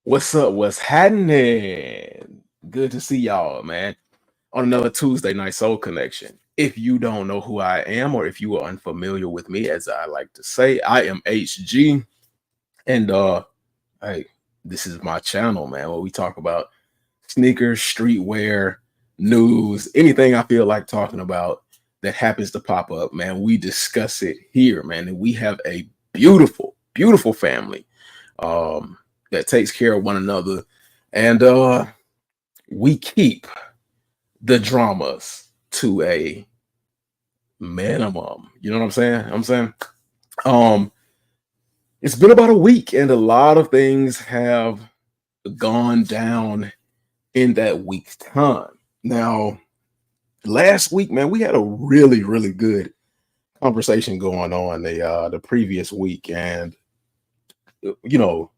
What's up? What's happening? Good to see y'all, man. On another Tuesday night Soul Connection. If you don't know who I am, or if you are unfamiliar with me, as I like to say, I am HG. And hey, this is my channel, man, where we talk about sneakers, streetwear, news, anything I feel like talking about that happens to pop up, man. We discuss it here, man. And we have a beautiful, beautiful family. Um, that takes care of one another. And we keep the dramas to a minimum. You know what I'm saying? Um, it's been about a week, and a lot of things have gone down in that week's time. Now, last week, man, we had a really, really good conversation going on the previous week, and you know,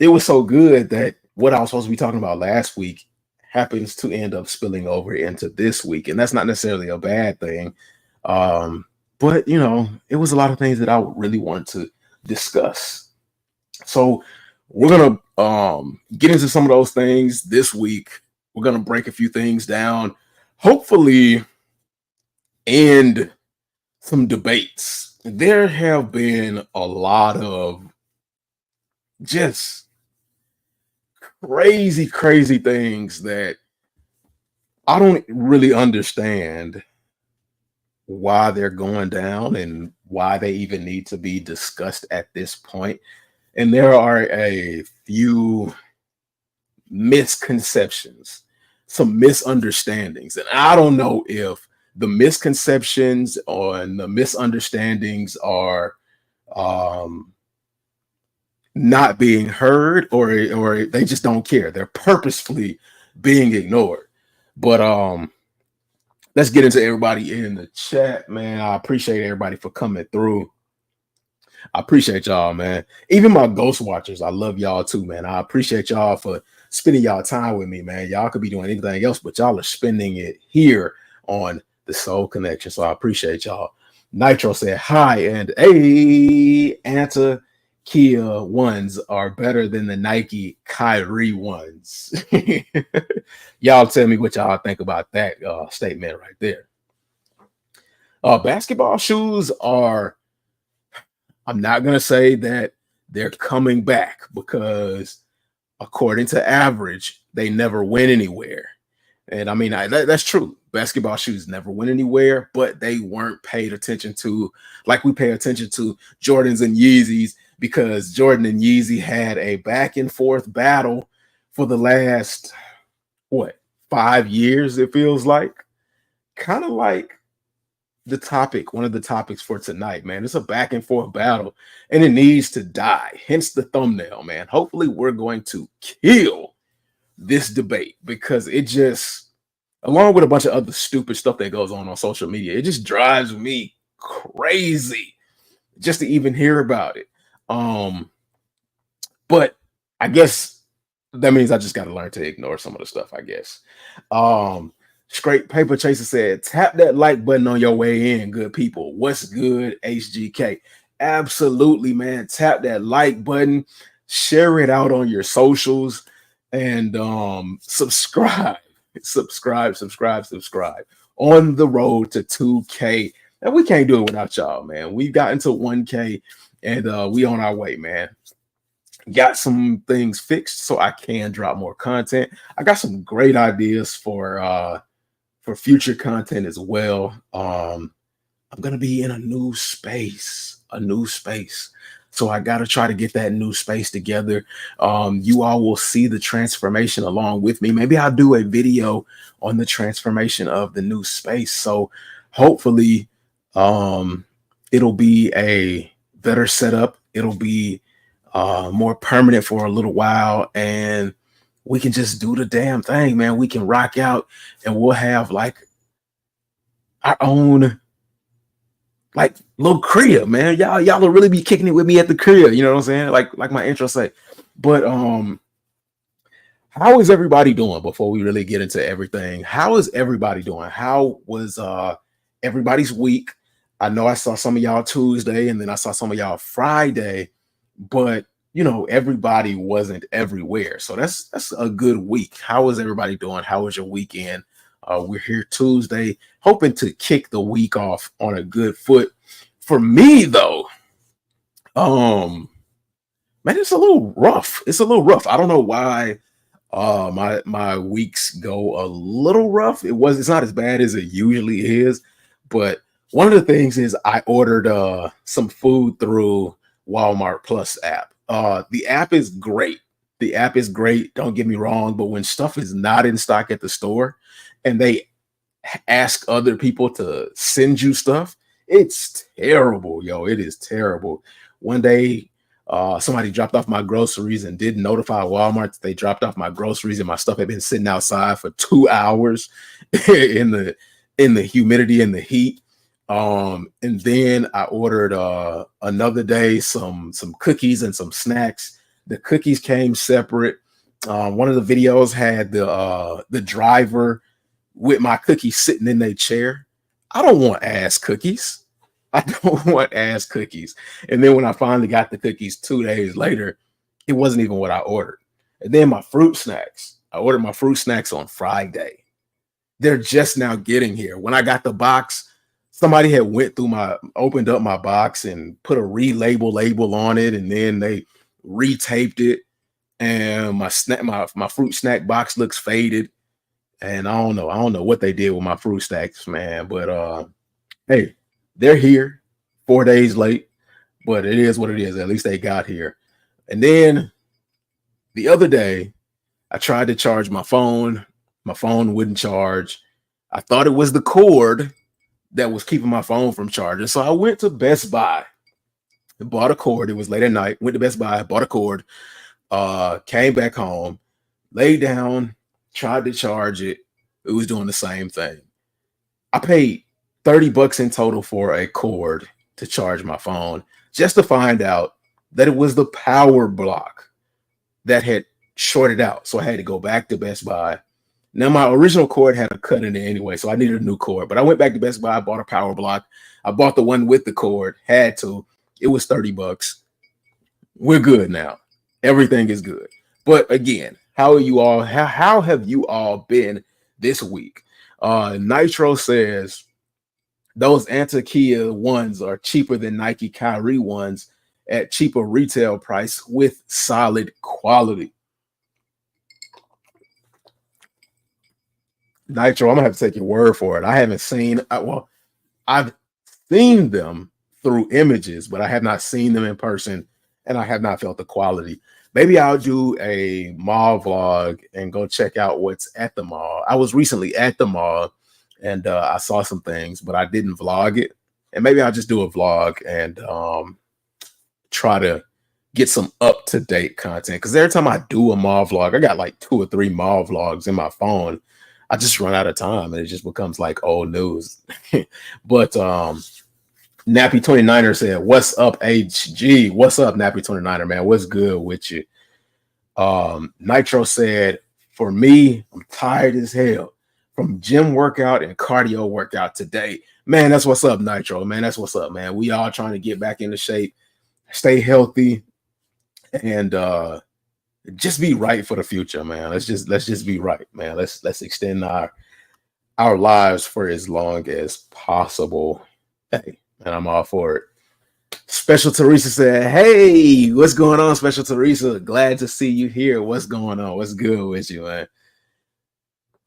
it was so good that what I was supposed to be talking about last week happens to end up spilling over into this week, and that's not necessarily a bad thing. Um, but it was a lot of things that I really wanted to discuss. So we're gonna get into some of those things this week. We're gonna break a few things down, hopefully end some debates. There have been a lot of just crazy, crazy things that I don't really understand why they're going down and why they even need to be discussed at this point. And there are a few misconceptions, some misunderstandings. And I don't know if the misconceptions or the misunderstandings are um, not being heard, or they just don't care. They're purposefully being ignored. But let's get into everybody in the chat, man. I appreciate everybody for coming through. I appreciate y'all, man. Even my ghost watchers, I love y'all too, man. I appreciate y'all for spending y'all time with me, man. Y'all could be doing anything else, but y'all are spending it here on the Soul Connection. So I appreciate y'all. Nitro said hi, and a Anta Kia ones are better than the Nike Kyrie ones. Y'all tell me what y'all think about that statement right there. Basketball shoes are, I'm not going to say that they're coming back, because according to average, they never went anywhere. And I mean, that's true. Basketball shoes never went anywhere, but they weren't paid attention to like we pay attention to Jordans and Yeezys, because Jordan and Yeezy had a back and forth battle for the last, what, 5 years, it feels like. Kind of like one of the topics for tonight, man. It's a back and forth battle, and it needs to die. Hence the thumbnail, man. Hopefully, we're going to kill this debate, because it just, along with a bunch of other stupid stuff that goes on social media, it just drives me crazy just to even hear about it. But I guess that means I just got to learn to ignore some of the stuff, I guess. Straight Paper Chaser said, tap that like button on your way in, good people. What's good, HGK? Absolutely, man. Tap that like button, share it out on your socials, and subscribe. Subscribe. On the road to 2K. And we can't do it without y'all, man. We've gotten to 1K, and we on our way, man. Got some things fixed so I can drop more content. I got some great ideas for future content as well. I'm gonna be in a new space. So I gotta try to get that new space together. You all will see the transformation along with me. Maybe I'll do a video on the transformation of the new space. So hopefully, it'll be a better setup. It'll be more permanent for a little while, and we can just do the damn thing, man. We can rock out, and we'll have like our own like little crib, man. Y'all will really be kicking it with me at the crib. You know what I'm saying? Like my intro say. But how is everybody doing before we really get into everything? How is everybody doing? How was everybody's week? I know I saw some of y'all Tuesday, and then I saw some of y'all Friday, but everybody wasn't everywhere. So that's a good week. How is everybody doing? How was your weekend? We're here Tuesday, hoping to kick the week off on a good foot. For me, though, man, it's a little rough. It's a little rough. I don't know why my weeks go a little rough. It's not as bad as it usually is, but one of the things is I ordered some food through Walmart Plus app. The app is great. The app is great, don't get me wrong, but when stuff is not in stock at the store and they ask other people to send you stuff, it's terrible, yo. It is terrible. One day, somebody dropped off my groceries and didn't notify Walmart that they dropped off my groceries, and my stuff had been sitting outside for 2 hours in the humidity and the heat. And then I ordered another day some cookies and some snacks. The cookies came separate. One of the videos had the driver with my cookies sitting in their chair. I don't want ass cookies. I don't want ass cookies. And then when I finally got the cookies 2 days later, it wasn't even what I ordered. And then my fruit snacks. I ordered my fruit snacks on Friday. They're just now getting here. When I got the box, somebody had opened up my box and put a relabel label on it, and then they retaped it. And my fruit snack box looks faded. And I don't know what they did with my fruit snacks, man. But hey, they're here 4 days late, but it is what it is. At least they got here. And then the other day, I tried to charge my phone. My phone wouldn't charge. I thought it was the cord that was keeping my phone from charging. So I went to Best Buy and bought a cord. It was late at night. Went to Best Buy, bought a cord, came back home, laid down, tried to charge it. It was doing the same thing. I paid $30 in total for a cord to charge my phone, just to find out that it was the power block that had shorted out. So I had to go back to Best Buy. Now, my original cord had a cut in it anyway, so I needed a new cord. But I went back to Best Buy, bought a power block. I bought the one with the cord, had to. It was $30. We're good now. Everything is good. But again, how are you all? How have you all been this week? Nitro says those Antakia ones are cheaper than Nike Kyrie ones at cheaper retail price with solid quality. Nitro, I'm gonna have to take your word for it. I haven't seen. I've seen them through images, but I have not seen them in person, and I have not felt the quality. Maybe I'll do a mall vlog and go check out what's at the mall. I was recently at the mall, and I saw some things, but I didn't vlog it. And maybe I'll just do a vlog and try to get some up-to-date content. Because every time I do a mall vlog, I got like 2 or 3 mall vlogs in my phone. I just run out of time and it just becomes like old news. But Nappy 29er said, "What's up, HG? What's up, Nappy 29er, man? What's good with you?" Nitro said, "For me, I'm tired as hell from gym workout and cardio workout today." Man, that's what's up, Nitro. Man, that's what's up, man. We all trying to get back into shape, stay healthy, and just be right for the future, man. Let's just be right, man. Let's extend our lives for as long as possible. Hey, and I'm all for it. Special Teresa said, "Hey, what's going on, Special Teresa? Glad to see you here. What's going on? What's good with you, man?"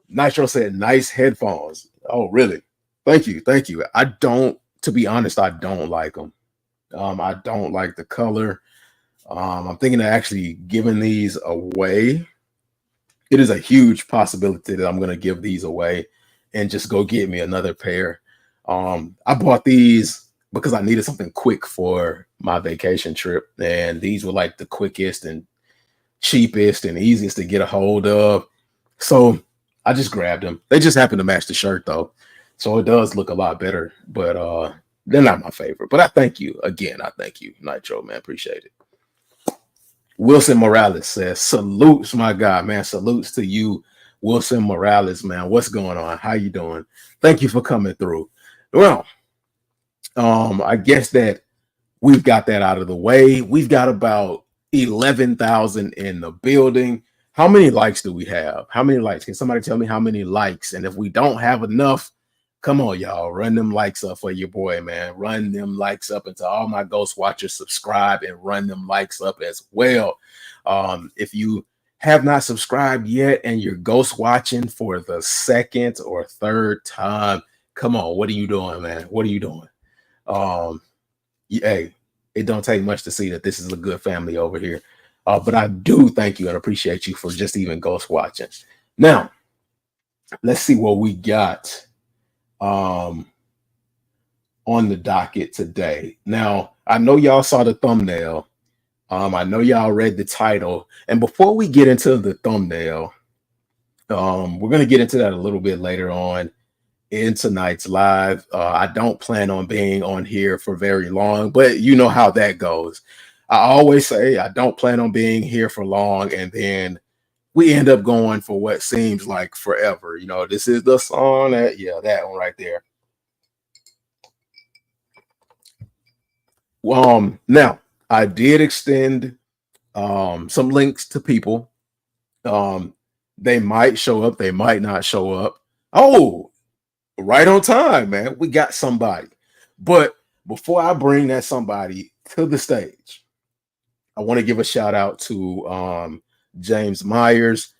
Nitro said, "Nice headphones." Oh, really? Thank you. To be honest, I don't like them. I don't like the color. I'm thinking of actually giving these away. It is a huge possibility that I'm going to give these away and just go get me another pair. I bought these because I needed something quick for my vacation trip, and these were like the quickest and cheapest and easiest to get a hold of. So I just grabbed them. They just happen to match the shirt though, so it does look a lot better. But they're not my favorite. But I thank you again. I thank you, Nitro, man. Appreciate it. Wilson Morales says, "Salutes, my God, man. Salutes to you, Wilson Morales, man. What's going on? How you doing? Thank you for coming through." Well, I guess that we've got that out of the way. We've got about 11,000 in the building. How many likes do we have? How many likes? Can somebody tell me how many likes? And if we don't have enough, come on, y'all, run them likes up for your boy, man. Run them likes up, and to all my Ghost Watchers, subscribe and run them likes up as well. If you have not subscribed yet and you're ghost watching for the second or third time, come on, what are you doing, man? What are you doing? Hey, it don't take much to see that this is a good family over here. But I do thank you and appreciate you for just even ghost watching. Now, let's see what we got on the docket today. Now, I know y'all saw the thumbnail. I know y'all read the title. And before we get into the thumbnail, we're going to get into that a little bit later on in tonight's live. I don't plan on being on here for very long, but you know how that goes. I always say I don't plan on being here for long, and then we end up going for what seems like forever. You know, this is the song that one right there. Now I did extend some links to people. They might show up, they might not show up. Oh, right on time, man. We got somebody. But before I bring that somebody to the stage, I want to give a shout out to James Myers.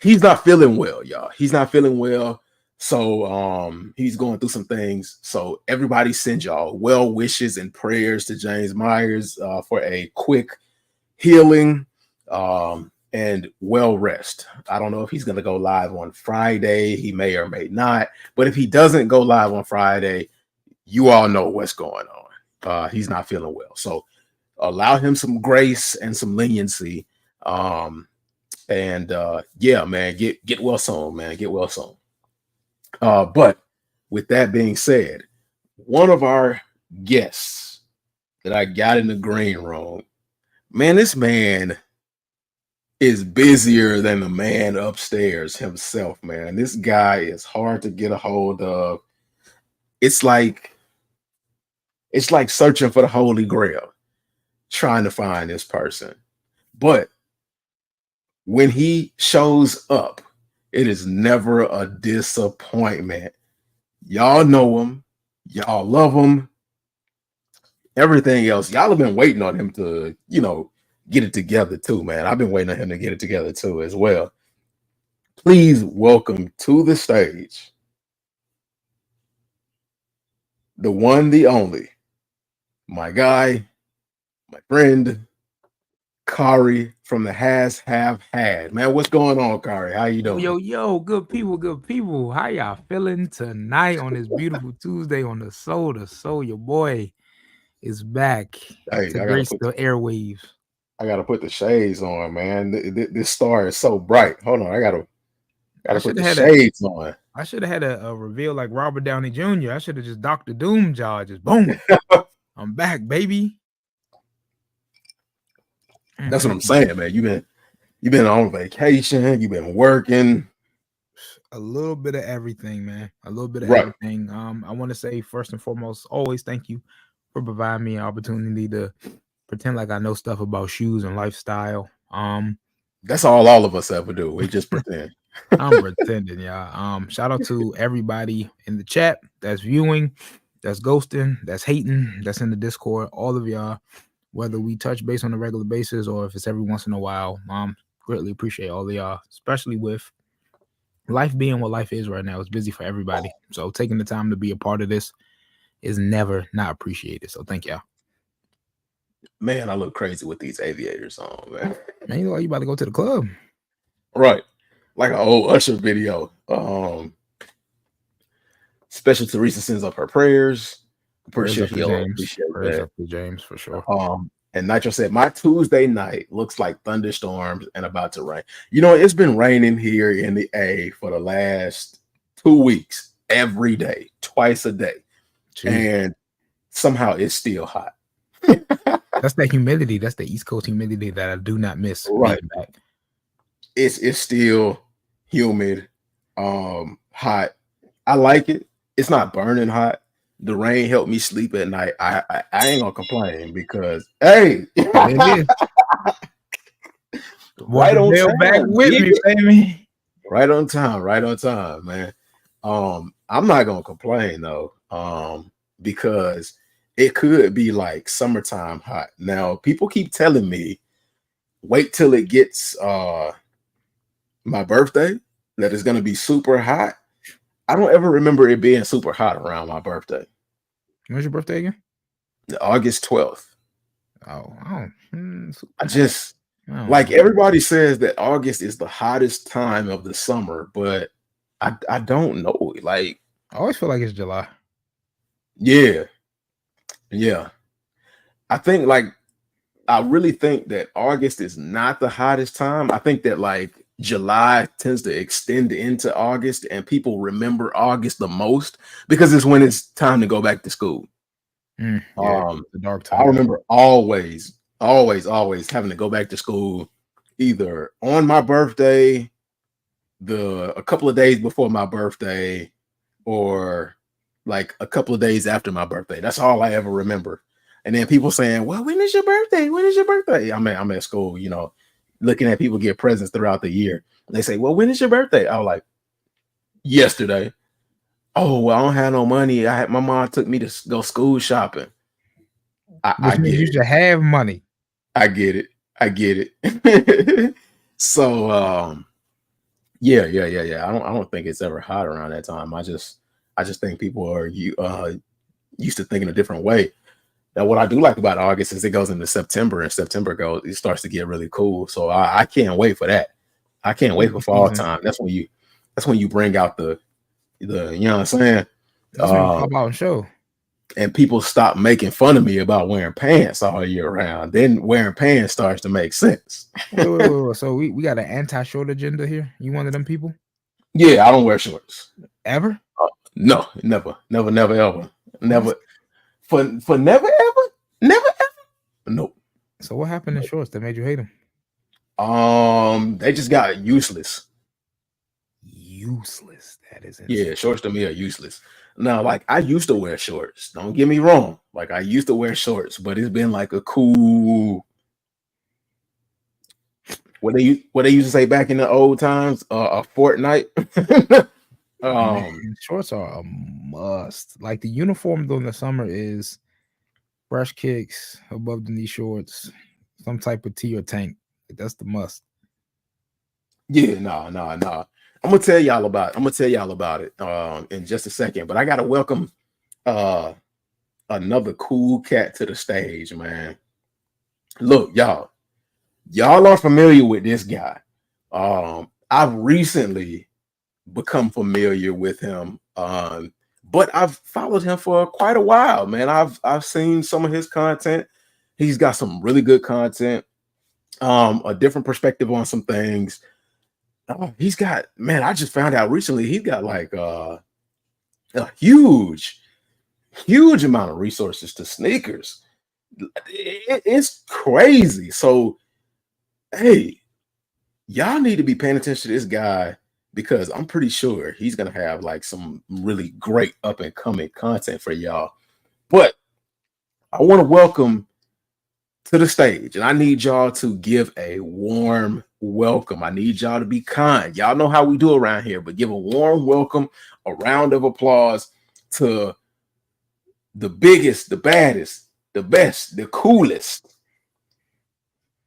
He's not feeling well, y'all. He's not feeling well. So he's going through some things. So everybody send y'all well wishes and prayers to James Myers for a quick healing and well rest. I don't know if he's going to go live on Friday. He may or may not. But if he doesn't go live on Friday, you all know what's going on. He's not feeling well. So allow him some grace and some leniency. Yeah, man, get well soon, man. Get well soon. But with that being said, one of our guests that I got in the green room, man, this man is busier than the man upstairs himself, man. This guy is hard to get a hold of. It's like searching for the Holy Grail, trying to find this person. But when he shows up, it is never a disappointment. Y'all know him. Y'all love him. Everything else, y'all have been waiting on him to, get it together too, man. I've been waiting on him to get it together too as well. Please welcome to the stage the one, the only, my guy, my friend, Kari from the Has Have Had. Man, what's going on, Kari? How you doing? Yo, good people. How y'all feeling tonight on this beautiful Tuesday on the soul? Your boy is back Hey, to grace the airwaves. I gotta put the shades on, man. This star is so bright. Hold on, I gotta put the shades on. I should have had a reveal like Robert Downey Jr. I should have just Dr. Doom jaw, just boom. I'm back, baby. That's what I'm saying, man. You've been on vacation, you've been working. A little bit of everything, man. A little bit of everything. I want to say first and foremost, always thank you for providing me an opportunity to pretend like I know stuff about shoes and lifestyle. That's all of us ever do. We just pretend. I'm pretending, y'all. Shout out to everybody in the chat that's viewing, that's ghosting, that's hating, that's in the Discord, all of y'all, whether we touch base on a regular basis or if it's every once in a while. Greatly appreciate all of y'all, especially with life being what life is right now. It's busy for everybody. So taking the time to be a part of this is never not appreciated. So thank y'all. Man, I look crazy with these aviators on, man. Man, you look like you about to go to the club. Right. Like an old Usher video. Special Teresa sends up her prayers. I'm pretty sure he'll appreciate that. Up to James for sure. And Nitro said, my Tuesday night looks like thunderstorms and about to rain. It's been raining here in the A for the last 2 weeks, every day, twice a day. Jeez. And somehow it's still hot. That's that humidity. That's the East Coast humidity that I do not miss. Right. It's still humid, hot. I like it. It's not burning hot. The rain helped me sleep at night. I ain't gonna complain because hey, Brought the on bell back time, with me, baby. right on time, man. I'm not gonna complain though, because it could be like summertime hot. Now, people keep telling me wait till it gets my birthday that it's gonna be super hot. I don't ever remember it being super hot around my birthday. When's your birthday again? August 12th. I just like everybody says that August is the hottest time of the summer, but I don't know. Like, I always feel like it's July. yeah. I think I really think that August is not the hottest time. I think that like July tends to extend into August, and people remember August the most because it's when it's time to go back to school. The dark time. I remember always having to go back to school either on my birthday, a couple of days before my birthday, or like a couple of days after my birthday. That's all I ever remember. And then people saying, well, when is your birthday? When is your birthday? I'm at school, looking at people get presents throughout the year. They say, well, when is your birthday? I was like, yesterday. Oh, well, I don't have no money. My mom took me to go school shopping. Which means you should have money. I get it. So yeah. I don't think it's ever hot around that time. I just think people are used to thinking a different way. Now, what I do like about August is it goes into September, and it starts to get really cool. So I can't wait for that. I can't wait for fall time. That's when you bring out the you know what I'm saying? That's when you pop out and show. And people stop making fun of me about wearing pants all year round. Then wearing pants starts to make sense. Wait. So we got an anti-short agenda here? You one of them people? Yeah, I don't wear shorts. Ever? No, never, ever. Never. For never, ever? Nope. So what happened in shorts that made you hate them? They just got useless. Useless. That is insane. Yeah, shorts to me are useless. Now, like I used to wear shorts. Don't get me wrong. Like I used to wear shorts, but it's been like a cool. What they used to say back in the old times, a fortnight. Man, shorts are a must. Like the uniform during the summer is brush kicks, above the knee shorts, some type of tee or tank. That's the must. Yeah, no. I'm gonna tell y'all about it in just a second, but I gotta welcome another cool cat to the stage, man. Look, y'all are familiar with this guy. I've recently become familiar with him, but I've followed him for quite a while, man. I've seen some of his content. He's got some really good content, a different perspective on some things. He's got, man, I just found out recently he's got like a huge amount of resources to sneakers. It's crazy. So, hey, y'all need to be paying attention to this guy because I'm pretty sure he's going to have like some really great up and coming content for y'all. But I want to welcome to the stage, and I need y'all to give a warm welcome. I need y'all to be kind. Y'all know how we do around here, but give a warm welcome, a round of applause to the biggest, the baddest, the best, the coolest,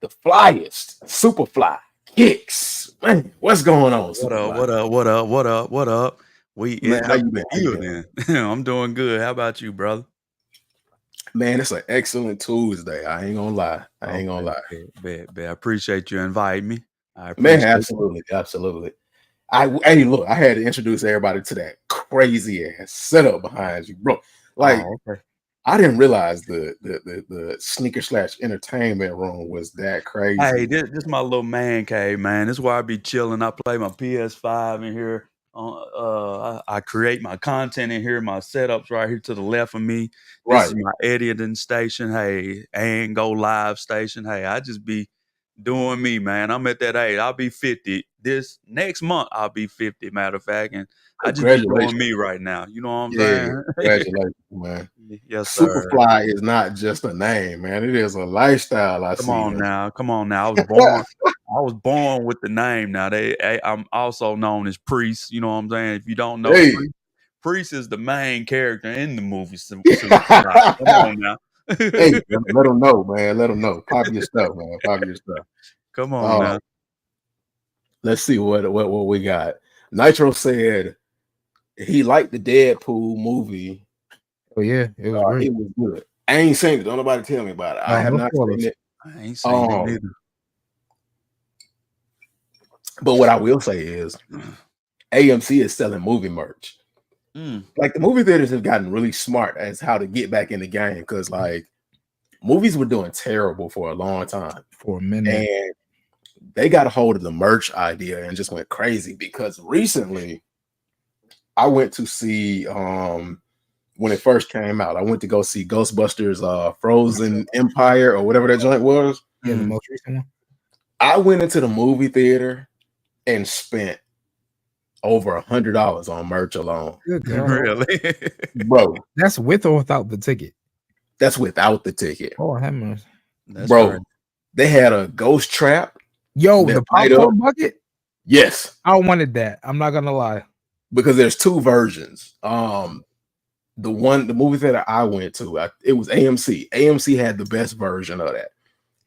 the flyest, Superfly Kicks. Man, what's going on? What up? We Man, how you been? I'm doing good. How about you, brother? Man, it's an excellent Tuesday. I ain't gonna lie. Bet. I appreciate you inviting me. Man, absolutely. Hey, look, I had to introduce everybody to that crazy ass setup behind you, bro. Like, okay. I didn't realize the sneaker / entertainment room was that crazy. Hey, this my little man cave, man. This is where I be chilling. I play my PS5 in here. I create my content in here. My setups right here to the left of me. This is my editing station. Hey, and go live station. Hey, I just be doing me, man. I'm at that age. I'll be 50 this next month. I'll be 50, matter of fact, and I just be doing me right now. You know what I'm saying? Congratulations, man. Yes, sir. Superfly is not just a name, man. It is a lifestyle. Come on now. I I was born with the name. Now I'm also known as Priest. You know what I'm saying? If you don't know, Hey. Priest is the main character in the movie. Come on now. Hey, let them know, man. Let them know. Pop your stuff, man. Pop your stuff. Come on now. Let's see what we got. Nitro said he liked the Deadpool movie. Oh yeah, it was great. It was good. I ain't seen it. Don't nobody tell me about it. I have not seen it. I ain't seen it either. But what I will say is AMC is selling movie merch. Like the movie theaters have gotten really smart as how to get back in the game because like movies were doing terrible for a long time. For a minute. And they got a hold of the merch idea and just went crazy because recently I went to see when it first came out, I went to go see Ghostbusters Frozen Empire or whatever that joint was. Yeah, the most recent one. I went into the movie theater and spent over $100 on merch alone. Really? Bro. That's with or without the ticket? That's without the ticket. Oh, heavens. Bro, crazy. They had a ghost trap. Yo, the popcorn bucket? Yes. I wanted that. I'm not gonna lie. Because there's two versions. The movie theater I went to, it was AMC. AMC had the best version of that.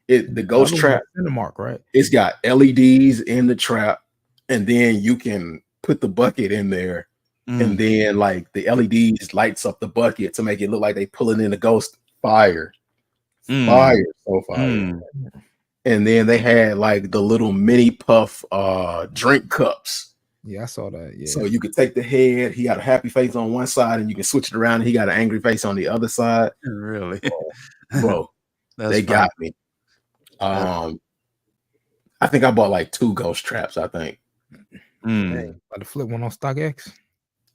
The ghost trap, Cinemark, right? It's got LEDs in the trap, and then you can put the bucket in there, and then like the LEDs lights up the bucket to make it look like they pulling in the ghost fire. Fire, so fire. And then they had like the little mini puff drink cups. Yeah, I saw that. Yeah. So you could take the head, he got a happy face on one side, and you can switch it around, and he got an angry face on the other side. Really? Bro, they got me. I think I bought like 2 ghost traps, I think. Hey, about to flip one on StockX?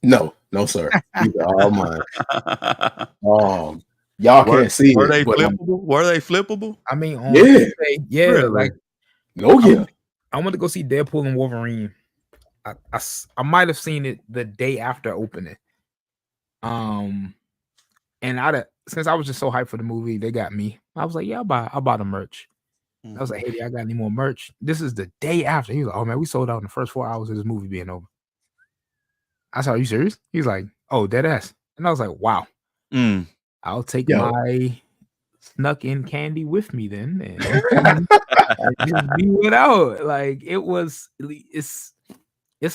No, sir. These are all mine. Y'all can't see were it. They flippable? Were they flippable? I mean, yeah, really? Like, I went to go see Deadpool and Wolverine. I might have seen it the day after opening. And since I was just so hyped for the movie, they got me. I was like, yeah, I'll buy the merch. I was like, hey, I got any more merch? This is the day after. He was like, oh man, we sold out in the first 4 hours of this movie being over. I said, are you serious? He's like, oh, dead ass. And I was like, wow. I'll take my snuck in candy with me then. And we went out. Like it's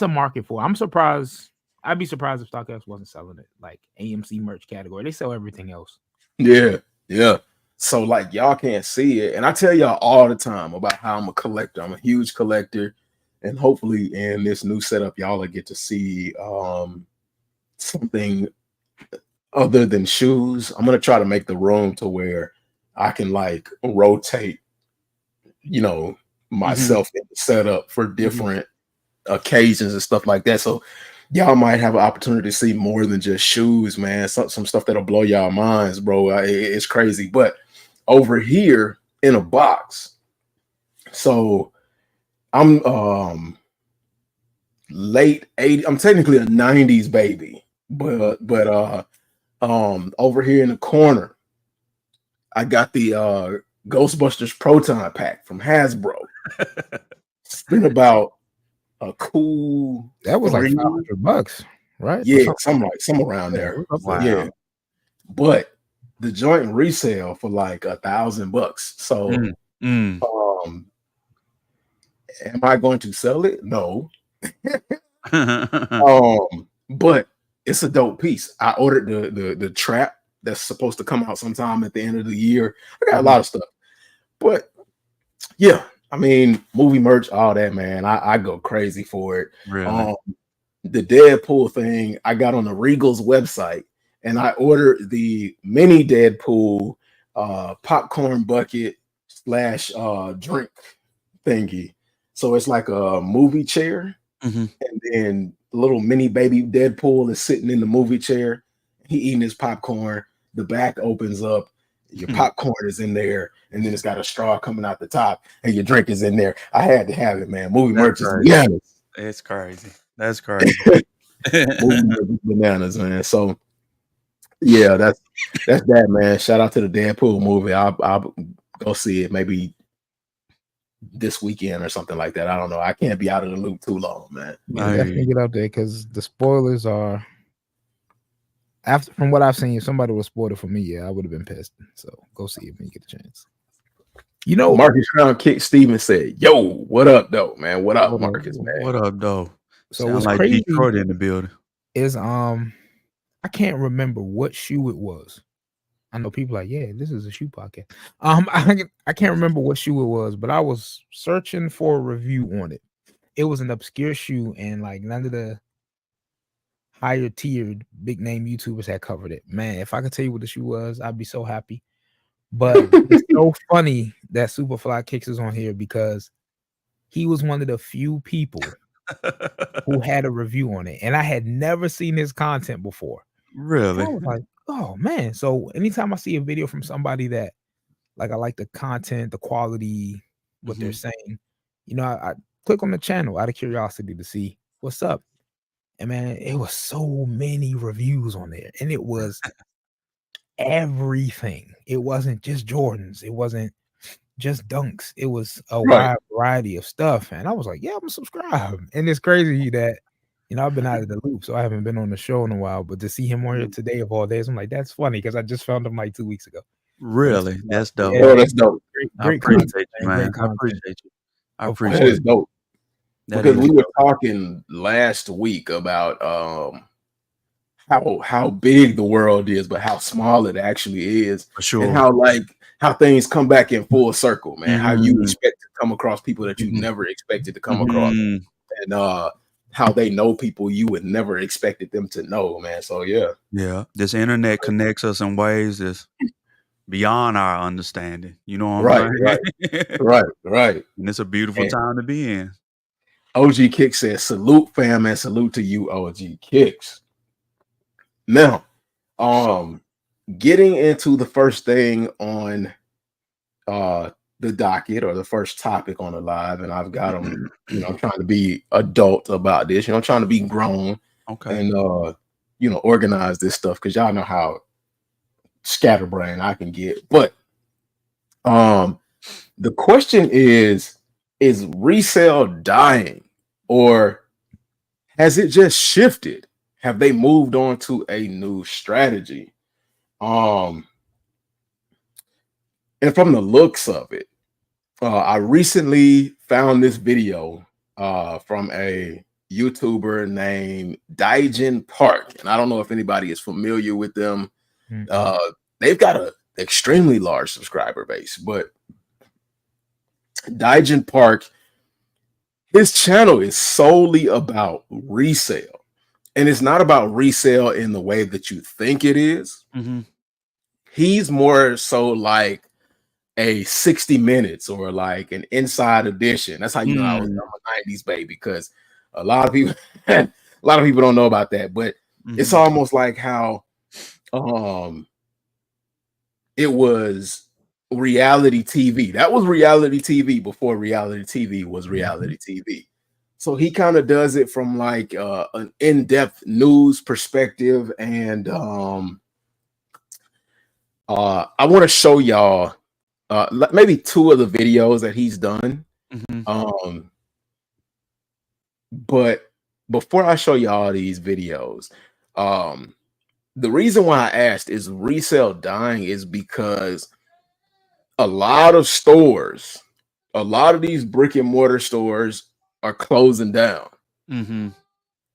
a market for it. I'm surprised. I'd be surprised if StockX wasn't selling it. Like AMC merch category. They sell everything else. Yeah. So like y'all can't see it. And I tell y'all all the time about how I'm a collector. I'm a huge collector. And hopefully in this new setup, y'all will get to see something other than shoes. I'm gonna try to make the room to where I can like rotate, myself in the setup for different occasions and stuff like that. So y'all might have an opportunity to see more than just shoes, man. Some stuff that'll blow y'all minds, bro. It's crazy. But over here in a box, so I'm late 80s. I'm technically a 90s baby, but over here in the corner, I got the Ghostbusters Proton Pack from Hasbro. It's been about a cool. That was like $500, right? Yeah, something around there. Wow. Yeah, but the joint resale for like $1,000. So, am I going to sell it? No. But it's a dope piece. I ordered the trap that's supposed to come out sometime at the end of the year. I got a lot of stuff, but yeah, I mean, movie merch, all that, man. I go crazy for it. Really? The Deadpool thing I got on the Regal's website, and I ordered the mini Deadpool popcorn bucket / drink thingy. So it's like a movie chair, and then little mini baby Deadpool is sitting in the movie chair. He eating his popcorn. The back opens up. Your popcorn is in there, and then it's got a straw coming out the top, and your drink is in there. I had to have it, man. Movie merch is bananas. It's crazy. That's crazy. Movie bananas, man. So yeah, that's that, man. Shout out to the Deadpool movie. I'll go see it maybe this weekend or something like that. I don't know. I can't be out of the loop too long, man. Yeah, definitely get out there because the spoilers are. After from what I've seen, if somebody was spoiled for me, yeah, I would have been pissed. So go see it when you get a chance. You know, Marcus Crown Kick Stevens said, "Yo, what up, though, man? What up, Marcus, man? What up, though? So Sound what's like crazy Detroit in the building. is I can't remember what shoe it was. I know people like, yeah, this is a shoe podcast. I can't remember what shoe it was, but I was searching for a review on it. It was an obscure shoe, and like none of the higher tiered big name YouTubers had covered it. Man, if I could tell you what the shoe was, I'd be so happy. But it's so funny that Superfly Kicks is on here because he was one of the few people who had a review on it, and I had never seen his content before. Really? I was like, oh man. So anytime I see a video from somebody that like I like the content, the quality, what they're saying, you know, I click on the channel out of curiosity to see what's up. And man, it was so many reviews on there, and it was everything. It wasn't just Jordans, it wasn't just dunks, it was a wide variety of stuff. And I was like, yeah, I'm gonna subscribe. And it's crazy that you know I've been out of the loop, so I haven't been on the show in a while. But to see him on here today of all days, I'm like, that's funny because I just found him like 2 weeks ago. Really? That's dope. Oh, that's dope. Great I appreciate content, you, man. man. Great I content. appreciate you. I Of appreciate That course. is dope. That Because is we were dope. talking last week about how big the world is, but how small it actually is, For sure. and how things come back in full circle, man. How you Mhm. expect to come across people that you never expected to come across, Mhm. and how they know people you would never expected them to know, man. So yeah, Yeah. This internet connects us in ways that's beyond our understanding. You know what I'm saying? right. And it's a beautiful And time to be in. OG Kicks says, "Salute, fam, and salute to you, OG Kicks." Now, getting into the first thing on the docket or the first topic on the live, and I've got them, you know, I'm trying to be adult about this, you know, I'm trying to be grown Okay. and you know, organize this stuff because y'all know how scatterbrained I can get. But the question is resale dying, or has it just shifted? Have they moved on to a new strategy? And from the looks of it, I recently found this video from a YouTuber named Daijin Park, and I don't know if anybody is familiar with them. They've got an extremely large subscriber base, but Daijin Park, his channel is solely about resale, and it's not about resale in the way that you think it is. He's more so like a 60 Minutes or like an Inside Edition. That's how you know I'm a 90s baby, because a lot of people don't know about that, but it's almost like how it was reality TV. That was reality TV before reality TV was reality TV. So he kind of does it from like an in-depth news perspective, and I want to show y'all maybe two of the videos that he's done. But before I show y'all these videos, the reason why I asked is resale dying is because a lot of stores, a lot of these brick and mortar stores are closing down,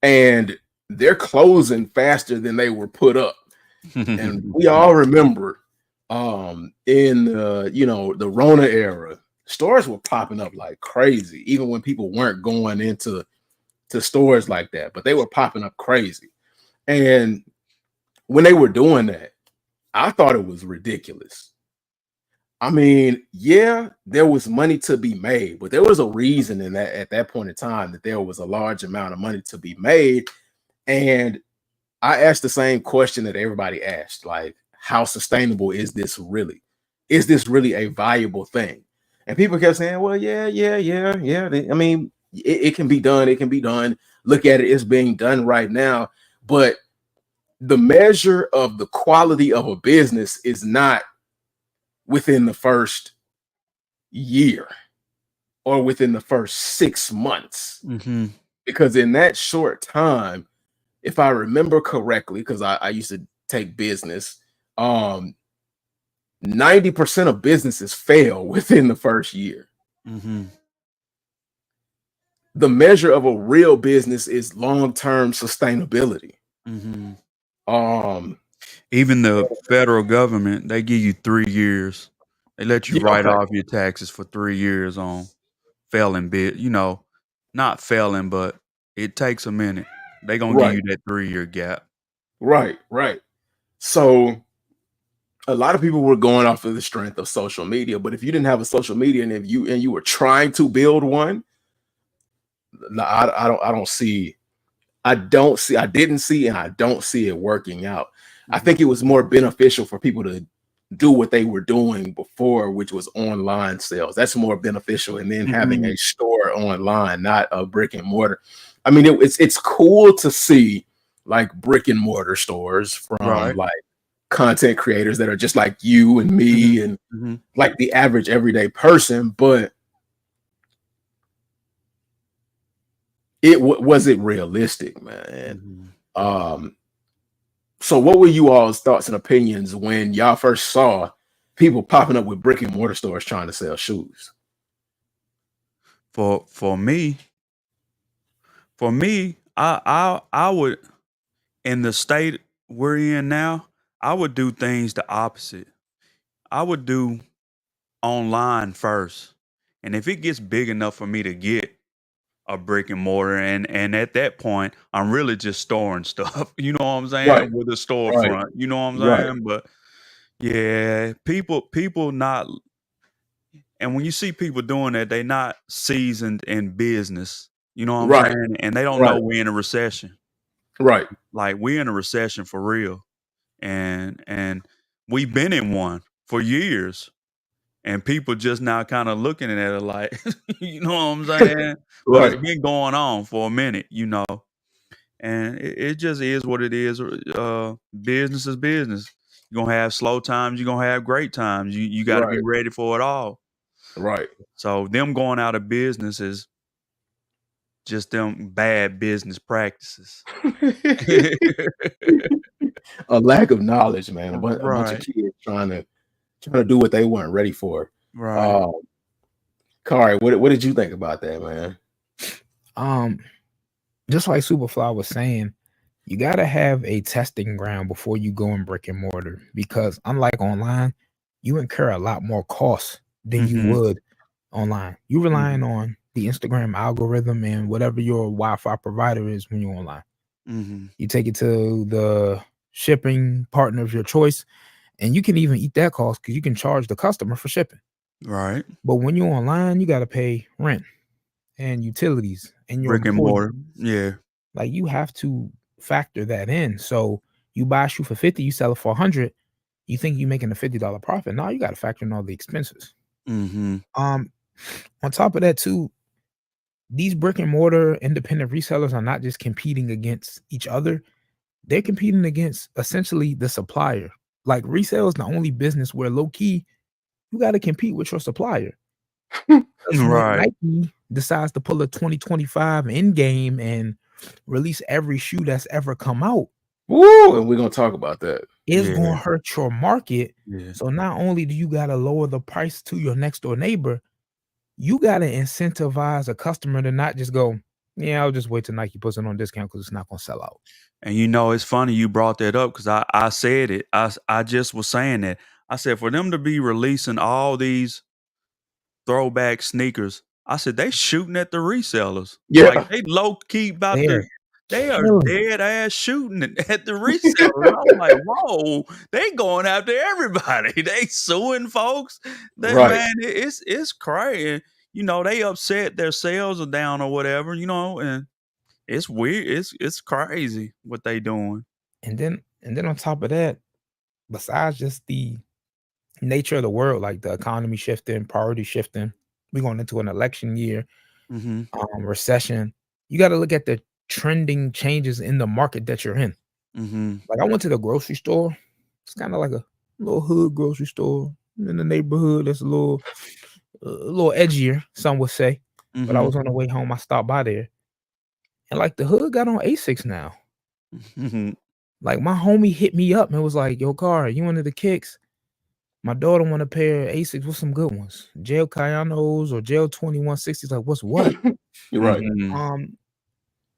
and they're closing faster than they were put up. And we all remember in the, you know, the Rona era, stores were popping up like crazy, even when people weren't going into stores like that, but they were popping up crazy. And when they were doing that, I thought it was ridiculous. I mean, yeah, there was money to be made, but there was a reason in that at that point in time that there was a large amount of money to be made. And I asked the same question that everybody asked, like, how sustainable is this really? Is this really a viable thing? And people kept saying, well, yeah. I mean, it can be done. It can be done. Look at it. It's being done right now. But the measure of the quality of a business is not within the first year. or within the first 6 months. Mm-hmm. Because in that short time, if I remember correctly, because I used to take business, 90% of businesses fail within the first year. Mm-hmm. The measure of a real business is long-term sustainability. Mm-hmm. Even the federal government, they give you 3 years. They let you write off your taxes for 3 years on failing bit. Not failing, but it takes a minute. They gonna give you that 3-year gap. Right. So a lot of people were going off of the strength of social media, but if you didn't have a social media and you were trying to build one, I didn't see, and I don't see it working out. I think it was more beneficial for people to do what they were doing before, which was online sales. That's more beneficial, and then having a store online, not a brick and mortar. I mean, it's cool to see like brick and mortar stores from like content creators that are just like you and me and like the average everyday person, but was it realistic, man? So what were you all's thoughts and opinions when y'all first saw people popping up with brick and mortar stores trying to sell shoes? For me, I would, in the state we're in now, I would do things the opposite. I would do online first. And if it gets big enough for me to get a brick and mortar, and at that point, I'm really just storing stuff, you know what I'm saying? With a storefront, you know what I'm saying? But yeah, people not, and when you see people doing that, they not seasoned in business, you know what I'm saying? And they don't know we're in a recession. Right. Like, we're in a recession for real. And we've been in one for years. And people just now kind of looking at it like, you know what I'm saying? But it's been going on for a minute, and it just is what it is. Business is business. You're going to have slow times. You're going to have great times. You got to be ready for it all. Right. So them going out of business is just them bad business practices. A lack of knowledge, man. A bunch of kids trying to do what they weren't ready for. Right. Kari, what did you think about that, man? Just like Superfly was saying, you gotta have a testing ground before you go in brick and mortar, because unlike online, you incur a lot more costs than you would online. You relying on the Instagram algorithm and whatever your Wi-Fi provider is when you're online. You take it to the shipping partner of your choice, and you can even eat that cost because you can charge the customer for shipping. Right. But when you're online, you got to pay rent and utilities and your brick and mortar. Yeah. Like, you have to factor that in. So you buy a shoe for 50, you sell it for 100. You think you're making a $50 profit. No, you got to factor in all the expenses. On top of that too, these brick and mortar independent resellers are not just competing against each other. They're competing against essentially the supplier. Like, resale is the only business where low key you got to compete with your supplier. Right. Nike decides to pull a 2025 in game and release every shoe that's ever come out. Woo, and we're gonna talk about that. It's gonna hurt your market. So not only do you gotta lower the price to your next door neighbor, you gotta incentivize a customer to not just go, yeah, I'll just wait till Nike puts it on discount because it's not gonna sell out. And it's funny you brought that up, because I said it. I just was saying that. I said, for them to be releasing all these throwback sneakers, I said they shooting at the resellers. Yeah. Like, they low key about to. They are dead ass shooting at the resellers. I'm like, whoa, they going after everybody. They suing folks. Man, it's crazy. They upset their sales are down or whatever, and it's weird. It's crazy what they doing. And then on top of that, besides just the nature of the world, like the economy shifting, priority shifting, we're going into an election year, recession. You got to look at the trending changes in the market that you're in. Like, I went to the grocery store. It's kind of like a little hood grocery store in the neighborhood. That's a little a little edgier, some would say. But I Mhm. was on the way home. I stopped by there, and like the hood got on Asics now. Mhm. Like my homie hit me up and was like, "Yo, Car, you into the kicks? My daughter want a pair of Asics with some good ones, Gel Cayanos or Gel 2160s." Like, what's what? You're right. Mhm.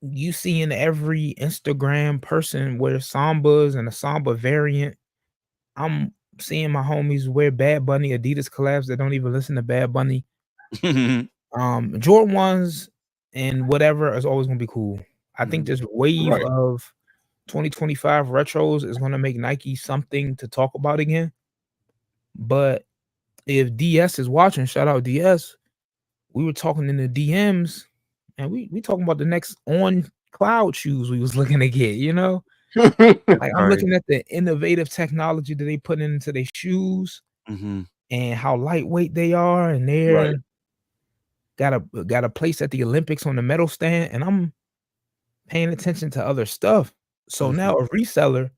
You seeing every Instagram person wear Sambas and a Samba variant. I'm seeing my homies wear Bad Bunny Adidas collabs that don't even listen to Bad Bunny. Jordan 1s and whatever is always gonna be cool. I think this wave Right. of 2025 retros is gonna make Nike something to talk about again. But if DS is watching, shout out DS. We were talking in the DMs, and we talking about the next on cloud shoes we was looking to get, you know? Like I'm Right. looking at the innovative technology that they put into their shoes Mhm. and how lightweight they are, and Right. they're got a place at the Olympics on the medal stand, and I'm paying attention to other stuff. So now Mhm. a reseller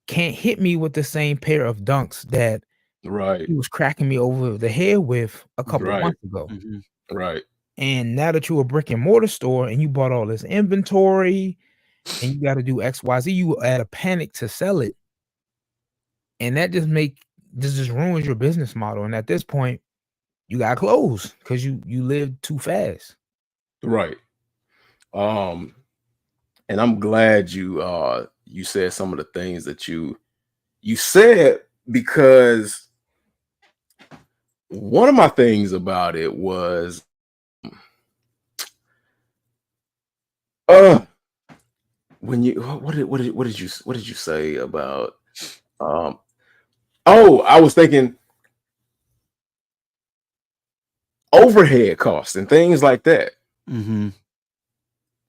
can't hit me with the same pair of dunks that Right. he was cracking me over the head with a couple Right. months ago. Mhm. Right. And now that you're a brick and mortar store and you bought all this inventory and you got to do XYZ, you add a panic to sell it. And that just ruins your business model. And at this point, you got to close because you live too fast. Right. And I'm glad you said some of the things that you said, because one of my things about it was uh when you what did you say about oh, I was thinking overhead costs and things like that. Mhm.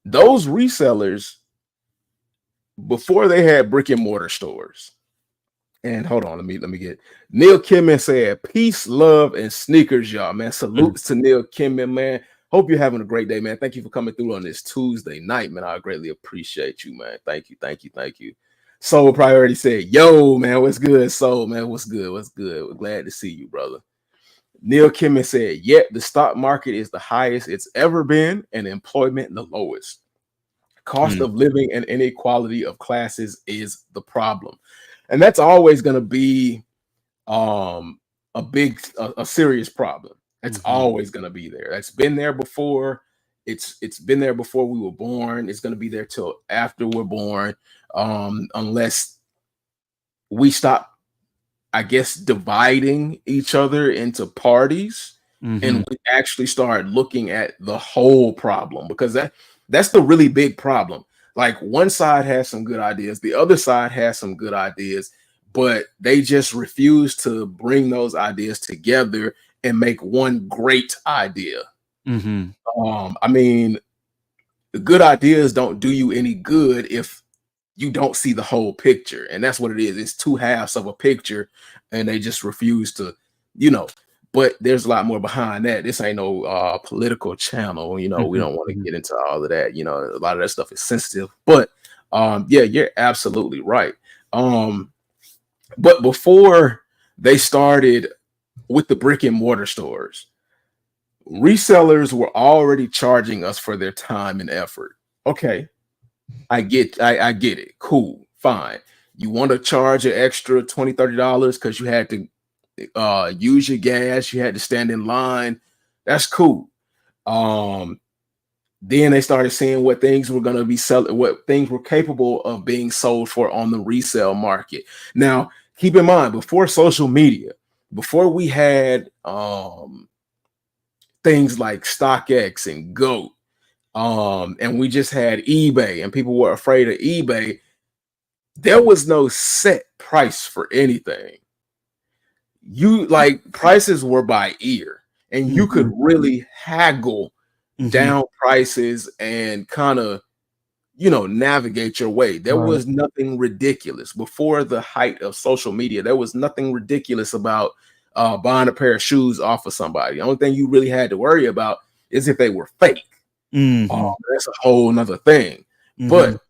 Those resellers, before they had brick and mortar stores. And hold on, let me get Neil Kimmin said, peace, love, and sneakers, y'all, man. Salutes to Neil Kimmin, man. Hope you're having a great day, man. Thank you for coming through on this Tuesday night, man. I greatly appreciate you, man. Thank you, thank you, thank you. Soul Priority said, yo, man, what's good? Soul, man, what's good? What's good? We're glad to see you, brother. Neil Kimmin said, yet the stock market is the highest it's ever been and employment the lowest. Cost of living and inequality of classes is the problem. And that's always going to be a serious problem. That's always going to be there. That's been there before. It's been there before we were born. It's going to be there till after we're born, unless we stop, I guess, dividing each other into parties and we actually start looking at the whole problem, because that's the really big problem. Like one side has some good ideas, the other side has some good ideas, but they just refuse to bring those ideas together and make one great idea. I mean, the good ideas don't do you any good if you don't see the whole picture. And that's what it is. It's two halves of a picture and they just refuse to, but there's a lot more behind that. This ain't no political channel. We don't want to get into all of that. A lot of that stuff is sensitive, but yeah, you're absolutely right. But before they started with the brick and mortar stores, resellers were already charging us for their time and effort. Okay, I get it. Cool, fine. You want to charge an extra $20, $30 because you had to use your gas, you had to stand in line. That's cool. Then they started seeing what things were going to be selling, what things were capable of being sold for on the resale market. Now, keep in mind, before social media, before we had things like StockX and GOAT, and we just had eBay and people were afraid of eBay, there was no set price for anything. Prices were by ear, and you could really haggle down prices and kind of navigate your way. There was nothing ridiculous before the height of social media. There was nothing ridiculous about buying a pair of shoes off of somebody. The only thing you really had to worry about is if they were fake. That's a whole nother thing. But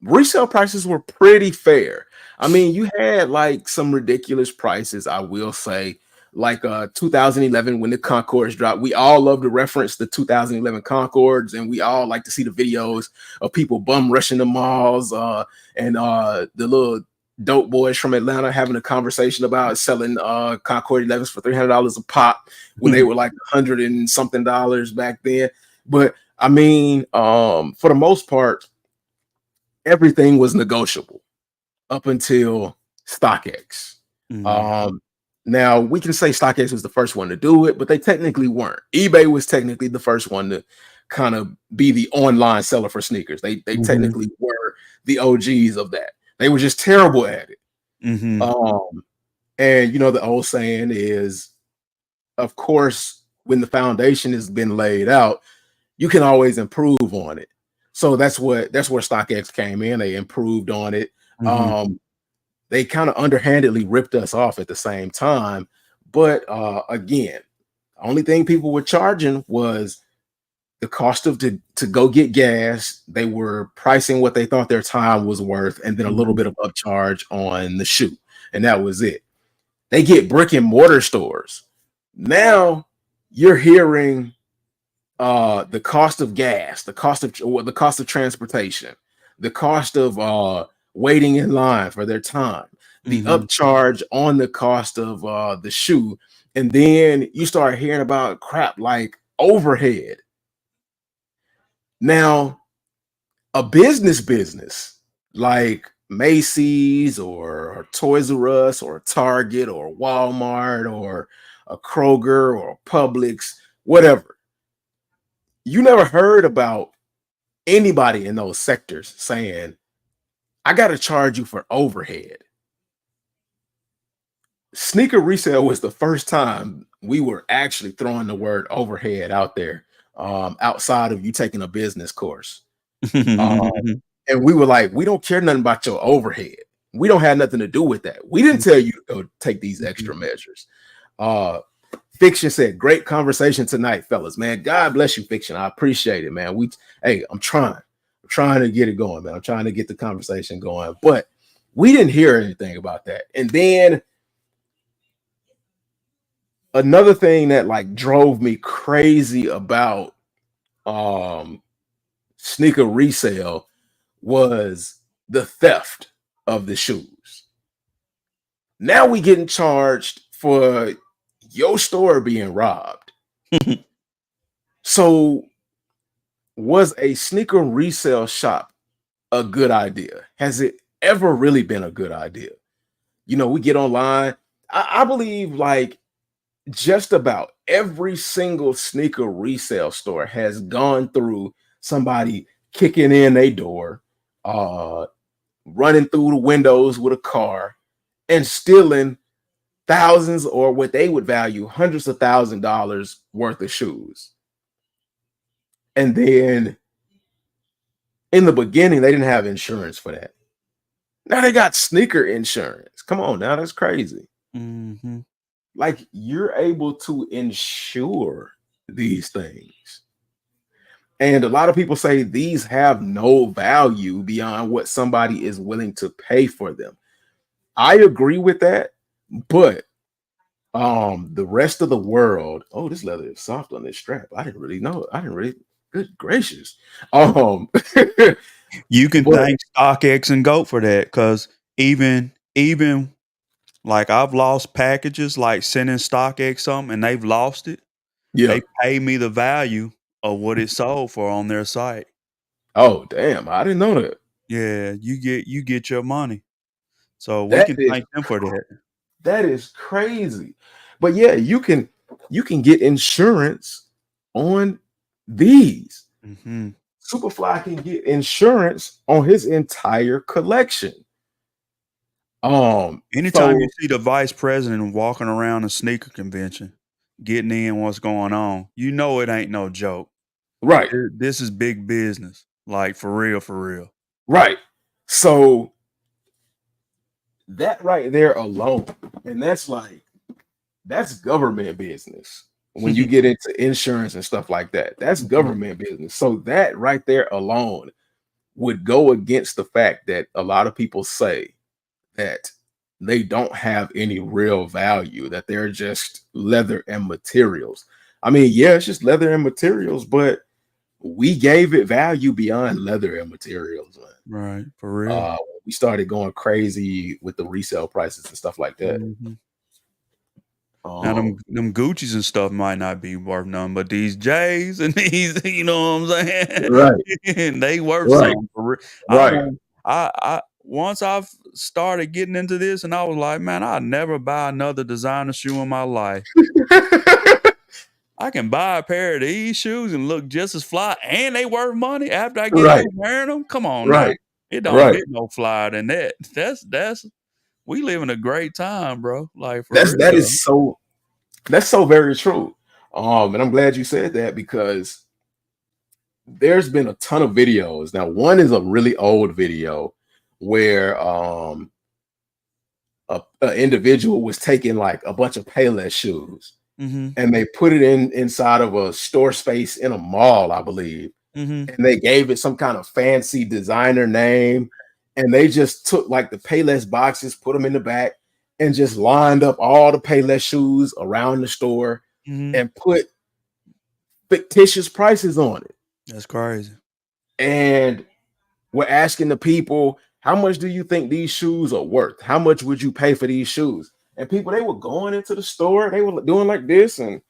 resale prices were pretty fair. I mean, you had like some ridiculous prices, I will say, like 2011 when the Concords dropped. We all love to reference the 2011 Concords, and we all like to see the videos of people bum rushing the malls and the little dope boys from Atlanta having a conversation about selling Concord 11s for $300 a pop when they were like $100 and something back then. But I mean, for the most part, everything was negotiable up until StockX. Now we can say StockX was the first one to do it, but they technically weren't. eBay was technically the first one to kind of be the online seller for sneakers. They technically were the OGs of that. They were just terrible at it. And you know, the old saying is, of course, when the foundation has been laid out, you can always improve on it. So that's where StockX came in. They improved on it. They kind of underhandedly ripped us off at the same time. But again, the only thing people were charging was the cost of to go get gas. They were pricing what they thought their time was worth, and then a little bit of upcharge on the shoe. And that was it. They get brick and mortar stores. Now you're hearing the cost of gas, the cost of transportation, the cost of waiting in line for their time, the upcharge on the cost of the shoe. And then you start hearing about crap like overhead. Now, a business like Macy's or Toys R Us or Target or Walmart or a Kroger or Publix, whatever. You never heard about anybody in those sectors saying, I got to charge you for overhead. Sneaker resale was the first time we were actually throwing the word overhead out there, outside of you taking a business course. And we were like, we don't care nothing about your overhead. We don't have nothing to do with that. We didn't tell you to go take these extra measures. Fiction said, great conversation tonight, fellas, man. God bless you, Fiction. I appreciate it, man. I'm trying to get it going, man. I'm trying to get the conversation going, but we didn't hear anything about that. And then another thing that like drove me crazy about sneaker resale was the theft of the shoes. Now we getting charged for your store being robbed. So was a sneaker resale shop a good idea? Has it ever really been a good idea? You know, we get online. I believe like just about every single sneaker resale store has gone through somebody kicking in a door, running through the windows with a car and stealing thousands, or what they would value hundreds of $1,000s worth of shoes. And then in the beginning, they didn't have insurance for that. Now they got sneaker insurance. Come on now, that's crazy. Like, you're able to insure these things. And a lot of people say these have no value beyond what somebody is willing to pay for them. I agree with that, but the rest of the world, oh, this leather is soft on this strap. I didn't really know. Good gracious. You can thank StockX and GOAT for that, because even like I've lost packages, like sending StockX something and they've lost it. Yeah. They pay me the value of what it sold for on their site. Oh, damn. I didn't know that. Yeah, you get your money. So we can thank them for that. That is crazy. But yeah, you can get insurance on these. Superfly can get insurance on his entire collection. Anytime you see the vice president walking around a sneaker convention, getting in what's going on, you know it ain't no joke. Right. This is big business. Like, for real. Right. So that right there alone, and that's government business. When you get into insurance and stuff like that, that's government business. So that right there alone would go against the fact that a lot of people say that they don't have any real value, that they're just leather and materials. I mean, yeah, it's just leather and materials, but we gave it value beyond leather and materials. Right, for real. We started going crazy with the resale prices and stuff like that. Mm-hmm. Now them Gucci's and stuff might not be worth nothing, but these J's and these, you know what I'm saying? Right. They worth something for real. Right. I once I've started getting into this, and I was like, man, I'll never buy another designer shoe in my life. I can buy a pair of these shoes and look just as fly, and they worth money after I get out wearing them. Come on, now. It don't get no flyer than that. That's we live in a great time, bro. Like that's so very true. And I'm glad you said that, because there's been a ton of videos. Now, one is a really old video where an individual was taking like a bunch of Payless shoes. Mm-hmm. And they put it inside of a store space in a mall, I believe. Mm-hmm. And they gave it some kind of fancy designer name. And they just took like the Payless boxes, put them in the back, and just lined up all the Payless shoes around the store and put fictitious prices on it. That's crazy. And we're asking the people, how much do you think these shoes are worth? How much would you pay for these shoes? And people, they were going into the store, they were doing like this and,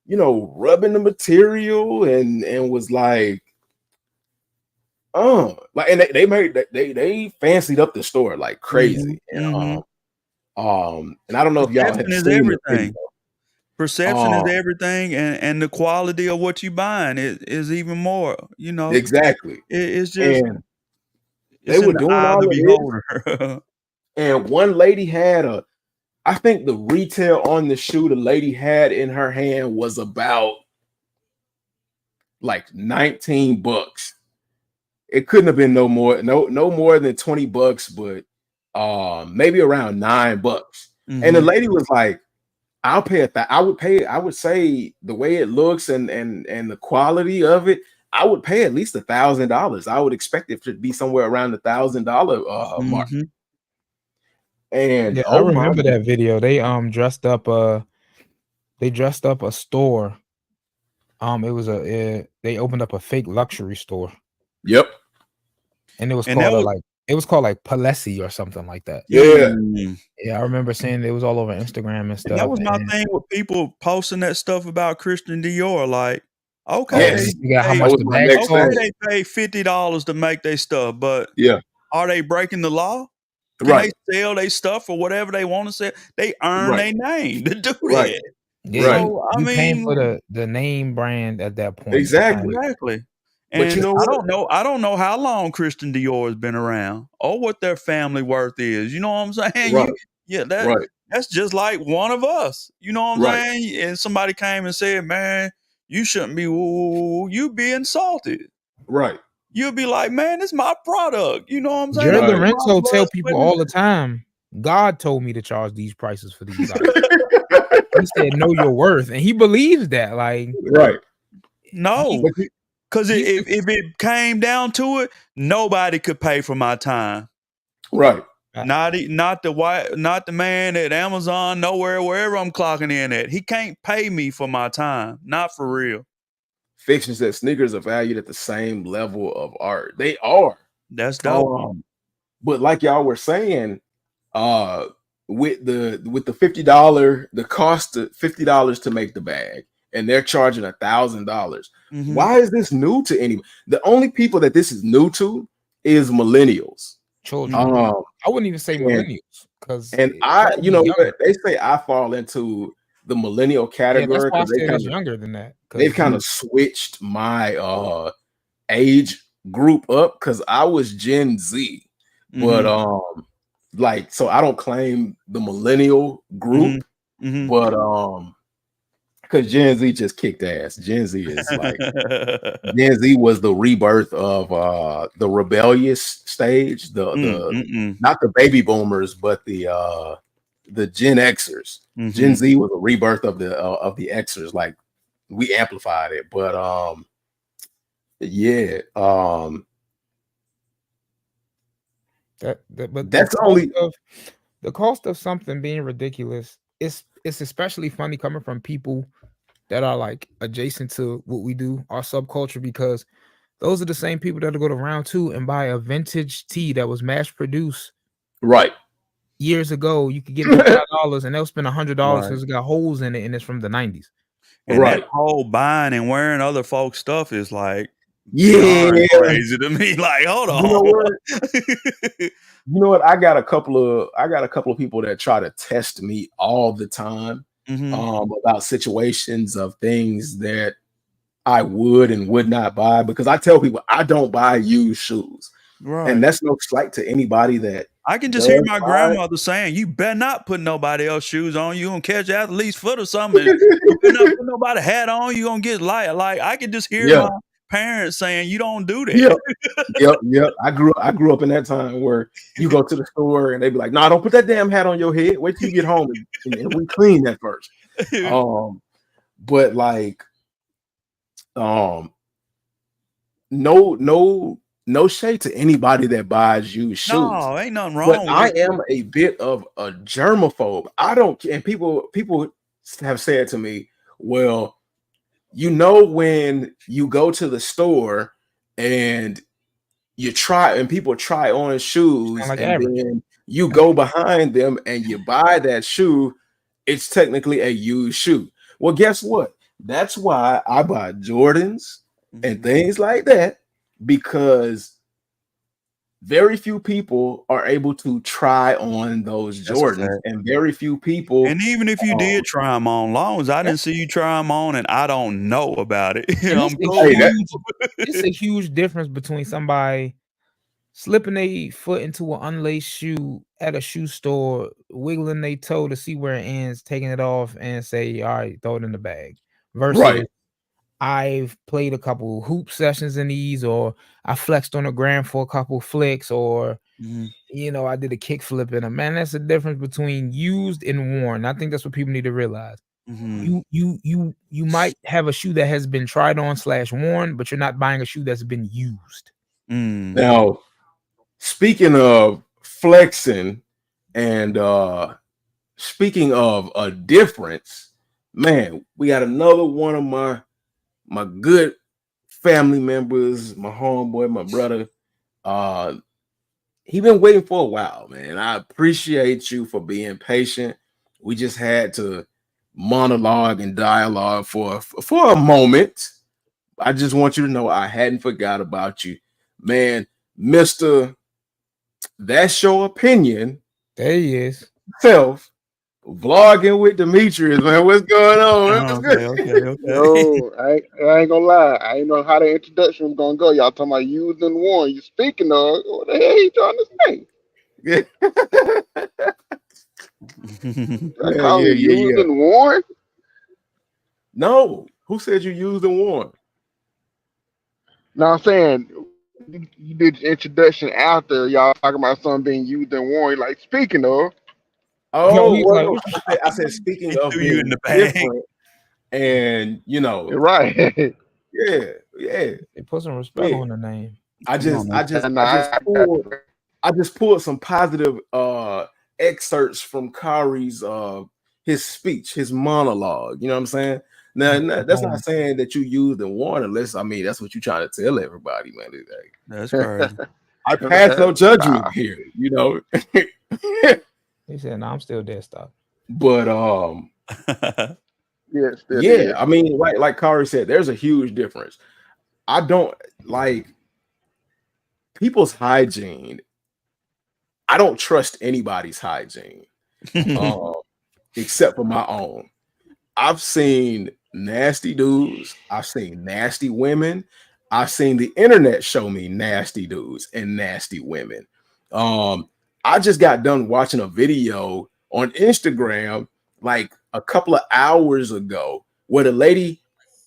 you know, rubbing the material and was like, and they fancied up the store like crazy. And I don't know if y'all have Perception is seen everything. Perception is everything, and the quality of what you buying is even more, you know. Exactly. It's just they were doing all of this. And one lady had I think the retail on the shoe the lady had in her hand was about like $19. It couldn't have been no more than $20, but maybe around $9. Mm-hmm. And the lady was like, I'll pay I would say the way it looks and the quality of it, I would pay at least $1,000. I would expect it to be somewhere around the $1,000 mark. And yeah, I remember that video. They dressed up a store. It was they opened up a fake luxury store. Yep. And it was called like Palessi or something like that. Yeah. I remember seeing it was all over Instagram and stuff. And that was my thing with people posting that stuff about Christian Dior. Like, okay, they pay $50 to make their stuff, but are they breaking the law? Can they sell their stuff for whatever they want to sell? They earn their name to do that. Yeah, so, I mean, paying for the name brand at that point. Exactly. And but you know I don't know how long Christian Dior has been around or what their family worth is. You know what I'm saying? That's just like one of us. You know what I'm saying? And somebody came and said, man, you shouldn't be you'd be insulted. Right. You'll be like, man, it's my product. You know what I'm saying? Jared Lorenzo tell people all the time, God told me to charge these prices for these items. He said, know your worth. And he believes that. Like, no. Because if it came down to it, nobody could pay for my time. Right. Not the man at Amazon, wherever I'm clocking in at. He can't pay me for my time. Not for real. Fiction said sneakers are valued at the same level of art. They are. That's dope. But like y'all were saying, with the $50, the cost of $50 to make the bag, and they're charging $1,000. Mm-hmm. Why is this new to anyone? The only people that this is new to is millennials. Children. I wouldn't even say millennials, because they say I fall into the millennial category because they're younger than that. They've kind of switched my age group up because I was Gen Z, but so I don't claim the millennial group, but because Gen Z just kicked ass. Gen Z is like Gen Z was the rebirth of the rebellious stage, the not the baby boomers, but the Gen Xers. Gen Z was a rebirth of the Xers. Like, we amplified it, but But That's only the cost of something being ridiculous. It's especially funny coming from people that are like adjacent to what we do, our subculture, because those are the same people that'll go to Round 2 and buy a vintage tee that was mass produced right. years ago. You could get it for $5 and they'll spend $100 because Right. it's got holes in it and it's from the 90s. And Right. that whole buying and wearing other folks' stuff is like Yeah. beyond crazy to me. Like, hold on. You know what? You know what? I got a couple of people that try to test me all the time about situations of things that I would and would not buy, because I tell people I don't buy used shoes. Right. And that's no slight to anybody that I can just hear my grandmother saying, "You better not put nobody else's shoes on. You gonna catch athlete's foot or something. You better not put nobody hat on. You gonna get light." Like I can just hear my parents saying, "You don't do that." Yep. I grew up in that time where you go to the store and they be like, "Nah, don't put that damn hat on your head. Wait till you get home and we clean that first." But like, no shade to anybody that buys used shoes. No, ain't nothing wrong. But I am a bit of a germaphobe. I don't, and people have said to me, "Well, you know, when you go to the store and you try, and people try on shoes, like and then you go behind them and you buy that shoe, it's technically a used shoe." Well, guess what? That's why I buy Jordans and things like that, because very few people are able to try on those Jordans, and very few people. And even if you did try them on, long as I didn't see you try them on and I don't know about it, it's a huge difference between somebody slipping a foot into an unlaced shoe at a shoe store, wiggling their toe to see where it ends, taking it off, and say, "All right, throw it in the bag," versus I've played a couple hoop sessions in these, or I flexed on the gram for a couple flicks, or you know, I did a kick flip in them. Man, that's the difference between used and worn. I think that's what people need to realize. You might have a shoe that has been tried on / worn, but you're not buying a shoe that's been used. Now, speaking of flexing and speaking of a difference, man, we got another one of my good family members, my homeboy, my brother. He been waiting for a while, man. I appreciate you for being patient. We just had to monologue and dialogue for a moment. I just want you to know I hadn't forgot about you, man. Mr. That's Your Opinion. There he is. Self vlogging with Demetrius, man. What's going on? Okay. Yo, I ain't gonna lie. I ain't know how the introduction was gonna go. Y'all talking about used and worn. You speaking of what the hell you trying to say? I call it used and worn? No. Who said you used and worn? No, I'm saying you did the introduction after y'all talking about something being used and worn. You're like, speaking of. Oh, well, I said speaking of being in the bag. different, and you know, right? yeah. They put some respect on the name. I just pulled some positive excerpts from Kari's his speech, his monologue. You know what I'm saying? Now that's not saying that you used and worn, unless that's what you're trying to tell everybody, man. That's crazy. I pass no judgment here, you know. He said, "No, I'm still dead stock." But yeah. I mean, like Kari said, there's a huge difference. I don't like people's hygiene. I don't trust anybody's hygiene, except for my own. I've seen nasty dudes. I've seen nasty women. I've seen the internet show me nasty dudes and nasty women. I just got done watching a video on Instagram like a couple of hours ago where the lady,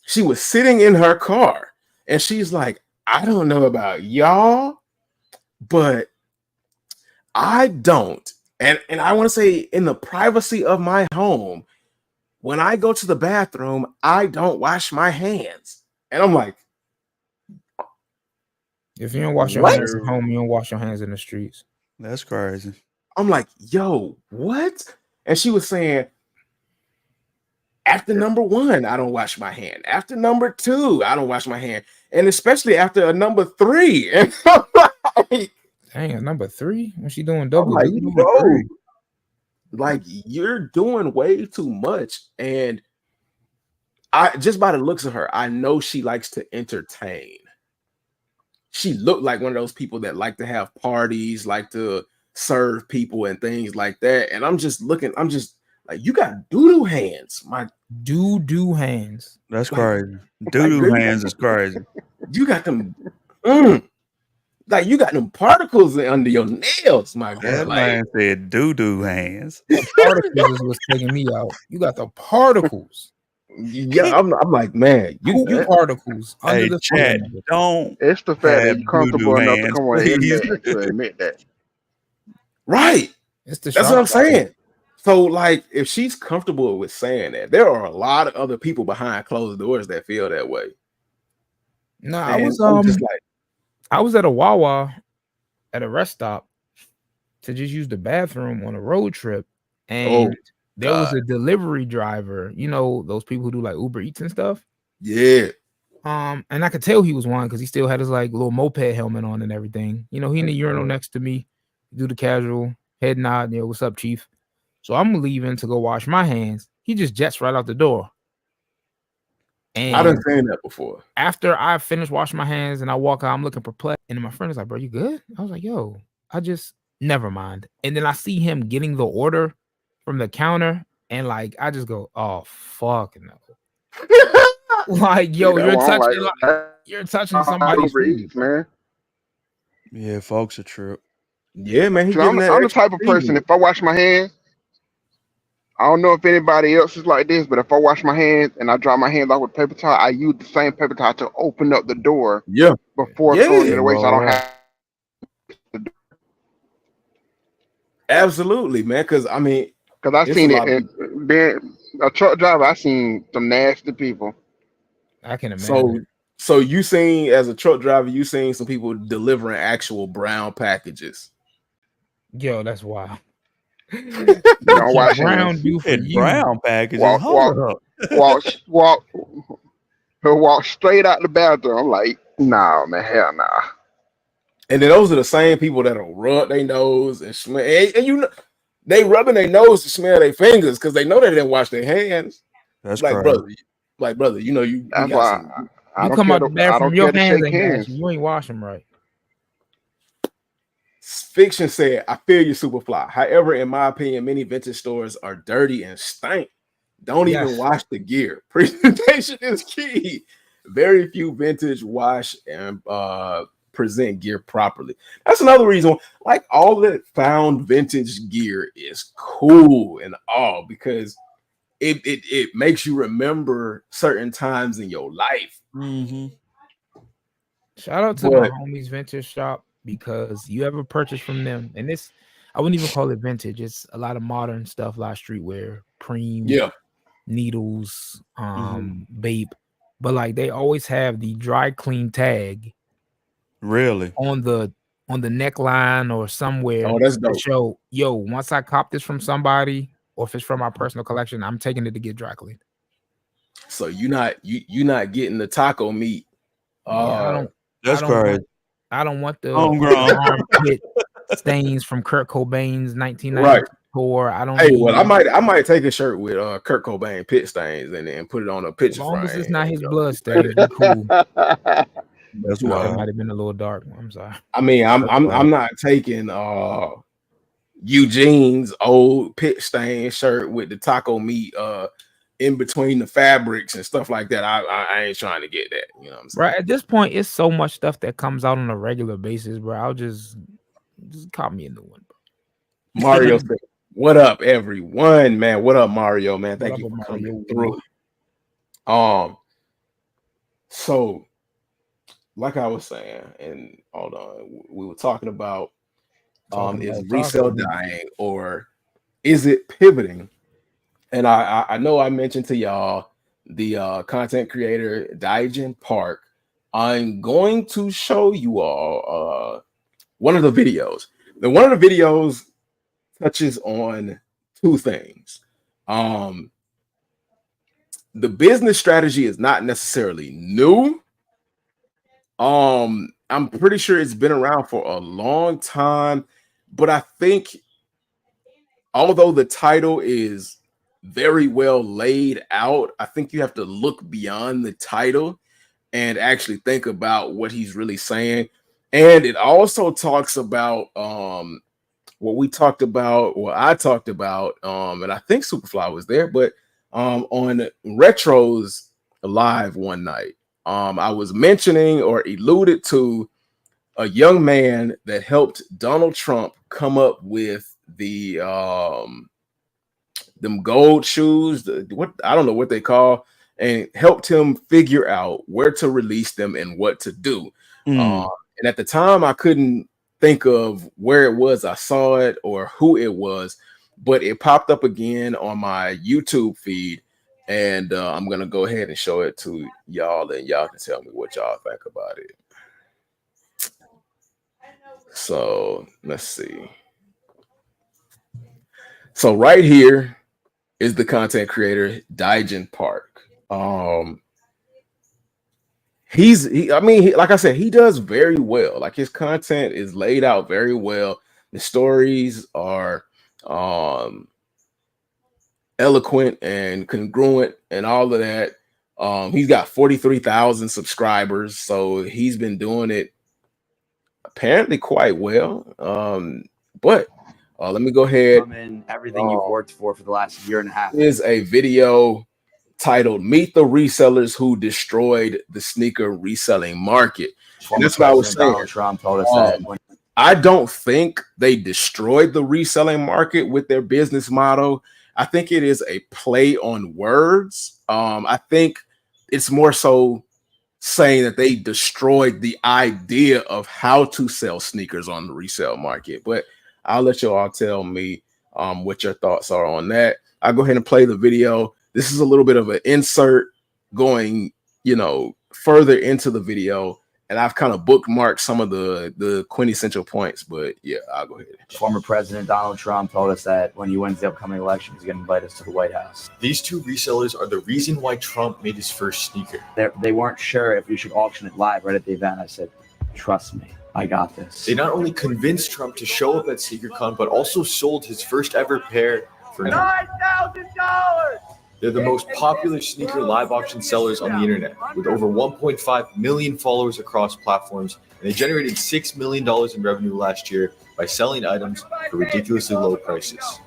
she was sitting in her car and she's like, "I don't know about y'all, but I don't." And I want to say, in the privacy of my home, when I go to the bathroom, I don't wash my hands. And I'm like, if you don't wash your hands at home, you don't wash your hands in the streets. That's crazy. I'm like, yo, what? And she was saying, after number 1, I don't wash my hand. After number 2, I don't wash my hand. And especially after a number 3. And I'm like, dang, at number 3? When she doing I'm double like, duty? bro, like you're doing way too much. And I just by the looks of her, I know she likes to entertain. She looked like one of those people that like to have parties, like to serve people and things like that. And I'm just like, you got doo-doo hands. My doo-doo hands. That's crazy. Doo-doo hands is crazy. You got them like you got them particles under your nails, my girl. That man said doo-doo hands. Particles is what's taking me out. You got the particles. Yeah, I'm like, man, you particles. Hey, under the chat, don't. It's the fact that you're comfortable enough to come on the internet to admit that. Right. That's what I'm saying. So, like, if she's comfortable with saying that, there are a lot of other people behind closed doors that feel that way. No, I was at a Wawa at a rest stop to just use the bathroom on a road trip, and there was a delivery driver. You know, those people who do like Uber Eats and stuff. Yeah. And I could tell he was one because he still had his like little moped helmet on and everything. You know, he in the urinal next to me, do the casual head nod. You know, what's up, chief? So I'm leaving to go wash my hands. He just jets right out the door. And I done seen that before. After I finished washing my hands and I walk out, I'm looking perplexed. And my friend is like, bro, you good? I was like, yo, never mind. And then I see him getting the order from the counter. And like, I just go, oh, fuck no. Like, yo, you're touching somebody's food, man. Yeah, folks are true. Yeah, man. I'm the type of person, if I wash my hands, I don't know if anybody else is like this, but if I wash my hands and I dry my hands off with paper towel, I use the same paper towel to open up the door before throwing it away, so I don't have to do. Absolutely, man. Because I've seen it being a truck driver. I've seen some nasty people. I can imagine. So you seen, as a truck driver, you seen some people delivering actual brown packages. Yo, that's wild. Brown packages. Walk straight out the bathroom. I'm like, nah, man, hell nah. And then those are the same people that'll rub their nose and smell. And you know, they rubbing their nose to smell their fingers because they know they didn't wash their hands. That's like, brother, you know you. That's why you come out the bathroom, your hands ain't washing. You ain't washing right. Fiction said, I feel you, Superfly. However, in my opinion, many vintage stores are dirty and stink. Don't even wash the gear. Presentation is key. Very few vintage wash and present gear properly. That's another reason, like, all that found vintage gear is cool and all, because it makes you remember certain times in your life. Mm-hmm. Shout out to my homies Vintage Shop, because you ever purchase from them, and this, I wouldn't even call it vintage. It's a lot of modern stuff, a lot of streetwear, Preem, Needles, Bape, but like they always have the dry clean tag. Really? On the neckline or somewhere. Oh, that's dope. Show, yo, once I cop this from somebody, or if it's from my personal collection, I'm taking it to get dry cleaned. So you're not getting the taco meat. That's crazy. I don't want the armpit stains from Kurt Cobain's 1994. I don't. Hey, well, I might take a shirt with Kurt Cobain pit stains and put it on a picture frame. As long as it's not his blood stains, cool. That's why it might have been a little dark. I'm sorry. I mean, I'm not taking Eugene's old pit stain shirt with the taco meat in between the fabrics and stuff like that. I ain't trying to get that. You know what I'm saying? Right. At this point, it's so much stuff that comes out on a regular basis, bro. I'll just cop me a new one, bro. Mario said, what up, everyone, man? What up, Mario, man? Thank you for coming through. So, like I was saying, and hold on, we were talking about is resale dying or is it pivoting? And I know I mentioned to y'all the content creator Daijin Park. I'm going to show you all one of the videos one of the videos touches on two things. The business strategy is not necessarily new. I'm pretty sure it's been around for a long time, but I think although the title is very well laid out, I think you have to look beyond the title and actually think about what he's really saying. And it also talks about what we talked about, or I talked about, and I think Superfly was there, but on Retro's live one night, I was mentioning or alluded to a young man that helped Donald Trump come up with the them gold shoes, what I don't know what they call, and helped him figure out where to release them and what to do. And at the time, I couldn't think of where it was I saw it or who it was, but it popped up again on my YouTube feed, and I'm gonna go ahead and show it to y'all, and y'all can tell me what y'all think about it. So let's see. So right here is the content creator Daijin Park. I mean, like I said, he does very well. Like his content is laid out very well. The stories are eloquent and congruent and all of that. He's got 43,000 subscribers, so he's been doing it apparently quite well. But let me go ahead. Everything you've worked for the last year and a half is a video titled "Meet the Resellers Who Destroyed the Sneaker Reselling Market." And that's what I was saying. Donald Trump told us that. I don't think they destroyed the reselling market with their business model. I think it is a play on words. I think it's more so saying that they destroyed the idea of how to sell sneakers on the resale market. But I'll let you all tell me what your thoughts are on that. I'll go ahead and play the video. This is a little bit of an insert going, further into the video. And I've kind of bookmarked some of the quintessential points, but yeah, I'll go ahead. Former President Donald Trump told us that when he wins the upcoming election, he's going to invite us to the White House. These two resellers are the reason why Trump made his first sneaker. They weren't sure if we should auction it live right at the event. I said, trust me, I got this. They not only convinced Trump to show up at SneakerCon, but also sold his first ever pair for $9,000. They're the most popular sneaker live auction sellers on the internet, with over 1.5 million followers across platforms, and they generated $6 million in revenue last year by selling items for ridiculously low prices.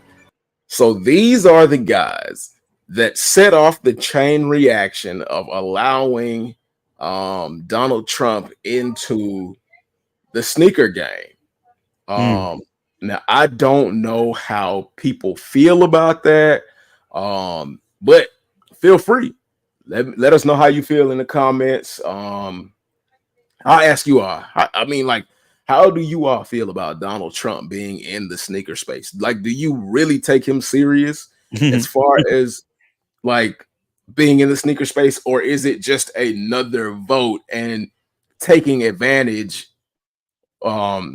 So these are the guys that set off the chain reaction of allowing Donald Trump into the sneaker game. Now, I don't know how people feel about that. But feel free. Let us know how you feel in the comments. I'll ask you all. I mean, like, how do you all feel about Donald Trump being in the sneaker space? Like, do you really take him serious as far as like being in the sneaker space, or is it just another vote and taking advantage of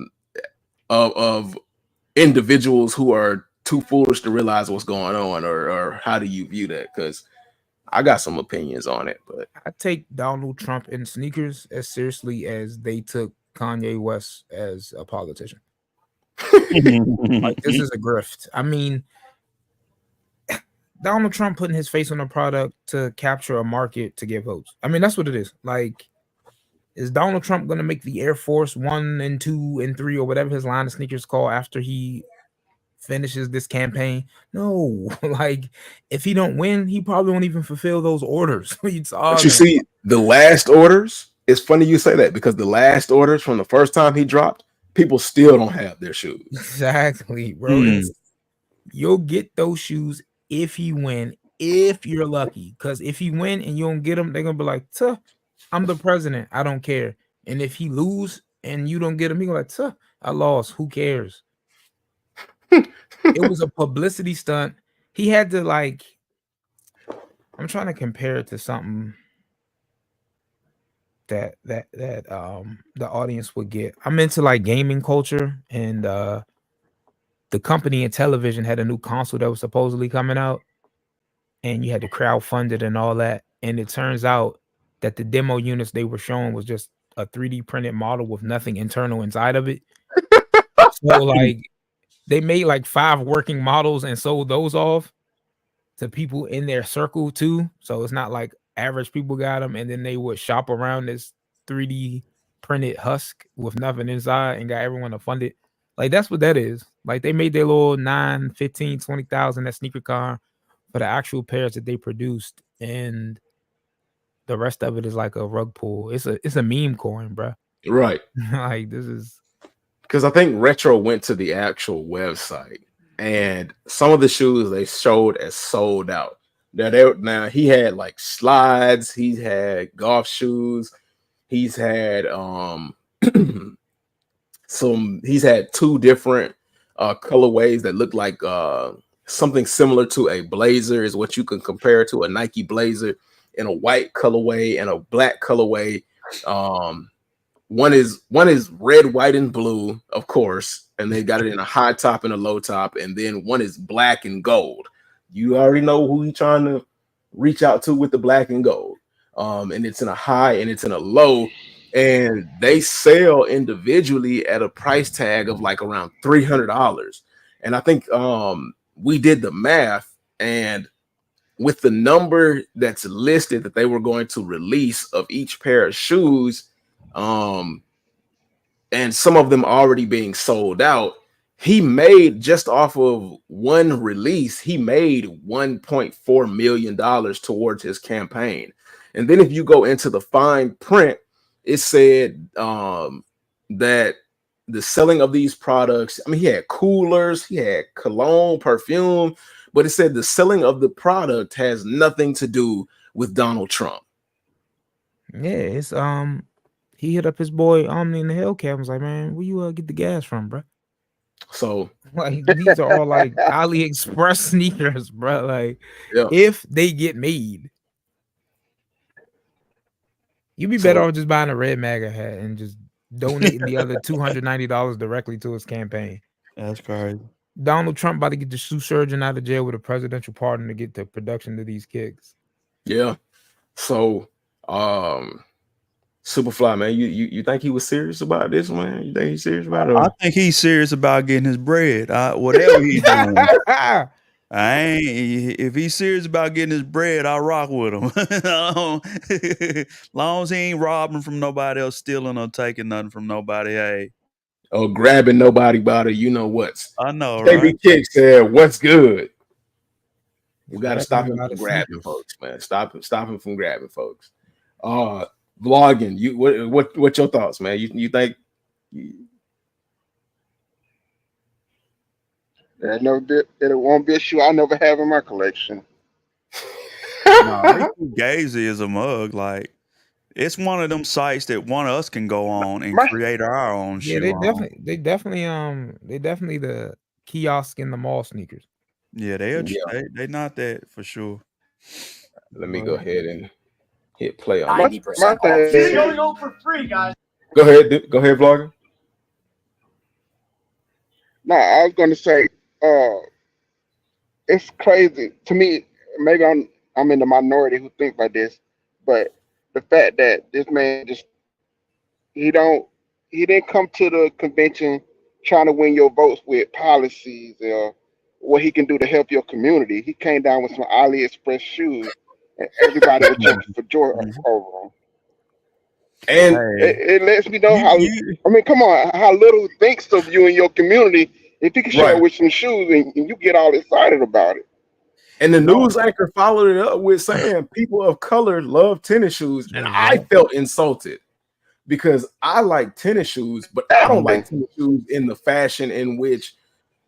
individuals who are too foolish to realize what's going on, or how do you view that? Because I got some opinions on it, but I take Donald Trump in sneakers as seriously as they took Kanye West as a politician. Like, this is a grift. I mean, Donald Trump putting his face on a product to capture a market to get votes. I mean, that's what it is. Like, is Donald Trump going to make the Air Force 1 and 2 and 3 or whatever his line of sneakers call after he finishes this campaign? No. Like, if he don't win, he probably won't even fulfill those orders. But you see, the last orders, it's funny you say that, because the last orders from the first time he dropped, people still don't have their shoes. Exactly, bro. You'll get those shoes if he win, if you're lucky. Because if he win and you don't get them, they're gonna be like, I'm the president, I don't care. And if he lose and you don't get them, he gonna be like, I lost, who cares? It was a publicity stunt. He had to, like, I'm trying to compare it to something. that the audience would get. I'm into like gaming culture, and the company in television had a new console that was supposedly coming out, and you had to crowdfund it and all that. And it turns out that the demo units they were showing was just a 3D printed model with nothing internal inside of it. So like they made like 5 working models and sold those off to people in their circle too. So it's not like average people got them, and then they would shop around this 3D printed husk with nothing inside and got everyone to fund it. Like that's what that is. Like they made their little 9, 15, 20,000 at SneakerCon for the actual pairs that they produced, and the rest of it is like a rug pull. It's a meme coin, bro. Right. Like this is because I think Retro went to the actual website, and some of the shoes they showed as sold out. Now he had like slides, he had golf shoes, he's had he's had 2 different colorways that look like something similar to a blazer, is what you can compare to a Nike blazer, in a white colorway and a black colorway. One is red, white, and blue, of course, and they got it in a high top and a low top, and then one is black and gold. You already know who he's trying to reach out to with the black and gold. And it's in a high and it's in a low, and they sell individually at a price tag of like around $300. And I think we did the math, and with the number that's listed that they were going to release of each pair of shoes, and some of them already being sold out, he made, just off of one release, he made $1.4 million towards his campaign. And then if you go into the fine print, it said that the selling of these products, I mean, he had coolers, he had cologne, perfume, but it said the selling of the product has nothing to do with Donald Trump. Yeah, it's he hit up his boy Omni in the Hellcat and was like, man, where you get the gas from, bro? So like these are all like AliExpress sneakers, bro. Like if they get made, you'd be better off just buying a red MAGA hat and just donating the other $290 directly to his campaign. That's crazy. Donald Trump about to get the shoe surgeon out of jail with a presidential pardon to get the production of these kicks. Yeah. So Superfly, man, you think he was serious about this, man? You think he's serious about it? I think he's serious about getting his bread. Whatever he's doing. If he's serious about getting his bread, I rock with him. Long as he ain't robbing from nobody else, stealing or taking nothing from nobody, hey. Or grabbing nobody by the, you know what's. I know, Baby right? Kick said, "What's good?" We gotta stop him from grabbing folks, man. Stop him from grabbing folks. Vlogging, what's your thoughts, man? You think? It won't be a shoe I never have in my collection. Gazy is a mug. Like, it's one of them sites that one of us can go on and create our own shoe. Yeah, they definitely the kiosk in the mall sneakers. Yeah, they not that for sure. Let me go ahead and hit play on 90%. It's going on for free, guys. Go ahead, Vlogger. No, I was going to say, it's crazy to me. Maybe I'm in the minority who think like this, but the fact that this man he didn't come to the convention trying to win your votes with policies or what he can do to help your community. He came down with some AliExpress shoes, and everybody was jumping for joy over him. And it lets me know come on, how little he thinks of you and your community. If he can show up with some shoes and you get all excited about it. And the news anchor followed it up with saying people of color love tennis shoes. And I felt insulted because I like tennis shoes, but I don't like tennis shoes in the fashion in which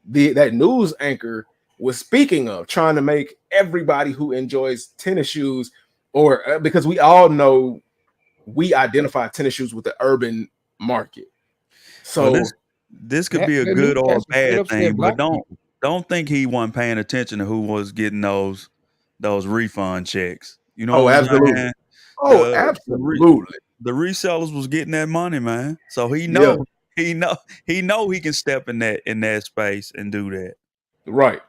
that news anchor was speaking of, trying to make everybody who enjoys tennis shoes, or because we all know we identify tennis shoes with the urban market. So this could be a good or bad thing, but don't think he wasn't paying attention to who was getting those refund checks. You know? Absolutely. Absolutely. the resellers was getting that money, man. So he know he can step in that space and do that. Right.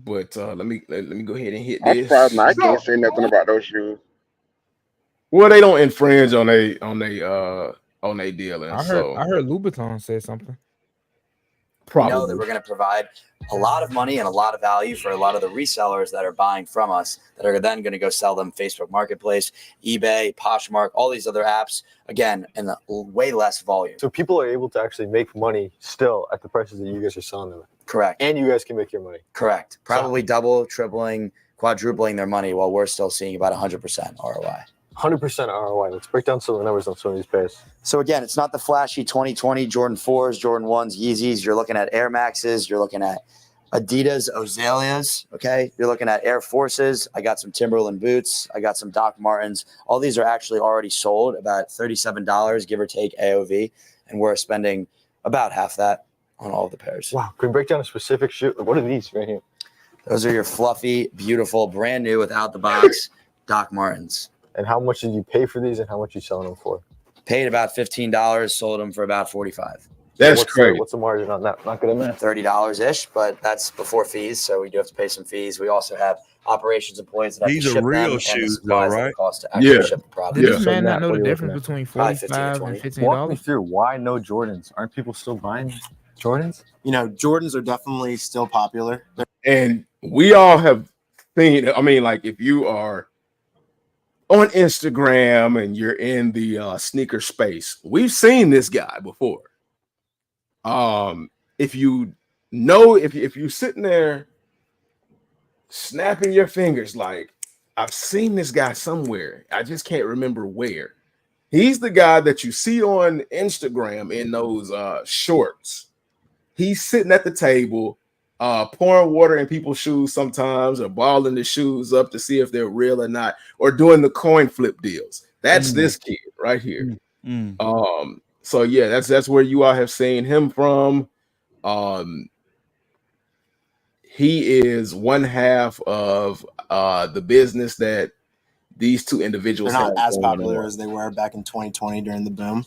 But let me go ahead and hit I'm this. surprised I can't say nothing about those shoes. Well, they don't infringe on they dealing. I heard Louboutin say something. Probably. We know that we're going to provide a lot of money and a lot of value for a lot of the resellers that are buying from us that are then going to go sell them Facebook Marketplace, eBay, Poshmark, all these other apps, again, in a way less volume. So people are able to actually make money still at the prices that you guys are selling them at. Correct. And you guys can make your money. Correct. Probably double, tripling, quadrupling their money while we're still seeing about 100% ROI. 100% ROI. Let's break down some of the numbers on some of these pairs. So again, it's not the flashy 2020 Jordan 4s, Jordan 1s, Yeezys. You're looking at Air Maxes. You're looking at Adidas Ozalias. Okay. You're looking at Air Forces. I got some Timberland boots. I got some Doc Martens. All these are actually already sold about $37, give or take AOV. And we're spending about half that on all of the pairs. Wow. Can we break down a specific shoe? What are these right here? Those are your fluffy, beautiful, brand new, without the box Doc Martens. And how much did you pay for these and how much are you selling them for? Paid about $15, sold them for about $45. That's great. What's the margin on that? Not good at math. $30-ish, but that's before fees, so we do have to pay some fees. We also have operations employees that have These to are ship real them shoes, and the supplies though, that right? it costs to actually ship the product. Did this So man Matt, not know what the are you difference looking at? between Probably 45 and Walk me $15? through why no Jordans. Aren't people still buying Jordans? You know, Jordans are definitely still popular. And we all have seen, I mean, like if you are on Instagram and you're in the sneaker space, we've seen this guy before. If you know, if you're sitting there snapping your fingers like, I've seen this guy somewhere, I just can't remember where. He's the guy that you see on Instagram in those shorts. He's sitting at the table, pouring water in people's shoes sometimes, or balling the shoes up to see if they're real or not, or doing the coin flip deals. That's this kid right here. So yeah, that's where you all have seen him from. He is one half of the business that these two individuals They're not have as going popular on. as they were back in 2020 during the boom.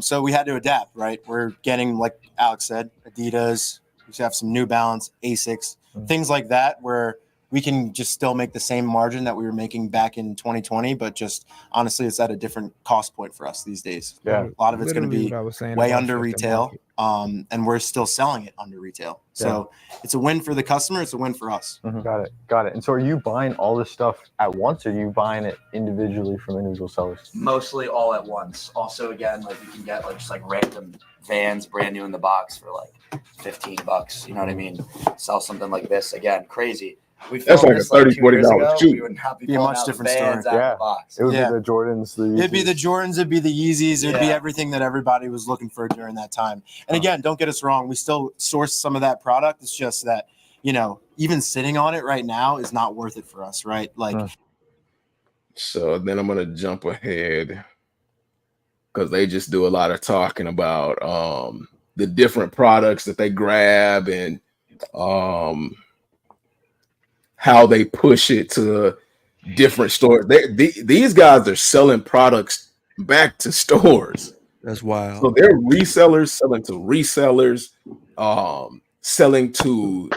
So we had to adapt, right? We're getting, like Alex said, Adidas. We have some New Balance, Asics, things like that, where we can just still make the same margin that we were making back in 2020, but just honestly, it's at a different cost point for us these days. Yeah. A lot of it's going to Literally be what I was saying way about under shifting retail, market. and we're still selling it under retail. So it's a win for the customer. It's a win for us. Got it. And so are you buying all this stuff at once, or are you buying it individually from individual sellers? Mostly all at once. Also, again, like you can get like just like random Vans brand new in the box for like $15. You know what I mean? Sell something like this, again, crazy. We That's like this a $30, 2 years $40 ago, shoe. we would not be Be a pulling much out the different Vans story. out of the box. It would Yeah. be the Jordans. It'd be the Jordans, it'd be the Yeezys, it'd be Yeah. everything that everybody was looking for during that time. And again, don't get us wrong, we still source some of that product. It's just that, you know, even sitting on it right now is not worth it for us, right? Like, So then I'm gonna jump ahead because they just do a lot of talking about the different products that they grab and how they push it to different stores. These guys are selling products back to stores. That's wild. So they're resellers selling to resellers, selling to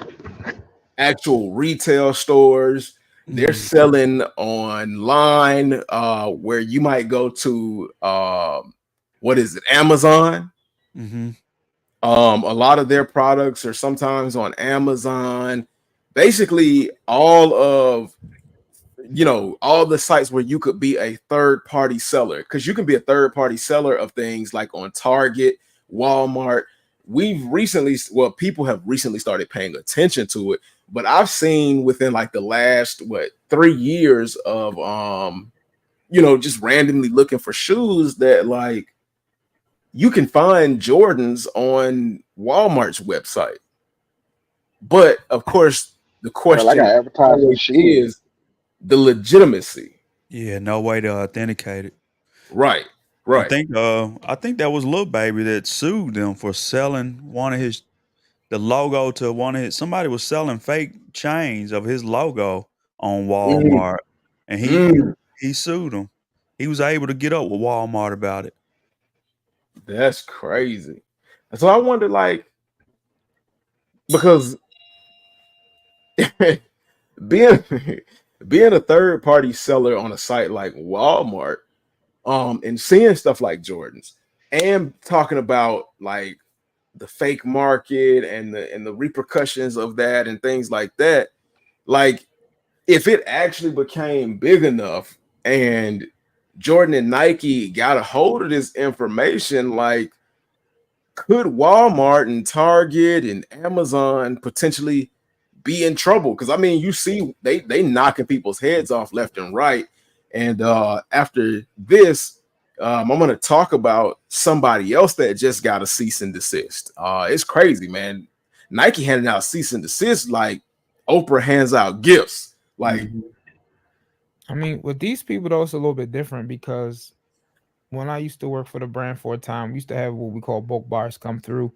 actual retail stores. They're selling online where you might go to Amazon. A lot of their products are sometimes on Amazon. Basically, all of all the sites where you could be a third-party seller, because you can be a third-party seller of things like on Target, Walmart. People have recently started paying attention to it, but I've seen within like the last 3 years of just randomly looking for shoes that like you can find Jordans on Walmart's website. But of course, the question is the legitimacy. Yeah, no way to authenticate it. Right. I think that was Lil Baby that sued them for selling the logo to one of his. Somebody was selling fake chains of his logo on Walmart, and he sued them. he was able to get up with Walmart about it. That's crazy. So I wonder, like, because being a third party seller on a site like Walmart, and seeing stuff like Jordans and talking about like the fake market and the repercussions of that and things like that, like if it actually became big enough and Jordan and Nike got a hold of this information, like could Walmart and Target and Amazon potentially be in trouble? Because I mean, you see they knocking people's heads off left and right. And after this, I'm going to talk about somebody else that just got a cease and desist. It's crazy, man. Nike handing out cease and desist like Oprah hands out gifts. Like, I mean, with these people, though, it's a little bit different because when I used to work for the brand for a time, we used to have what we call bulk buyers come through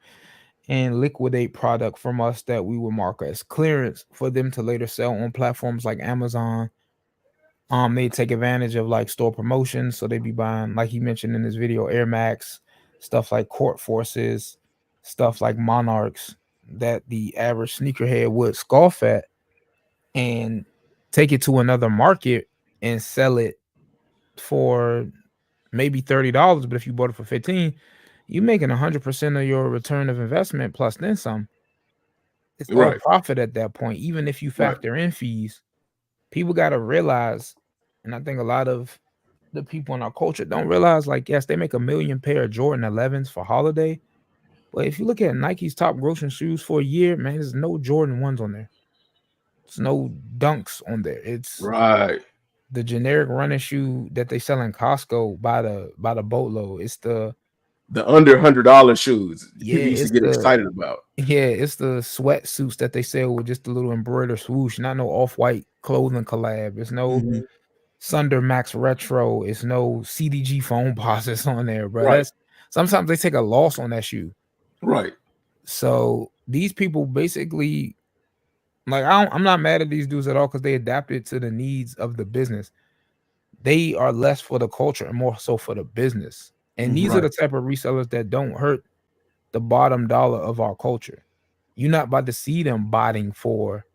and liquidate product from us that we would mark as clearance for them to later sell on platforms like Amazon. They take advantage of like store promotions, so they'd be buying, like he mentioned in this video, Air Max, stuff like Court Forces, stuff like Monarchs that the average sneakerhead would scoff at, and take it to another market and sell it for maybe $30. But if you bought it for $15, you're making 100% of your return of investment plus then some. It's all profit at that point, even if you factor in fees. People got to realize, and I think a lot of the people in our culture don't realize, like, yes, they make 1 million pair of Jordan 11s for holiday. But if you look at Nike's top grossing shoes for a year, man, there's no Jordan 1s on there. There's no Dunks on there. It's the generic running shoe that they sell in Costco by the boatload. It's the under $100 shoes. Yeah, you used to get excited about. Yeah, it's the sweatsuits that they sell with just a little embroidered swoosh, not no off-white clothing collab. It's no Sunder Max Retro. It's no CDG foam posits on there, bro. Sometimes they take a loss on that shoe. Right. So these people basically, like, I'm not mad at these dudes at all because they adapted to the needs of the business. They are less for the culture and more so for the business. And these are the type of resellers that don't hurt the bottom dollar of our culture. You're not about to see them botting for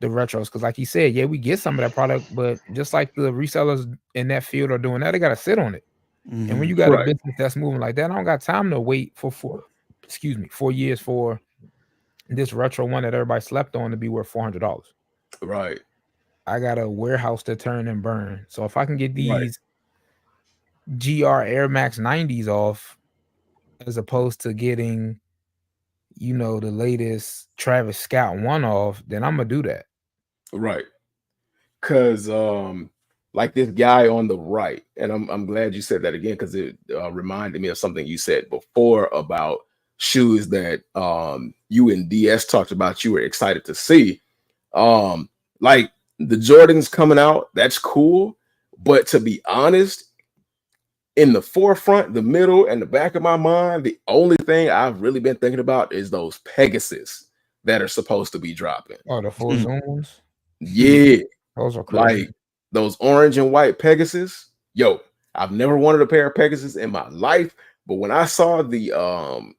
the retros because, like you said, yeah, we get some of that product, but just like the resellers in that field are doing that, they got to sit on it. And when you got a business that's moving like that, I don't got time to wait for 4 years for this retro one that everybody slept on to be worth $400. Right. I got a warehouse to turn and burn. So if I can get these GR Air Max 90s off, as opposed to getting, you know, the latest Travis Scott 1 off, then I'm gonna do that. Right. Cause like this guy on the right, and I'm glad you said that again because it reminded me of something you said before about shoes that you and DS talked about you were excited to see. Like the Jordans coming out, that's cool. But to be honest, in the forefront, the middle, and the back of my mind, the only thing I've really been thinking about is those Pegasus that are supposed to be dropping. Oh, the full zoom ones? Yeah. Those are crazy. Like those orange and white Pegasus. Yo, I've never wanted a pair of Pegasus in my life, but when I saw the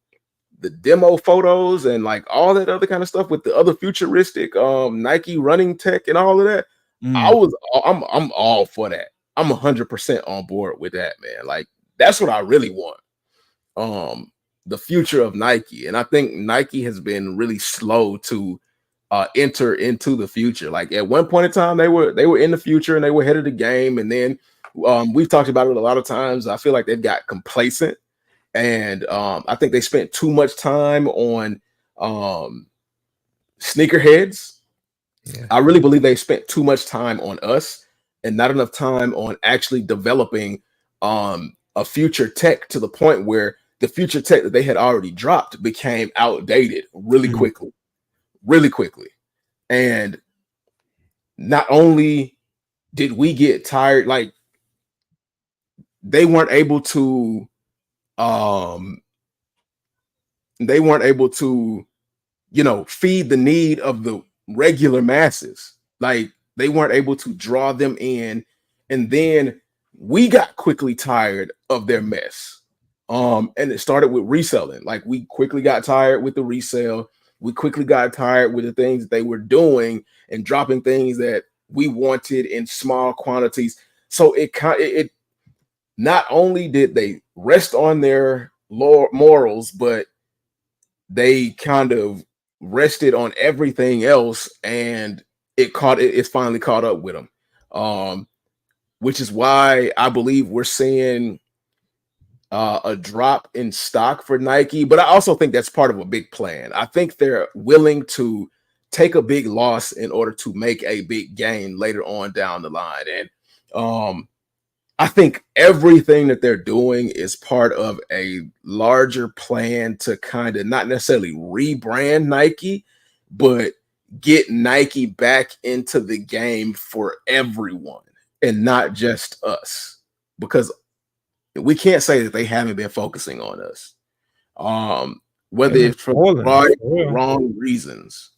demo photos and like all that other kind of stuff with the other futuristic Nike running tech and all of that, I'm all for that. I'm 100% on board with that, man. Like that's what I really want. The future of Nike, and I think Nike has been really slow to enter into the future. Like at one point in time, they were in the future and they were ahead of the game, and then we've talked about it a lot of times. I feel like they've got complacent, and I think they spent too much time on sneakerheads. Yeah. I really believe they spent too much time on us and not enough time on actually developing a future tech to the point where the future tech that they had already dropped became outdated really quickly. And not only did we get tired, like they weren't able to you know, feed the need of the regular masses. Like they weren't able to draw them in. And then we got quickly tired of their mess. And it started with reselling. Like, we quickly got tired with the resale. We quickly got tired with the things that they were doing and dropping things that we wanted in small quantities. So it not only did they rest on their morals, but they kind of rested on everything else, and it's finally caught up with them. Which is why I believe we're seeing a drop in stock for Nike, but I also think that's part of a big plan. I think they're willing to take a big loss in order to make a big gain later on down the line. And I think everything that they're doing is part of a larger plan to kind of not necessarily rebrand Nike, but get Nike back into the game for everyone and not just us, because we can't say that they haven't been focusing on us, whether it's for the right or wrong reasons.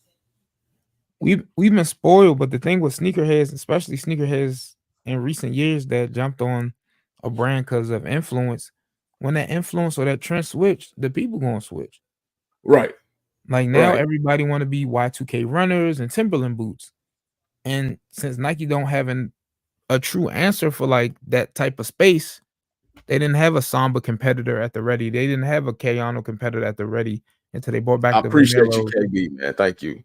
We've been spoiled, but the thing with sneakerheads, especially sneakerheads in recent years that jumped on a brand because of influence, when that influence or that trend switch, the people gonna switch. Right. Like now, everybody want to be Y2K runners and Timberland boots, and since Nike don't have a true answer for like that type of space, they didn't have a Samba competitor at the ready. They didn't have a Kayano competitor at the ready until they brought back. I appreciate you, KB, man. Thank you.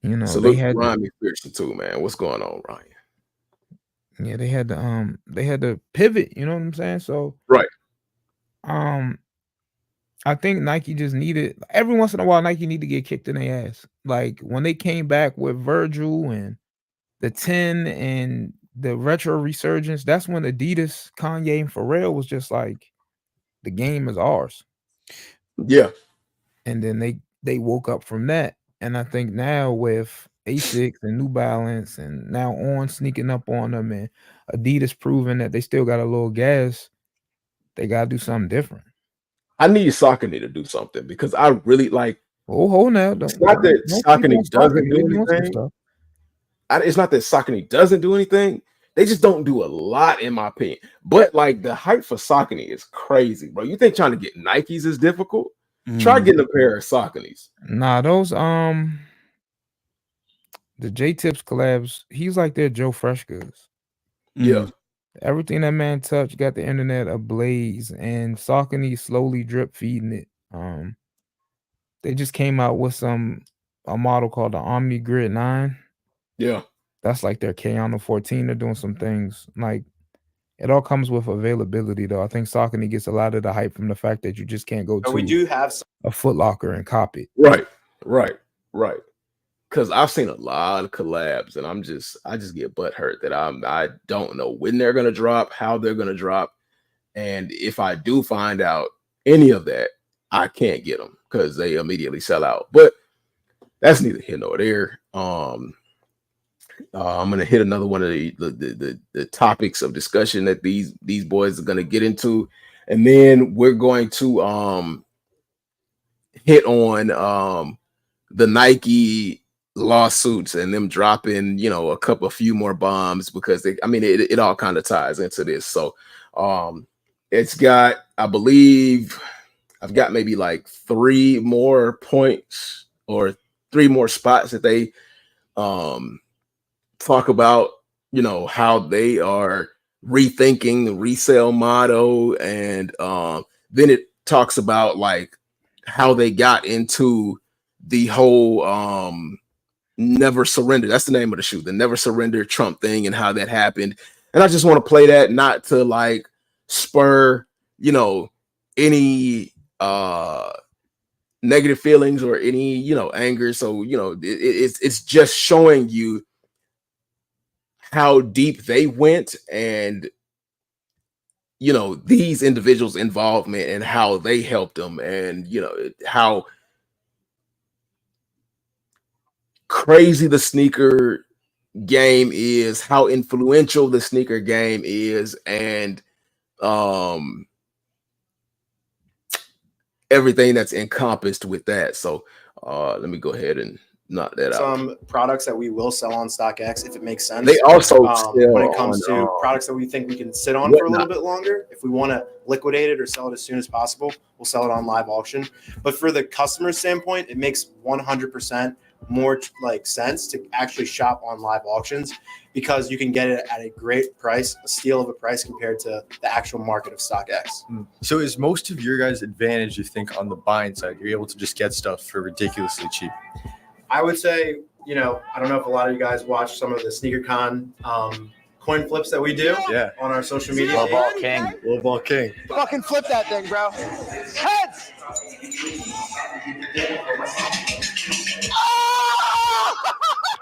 You know, so they had Ryan McPherson too, man. What's going on, Ryan? Yeah, they had to pivot. You know what I'm saying? So right. I think Nike just needed every once in a while. Nike need to get kicked in their ass. Like when they came back with Virgil and the 10 and the retro resurgence, that's when Adidas, Kanye, and Pharrell was just like, the game is ours. Yeah. And then they woke up from that. And I think now with Asics and New Balance and now On sneaking up on them and Adidas proving that they still got a little gas, they got to do something different. I need Saucony to do something because I really like. Oh, now it's not that Saucony doesn't do anything. It's not that Saucony doesn't do anything. They just don't do a lot, in my opinion. But like the hype for Saucony is crazy, bro. You think trying to get Nikes is difficult? Try getting a pair of Sauconys. Nah, those the J Tips collabs, he's like their Joe Freshgoods. Yeah. Everything that man touched got the internet ablaze, and Saucony slowly drip feeding it. They just came out with a model called the Omni Grid 9. Yeah. That's like their Kayano 14. They're doing some things. Like it all comes with availability, though. I think Saucony gets a lot of the hype from the fact that you just can't go to we do have a Foot Locker and cop it. Right. Because I've seen a lot of collabs, and I just get butthurt that I don't know when they're gonna drop, how they're gonna drop, and if I do find out any of that, I can't get them because they immediately sell out. But that's neither here nor there. I'm gonna hit another one of the topics of discussion that these boys are gonna get into, and then we're going to hit on the Nike lawsuits and them dropping a few more bombs because it all kind of ties into this. So it's got, I believe I've got maybe like 3 more points or 3 more spots that they talk about, how they are rethinking the resale model, and then it talks about like how they got into the whole Never Surrender. That's the name of the shoe, the Never Surrender Trump thing, and how that happened. And I just want to play that, not to like spur any negative feelings or any anger. So it's just showing you how deep they went, and these individuals' involvement and how they helped them, and how crazy the sneaker game is, how influential the sneaker game is, and everything that's encompassed with that. So let me go ahead and knock that out. Some products that we will sell on StockX if it makes sense. They also when it comes to products that we think we can sit on for a little bit longer. If we want to liquidate it or sell it as soon as possible, we'll sell it on live auction. But for the customer standpoint, it makes 100% more like sense to actually shop on live auctions because you can get it at a great price, a steal of a price compared to the actual market of StockX. So is most of your guys' advantage, you think, on the buying side? You're able to just get stuff for ridiculously cheap. I would say, I don't know if a lot of you guys watch some of the SneakerCon coin flips that we do on our social media. Low ball king. Low ball king. Fucking flip that thing, bro. Heads!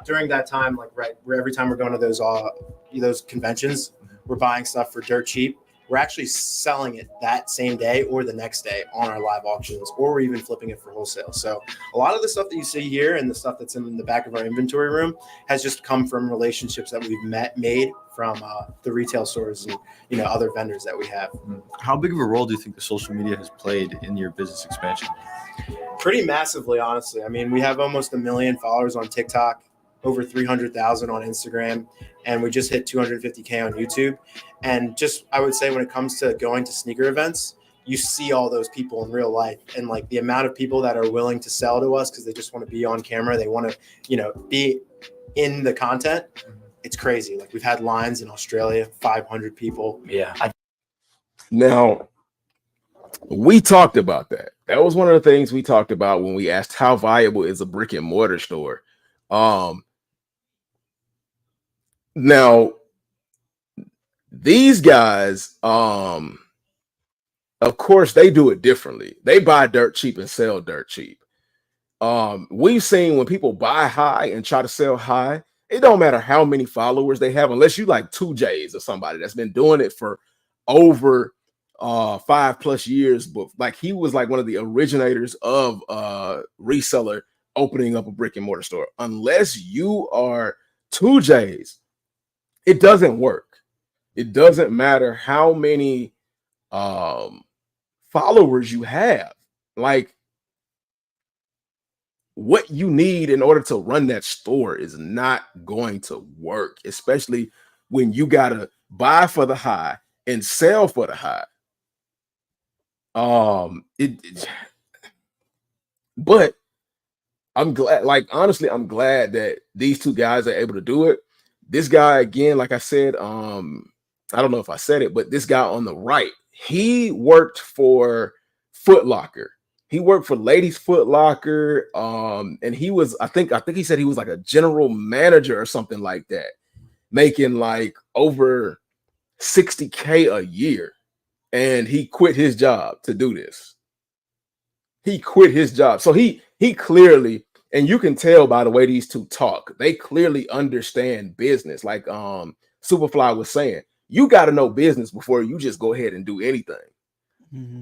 During that time, where every time we're going to those conventions, we're buying stuff for dirt cheap. We're actually selling it that same day or the next day on our live auctions, or we're even flipping it for wholesale. So a lot of the stuff that you see here and the stuff that's in the back of our inventory room has just come from relationships that we've made from the retail stores and other vendors that we have. How big of a role do you think the social media has played in your business expansion? Pretty massively, honestly. I mean, we have almost 1 million followers on TikTok, over 300,000 on Instagram, and we just hit 250K on YouTube. And just, I would say when it comes to going to sneaker events, you see all those people in real life, and like the amount of people that are willing to sell to us because they just want to be on camera. They want to, be in the content. It's crazy. Like we've had lines in Australia, 500 people. Yeah. Now, we talked about that. That was one of the things we talked about when we asked how viable is a brick and mortar store. Now, these guys, of course, they do it differently. They buy dirt cheap and sell dirt cheap. We've seen when people buy high and try to sell high, it don't matter how many followers they have, unless you like 2Js or somebody that's been doing it for over 5+ years. But like he was like one of the originators of reseller opening up a brick and mortar store. Unless you are 2Js, it doesn't work. It doesn't matter how many followers you have. Like what you need in order to run that store is not going to work, especially when you gotta buy for the high and sell for the high. But I'm glad, like honestly, I'm glad that these two guys are able to do it. This guy, again, like I said, I don't know if I said it, but this guy on the right, he worked for Foot Locker. He worked for Ladies Foot Locker. And he was, I think he said he was like a general manager or something like that, making like over 60K a year. And he quit his job to do this. He quit his job. So he clearly, and you can tell by the way these two talk, they clearly understand business. Like Superfly was saying, you got to know business before you just go ahead and do anything.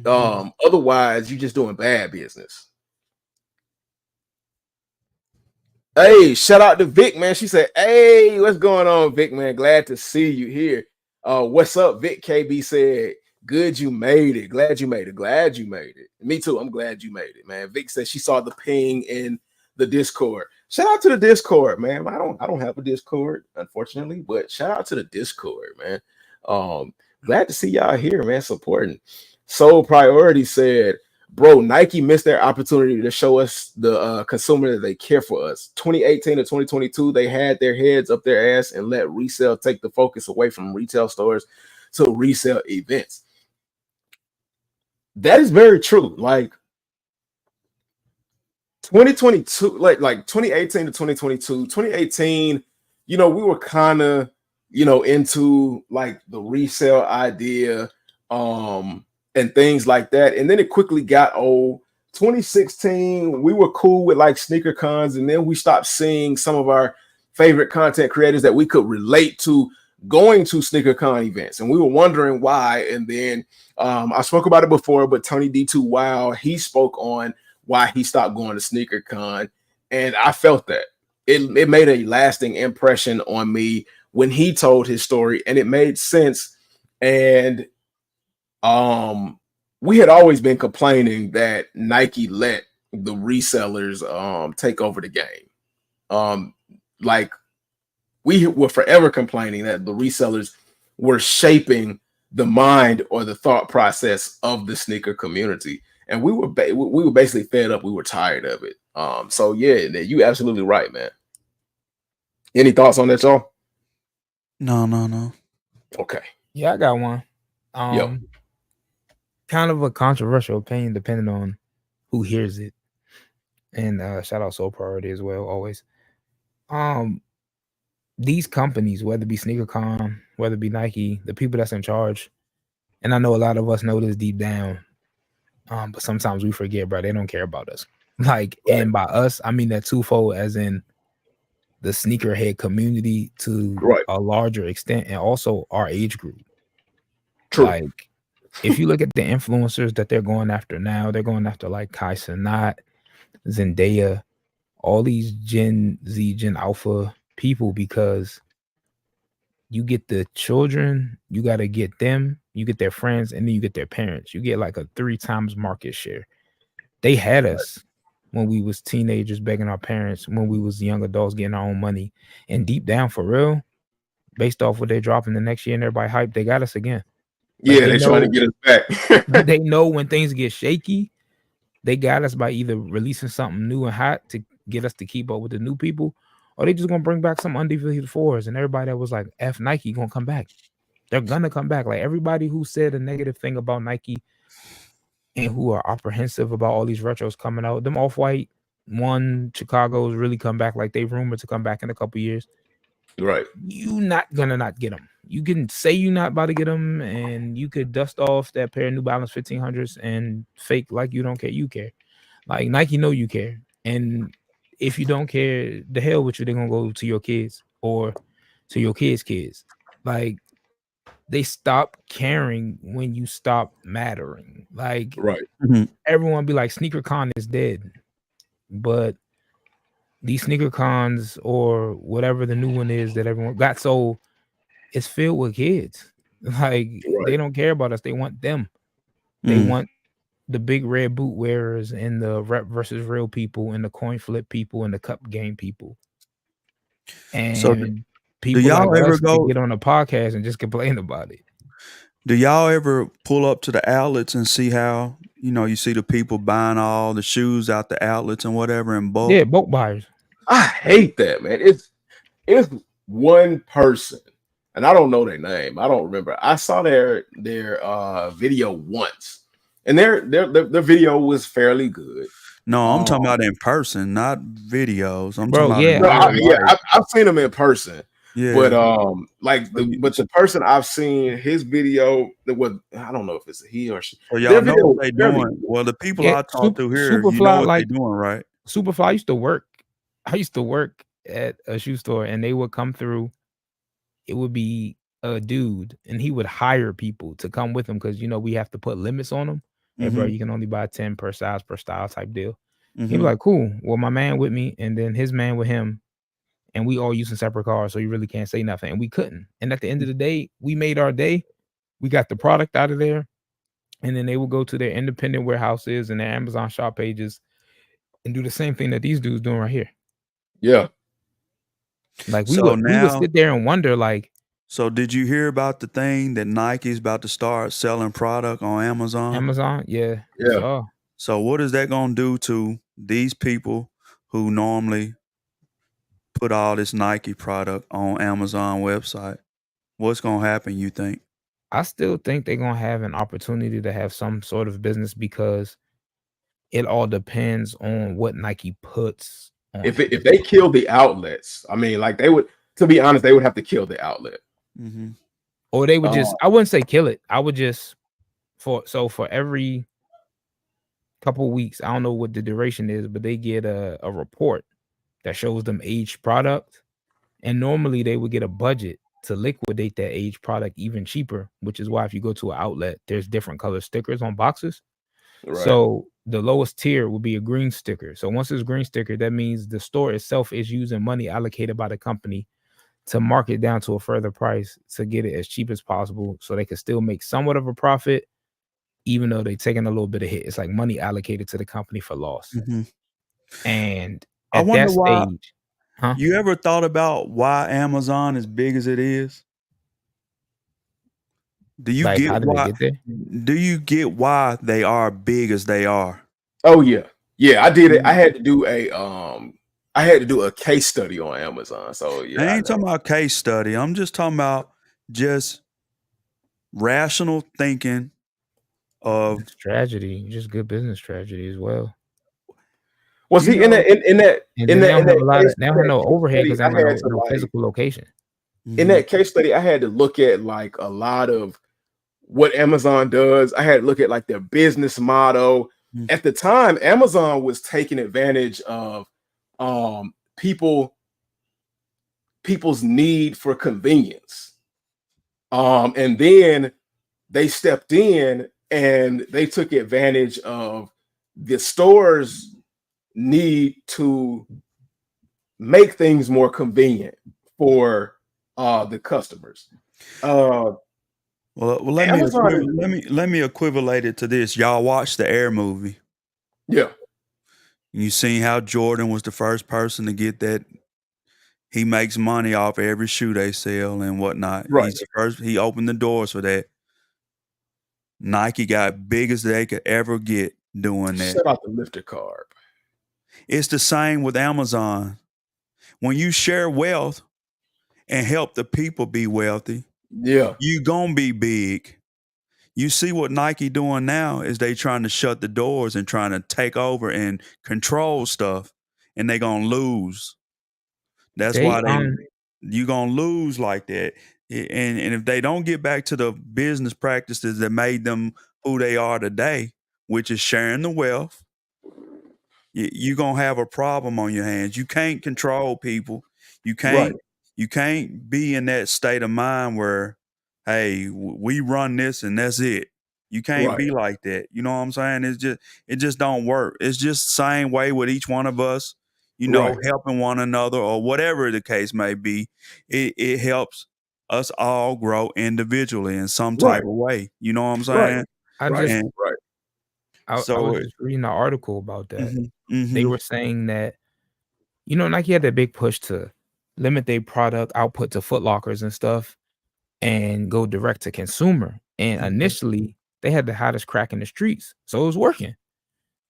Otherwise, you're just doing bad business. Hey, shout out to Vic, man. She said, hey, what's going on, Vic, man? Glad to see you here. What's up, Vic? KB said, good you made it. Glad you made it. Glad you made it. Me too. I'm glad you made it, man. Vic said she saw the ping in the Discord. Shout out to the Discord, man. I don't have a Discord, unfortunately, but shout out to the Discord, man. Glad to see y'all here, man, supporting. Soul Priority said, bro, Nike missed their opportunity to show us the consumer that they care for us. 2018 to 2022, they had their heads up their ass and let resale take the focus away from retail stores to resale events. That is very true. Like 2022, like 2018 to 2022, 2018, we were kind of, into like the resale idea, and things like that. And then it quickly got old. 2016, we were cool with like sneaker cons, and then we stopped seeing some of our favorite content creators that we could relate to going to sneaker con events, and we were wondering why. And then I spoke about it before, but Tony D2 Wow, he spoke on why he stopped going to sneaker con, and I felt that it made a lasting impression on me when he told his story, and it made sense. And we had always been complaining that Nike let the resellers take over the game. Like we were forever complaining that the resellers were shaping the mind or the thought process of the sneaker community, and we were basically fed up. We were tired of it. So yeah, you absolutely right, man. Any thoughts on that, y'all? No. Okay. Yeah, I got one. Yo. Kind of a controversial opinion depending on who hears it. And shout out Soul Priority as well, always. These companies, whether it be SneakerCon, whether it be Nike, the people that's in charge, and I know a lot of us know this deep down, but sometimes we forget, bro, they don't care about us. Like, right. And by us, I mean that twofold, as in the sneakerhead community to a larger extent, and also our age group. True. Like, if you look at the influencers that they're going after now, they're going after like Kai Cenat, Zendaya, all these Gen Z, Gen Alpha people, because you get the children, you got to get them, you get their friends, and then you get their parents. You get like a 3 times market share. They had us when we was teenagers begging our parents, when we was young adults getting our own money. And deep down, for real, based off what they're dropping the next year and everybody hype, they got us again. Like, yeah, they're trying to get us back. They know when things get shaky, they got us by either releasing something new and hot to get us to keep up with the new people, or they just gonna bring back some undefeated fours, and everybody that was like F Nike gonna come back. They're gonna come back. Like everybody who said a negative thing about Nike and who are apprehensive about all these retros coming out, them Off-White, one Chicago's really come back like they rumored to come back in a couple years. Right. You not gonna not get them. You can say you're not about to get them, and you could dust off that pair of New Balance 1500s and fake like you don't care. You care. Like Nike know you care. And if you don't care, the hell with you, they're gonna go to your kids or to your kids' kids. Like they stop caring when you stop mattering. Like everyone be like, SneakerCon is dead. But these SneakerCons or whatever the new one is that everyone got sold, it's filled with kids. Like they don't care about us. They want them. They want the big red boot wearers and the rep versus real people and the coin flip people and the cup game people. And so people do y'all like ever us go get on a podcast and just complain about it? Do y'all ever pull up to the outlets and see how, you see the people buying all the shoes out the outlets and whatever in bulk? Yeah, bulk buyers. I hate that, man. It's one person, and I don't know their name. I don't remember. I saw their video once, and their video was fairly good. No, I'm talking about in person, not videos. I'm talking about I've seen them in person. Yeah, but but the person I've seen his video, I don't know if it's a he or she. Well, y'all know what they doing. Well, the people I talk to here, Superfly, you know what they doing, right? Superfly used to work. I used to work at a shoe store, and they would come through. It would be a dude, and he would hire people to come with him because we have to put limits on them. Hey, bro, you can only buy 10 per size per style type deal. He'd be like, cool. Well, my man with me, and then his man with him. And we all using separate cars, so you really can't say nothing. And we couldn't. And at the end of the day, we made our day. We got the product out of there. And then they will go to their independent warehouses and their Amazon shop pages and do the same thing that these dudes doing right here. Yeah. Like we would sit there and wonder, like. So did you hear about the thing that Nike's about to start selling product on Amazon? Amazon, yeah. So what is that going to do to these people who normally put all this Nike product on Amazon website? What's going to happen, you think? I still think they're going to have an opportunity to have some sort of business because it all depends on what Nike puts on. If they kill the outlets, I mean, like they would, to be honest, they would have to kill the outlet. Or they would just, I wouldn't say kill it. I would just, for every couple weeks, I don't know what the duration is, but they get a report that shows them aged product, and normally they would get a budget to liquidate that aged product even cheaper, which is why if you go to an outlet, there's different color stickers on boxes. Right. So the lowest tier would be a green sticker. So once it's green sticker, that means the store itself is using money allocated by the company to mark it down to a further price to get it as cheap as possible so they can still make somewhat of a profit, even though they're taking a little bit of hit. It's like money allocated to the company for loss. And I wonder why. Huh? You ever thought about why Amazon is big as it is? Do you Like, get how did they why? get there? Do you get why they are big as they are? Oh yeah, yeah. I did it. I had to do a case study on Amazon. So I yeah, ain't talking about case study. I'm just talking about just rational thinking of It's tragedy, just good business tragedy as well. Well, see, in that And then they don't have a lot of, they don't have no overhead because they don't have no like, physical location. in that case study, I had to look at like a lot of what Amazon does. I had to look at like their business model. At the time, Amazon was taking advantage of people's need for convenience. And then they stepped in and they took advantage of the store's need to make things more convenient for the customers. Well, let me equivalate it to this. Y'all watch the Air movie. Yeah. You seen how Jordan was the first person to get that. He makes money off every shoe they sell and whatnot. Right. He's the first. He opened the doors for that. Nike got big as they could ever get doing that. Set out the lifter card. It's the same with Amazon. When you share wealth and help the people be wealthy, yeah, you gonna be big. You see what Nike doing now is they trying to shut the doors and trying to take over and control stuff, and they gonna lose. That's why you gonna lose like that. And if they don't get back to the business practices that made them who they are today, which is sharing the wealth, you're gonna have a problem on your hands. You can't control people. You can't be in that state of mind where, hey, we run this and that's it. You can't be like that. You know what I'm saying? It just don't work. It's just the same way with each one of us, helping one another or whatever the case may be. It helps us all grow individually in some type of way. You know what I'm saying? I was just reading an article about that. They were saying that, Nike had that big push to limit their product output to Foot Lockers and stuff and go direct to consumer. And initially, they had the hottest crack in the streets. So it was working.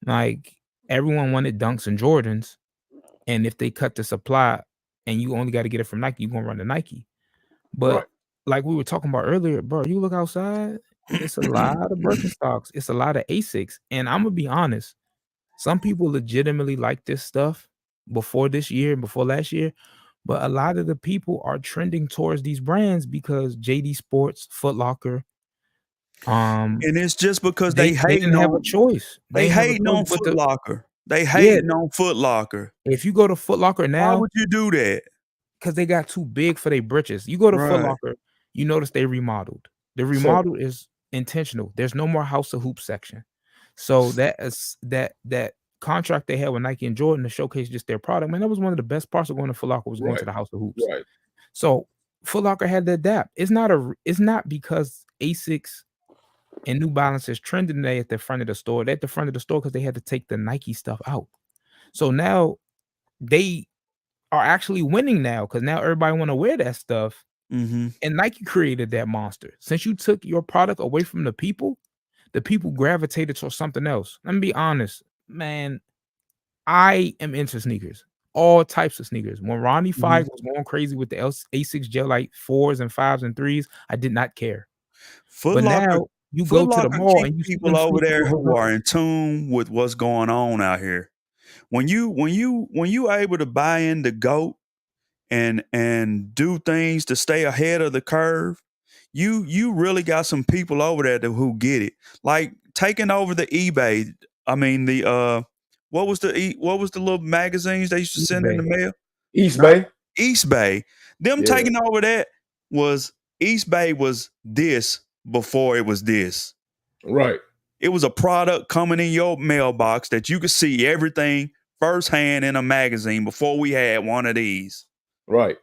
Like, everyone wanted Dunks and Jordans. And if they cut the supply and you only got to get it from Nike, you're going to run to Nike. But like we were talking about earlier, bro, you look outside, it's a lot of Birkenstocks. It's a lot of Asics. And I'm going to be honest, some people legitimately like this stuff before this year and before last year. But a lot of the people are trending towards these brands because JD Sports, Foot Locker, and it's just because they didn't have a choice. They hating on Foot Locker. They hating on Foot Locker. If you go to Foot Locker now, why would you do that? Because they got too big for their britches. You go to Foot Locker, you notice they remodeled. The remodel is intentional. There's no more House of Hoops section. So that contract they had with Nike and Jordan to showcase just their product, man, that was one of the best parts of going to Foot Locker was going to the House of Hoops. Right. So Foot Locker had to adapt. It's not because Asics and New Balance is trending today at the front of the store. They're at the front of the store because they had to take the Nike stuff out. So now they are actually winning now because now everybody want to wear that stuff. And Nike created that monster. Since you took your product away from the people gravitated towards something else. Let me be honest, man. I am into sneakers, all types of sneakers. When Ronnie Fieg was going crazy with the Asics Gel-Lyte 4s and 5s and 3s, I did not care. But now you go to the mall and you see people over there who are in tune with what's going on out here. When you able to buy in the GOAT and do things to stay ahead of the curve, you really got some people over there who get it. Like taking over the eBay. I mean what was the little magazines they used to send in the mail? East Bay. Them taking over that was East Bay was this before it was this. Right. It was a product coming in your mailbox that you could see everything firsthand in a magazine before we had one of these. Right.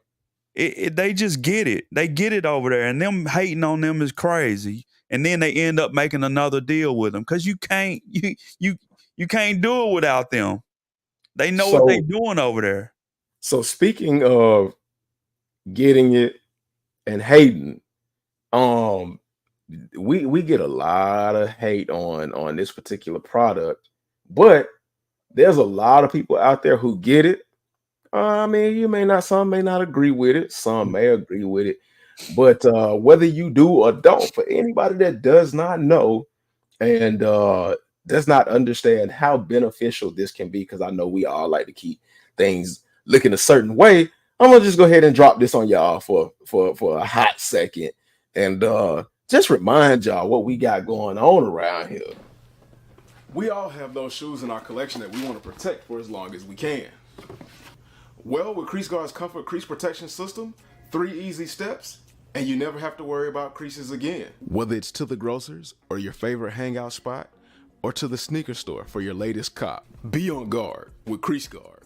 They just get it. They get it over there, and them hating on them is crazy. And then they end up making another deal with them because you can't do it without them. They know what they're doing over there. So speaking of getting it and hating, we get a lot of hate on this particular product, but there's a lot of people out there who get it. I mean, some may not agree with it, some may agree with it, but whether you do or don't, for anybody that does not know and does not understand how beneficial this can be, because I know we all like to keep things looking a certain way, I'm gonna just go ahead and drop this on y'all for a hot second and just remind y'all what we got going on around here. We all have those shoes in our collection that we want to protect for as long as we can. Well, with CreaseGuard's Comfort Crease Protection System, 3 easy steps, and you never have to worry about creases again. Whether it's to the grocers or your favorite hangout spot, or to the sneaker store for your latest cop, be on guard with CreaseGuard.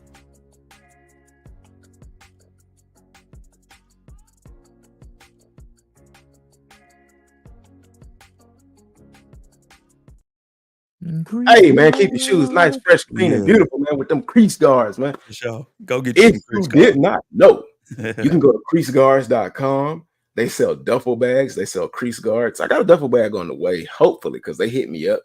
Hey man, keep your shoes nice, fresh, clean, and beautiful, man, with them crease guards, man. For sure. Go get If you did not know, you can go to creaseguards.com. They sell duffel bags, they sell crease guards. I got a duffel bag on the way, hopefully, because they hit me up.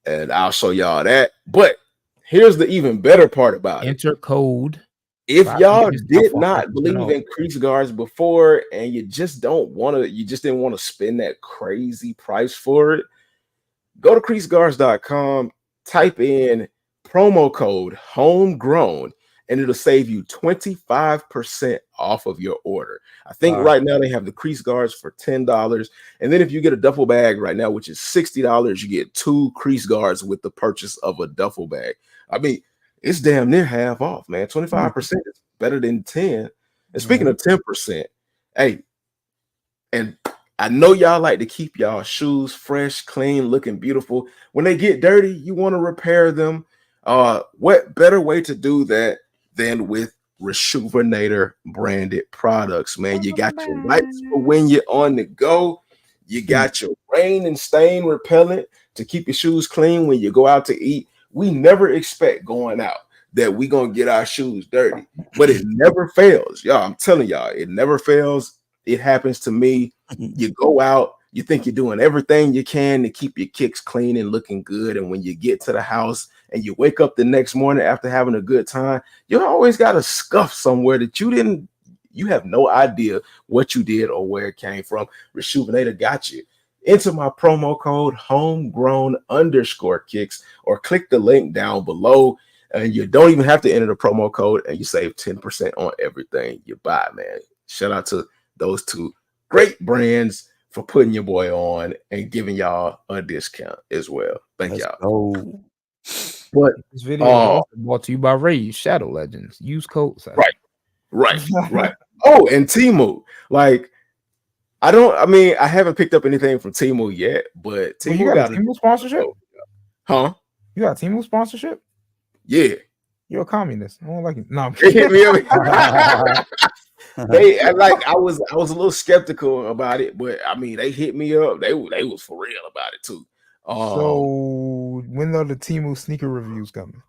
And I'll show y'all that. But here's the even better part about it. Enter code. If y'all did not believe in crease guards before and you just didn't want to spend that crazy price for it, go to creaseguards.com, type in promo code homegrown, and it'll save you 25% off of your order. I think right now they have the crease guards for $10. And then if you get a duffel bag right now, which is $60, you get 2 crease guards with the purchase of a duffel bag. I mean, it's damn near half off, man. 25% is better than 10. And speaking of 10%, hey, and I know y'all like to keep y'all shoes fresh, clean, looking beautiful. When they get dirty, you want to repair them. What better way to do that than with Reshoevn8r branded products, man? You got your wipes for when you're on the go. You got your rain and stain repellent to keep your shoes clean when you go out to eat. We never expect going out that we gonna get our shoes dirty, but it never fails. Y'all, I'm telling y'all, it never fails. It happens to me. You go out, you think you're doing everything you can to keep your kicks clean and looking good. And when you get to the house and you wake up the next morning after having a good time, you always got a scuff somewhere that you have no idea what you did or where it came from. Reshoevn8r got you. Enter my promo code homegrown_kicks or click the link down below. And you don't even have to enter the promo code and you save 10% on everything you buy, man. Shout out to those 2 great brands for putting your boy on and giving y'all a discount as well. Thank y'all. But this video is brought to you by Ray Shadow Legends. Use code. Right. Oh, and Temu. Like, I haven't picked up anything from Temu yet, but Temu you got a Temu sponsorship? Huh? You got a Temu sponsorship? Yeah. You're a communist. I don't like it. No, I'm They hit me up. I was a little skeptical about it, but I mean, they hit me up. They was for real about it too. So when are the Temu sneaker reviews coming?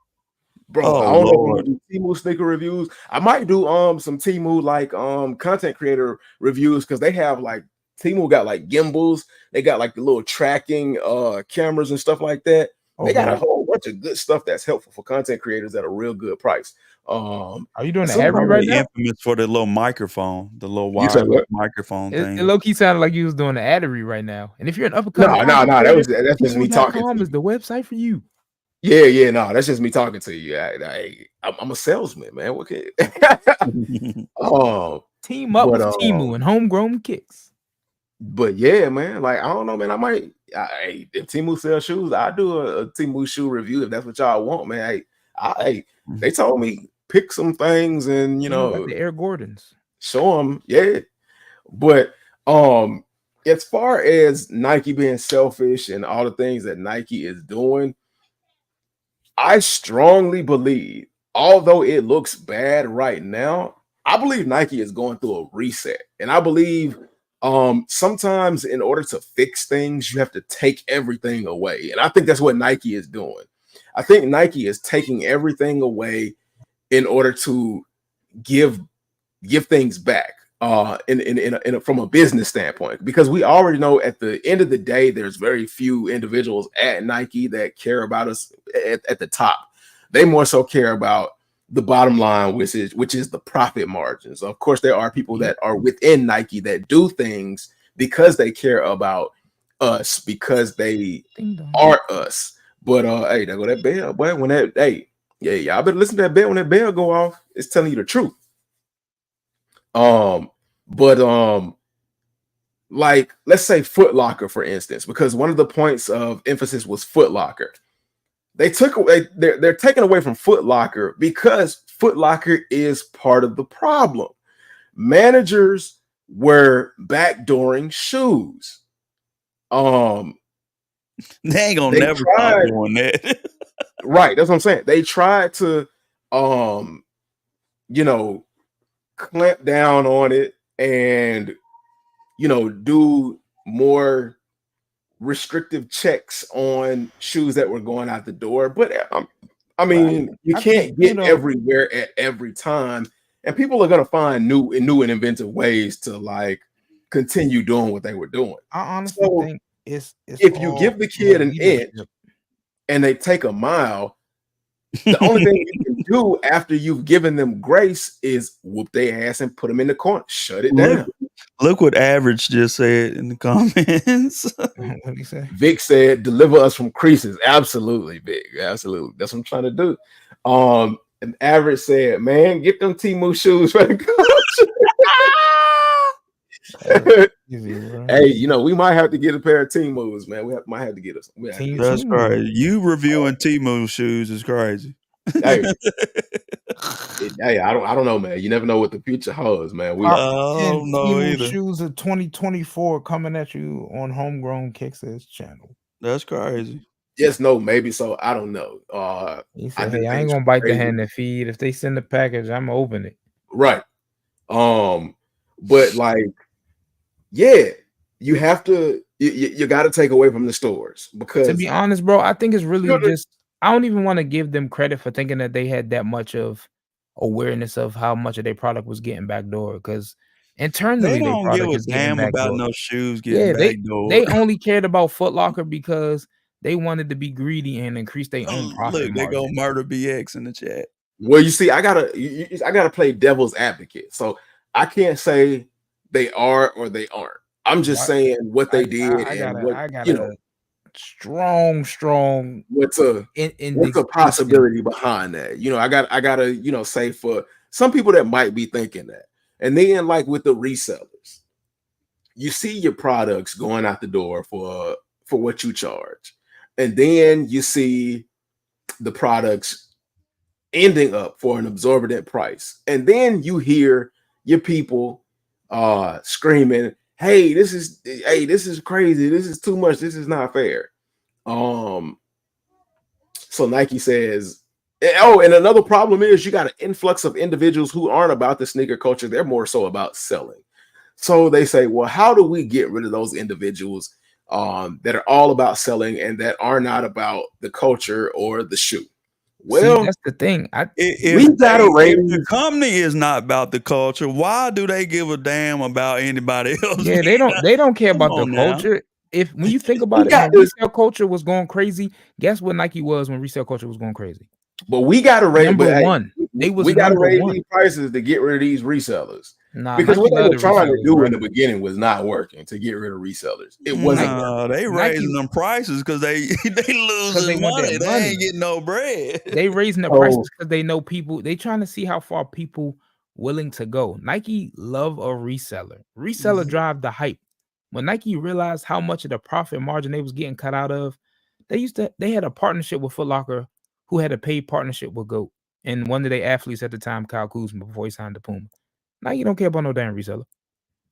Bro, I don't know if I'm gonna do Temu sneaker reviews. I might do some Temu like content creator reviews, because they have like Temu got like gimbals, they got like the little tracking cameras and stuff like that. They got a whole bunch of good stuff that's helpful for content creators at a real good price. Are you doing the Addery right now? Infamous for the little microphone, the little wireless microphone thing. It low-key sounded like you was doing the Addery right now. And if you're an uppercut, that's just me talking. Is the website for you? Yeah, no, that's just me talking to you. I'm a salesman, man. What can team up with Temu and homegrown kicks. But yeah, man, like I don't know, man. I might if Temu sells shoes, I'll do a Temu shoe review if that's what y'all want, man. They told me pick some things and like the Air Gordons. Show them, yeah. But as far as Nike being selfish and all the things that Nike is doing, I strongly believe, although it looks bad right now, I believe Nike is going through a reset. And I believe sometimes in order to fix things, you have to take everything away. And I think that's what Nike is doing. I think Nike is taking everything away in order to give things back from a business standpoint, because we already know at the end of the day there's very few individuals at Nike that care about us at the top. They more so care about the bottom line, which is the profit margins. Of course, there are people that are within Nike that do things because they care about us, because they are us. But hey, there go that bell, boy. When that y'all better listen to that bell. When that bell go off, it's telling you the truth. Like, let's say Foot Locker, for instance, because one of the points of emphasis was Foot Locker. They're taking away from Foot Locker because Foot Locker is part of the problem. Managers were backdooring shoes. They ain't gonna never stop doing that. Right, that's what I'm saying. They tried to clamp down on it and do more restrictive checks on shoes that were going out the door. But I mean, you can't get everywhere at every time, and people are gonna find new and inventive ways to like continue doing what they were doing. I honestly think it's if you give the kid an inch and they take a mile, the only thing you can do after you've given them grace is whoop their ass and put them in the corner, shut it down. Look what Average just said in the comments. What did he say? Vic said, "Deliver us from creases." Absolutely, Vic. Absolutely, that's what I'm trying to do. And Average said, "Man, get them Temu shoes for the coach." Hey, we might have to get a pair of Temus, man. We might have to get us. That's crazy. You reviewing Temu shoes is crazy. Hey, I don't know, man. You never know what the future holds, man. I don't know either. Shoes of 2024 coming at you on Homegrown Kicks' channel. That's crazy. Yes, no, maybe so. I don't know. He said, "Hey, I ain't gonna bite the hand that feed. If they send the package, I'm gonna open it." Right. But like, yeah, you have to. You got to take away from the stores, because, to be honest, bro, I think it's really just. I don't even want to give them credit for thinking that they had that much of awareness of how much of their product was getting backdoor, because internally they don't give a damn about no shoes getting backdoor. They only cared about Foot Locker because they wanted to be greedy and increase their own profit. Look, they go murder BX in the chat. Well, you see, I gotta play devil's advocate, so I can't say they are or they aren't. I'm just saying what they did and what strong. What's a possibility behind that? I gotta say, for some people that might be thinking that, and then like with the resellers, you see your products going out the door for what you charge, and then you see the products ending up for an exorbitant price, and then you hear your people screaming, hey, this is crazy, this is too much, this is not fair. So Nike says, and another problem is you got an influx of individuals who aren't about the sneaker culture, they're more so about selling. So they say, well, how do we get rid of those individuals that are all about selling and that are not about the culture or the shoe? Well, that's the thing. If the company is not about the culture, why do they give a damn about anybody else? Yeah, they don't care about the culture. When you think about it, when resale culture was going crazy, guess what Nike was when resale culture was going crazy? But we got to raise we got to raise these prices to get rid of these resellers. Because what they were trying to do in the beginning was not working, to get rid of resellers. It wasn't. They raising them prices because they losing money. They ain't getting no bread. They raising the prices because they know people. They trying to see how far people willing to go. Nike love a reseller. Reseller drive the hype. When Nike realized how much of the profit margin they was getting cut out of, they had a partnership with Foot Locker, who had a paid partnership with GOAT, and one of their athletes at the time, Kyle Kuzma, before he signed to Puma. Nike don't care about no damn reseller.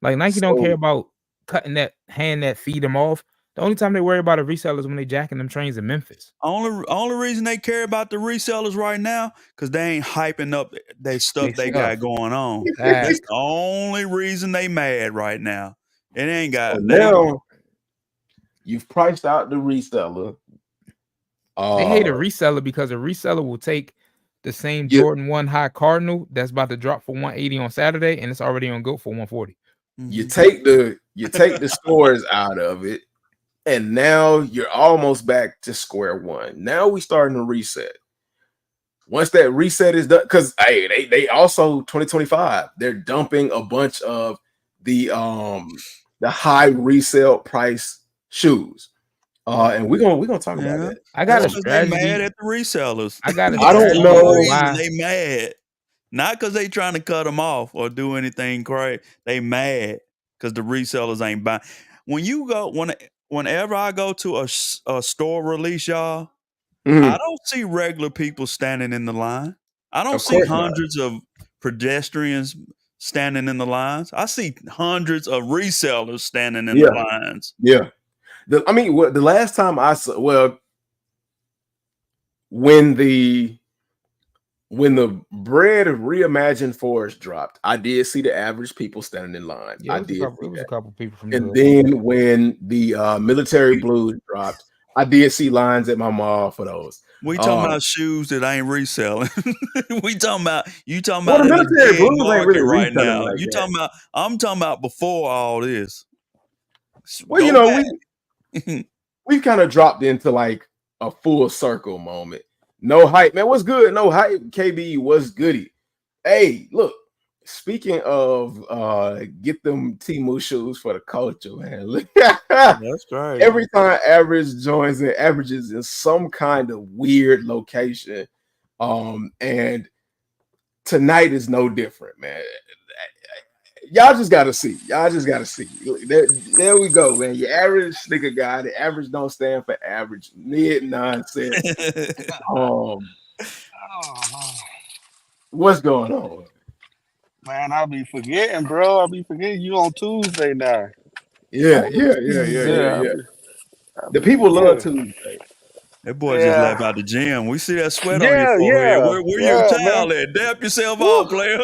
Like, Nike don't care about cutting that hand that feed them off. The only time they worry about a reseller is when they jacking them trains in Memphis. Only reason they care about the resellers right now, because they ain't hyping up their stuff they got going on. That's the only reason they mad right now. It ain't got now. You've priced out the reseller. They hate a reseller because a reseller will take the same Jordan 1 high Cardinal that's about to drop for 180 on Saturday, and it's already on GOAT for 140. You take the scores out of it, and now you're almost back to square one. Now we starting to reset. Once that reset is done, because hey, they also 2025, they're dumping a bunch of the high resale price shoes. And we're gonna talk about that. I got a strategy. strategy. They mad at the resellers. I got. I don't know why they mad. Not because they trying to cut them off or do anything crazy. They mad because the resellers ain't buying. When you go, whenever I go to a store release, y'all, I don't see regular people standing in the line. I don't see hundreds of pedestrians standing in the lines. I see hundreds of resellers standing in the lines. Yeah. The last time I saw, when the Bread Reimagined Force dropped, I did see the average people standing in line. Yeah, I it did. was a couple people from and then when the Military Blues dropped, I did see lines at my mall for those. We talking about shoes that ain't reselling. You talking about the Military Blues ain't really right now. like I'm talking about before all this. Well, we've kind of dropped into like a full circle moment. No hype, man. What's good? No hype. KB, what's goody? Hey, look. Speaking of get them Temu shoes for the culture, man. That's right. Every time Average joins and averages in some kind of weird location. And tonight is no different, man. Y'all just gotta see. There we go, man. Your average sneaker guy. The average don't stand for average. Mid nonsense. What's going on? Man, I'll be forgetting, bro. I'll be forgetting you on Tuesday now. Yeah. The people love Tuesday. That boy just left out the gym. We see that sweat on your forehead. Where your towel at? Dap yourself off, player.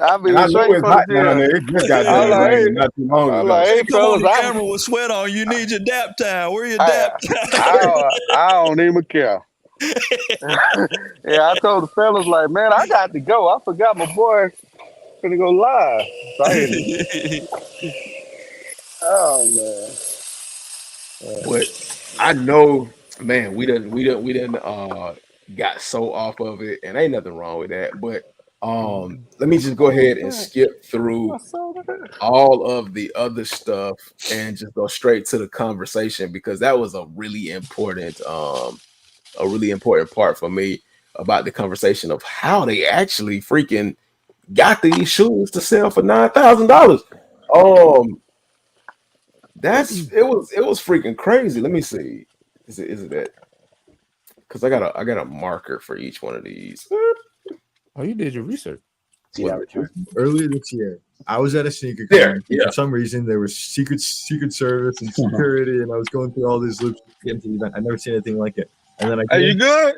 I'll be straight for the gym. It just got done not too long ago. Hey, Come on the camera with sweat on. You need your dap towel. Where your dap towel? I don't even care. I told the fellas, like, man, I got to go. I forgot my boy gonna go live. Oh man. But I know, man, we didn't got so off of it, and ain't nothing wrong with that. But let me just go ahead and skip through all of the other stuff and just go straight to the conversation, because that was a really important part for me about the conversation of how they actually freaking got these shoes to sell for $9,000. It was freaking crazy. Let me see. Is it that? Because I got a marker for each one of these. Oh, you did your research. Earlier this year, I was at a sneaker con. For some reason, there was secret service and security, and I was going through all these loops to get into the event. I've never seen anything like it. And then are you good?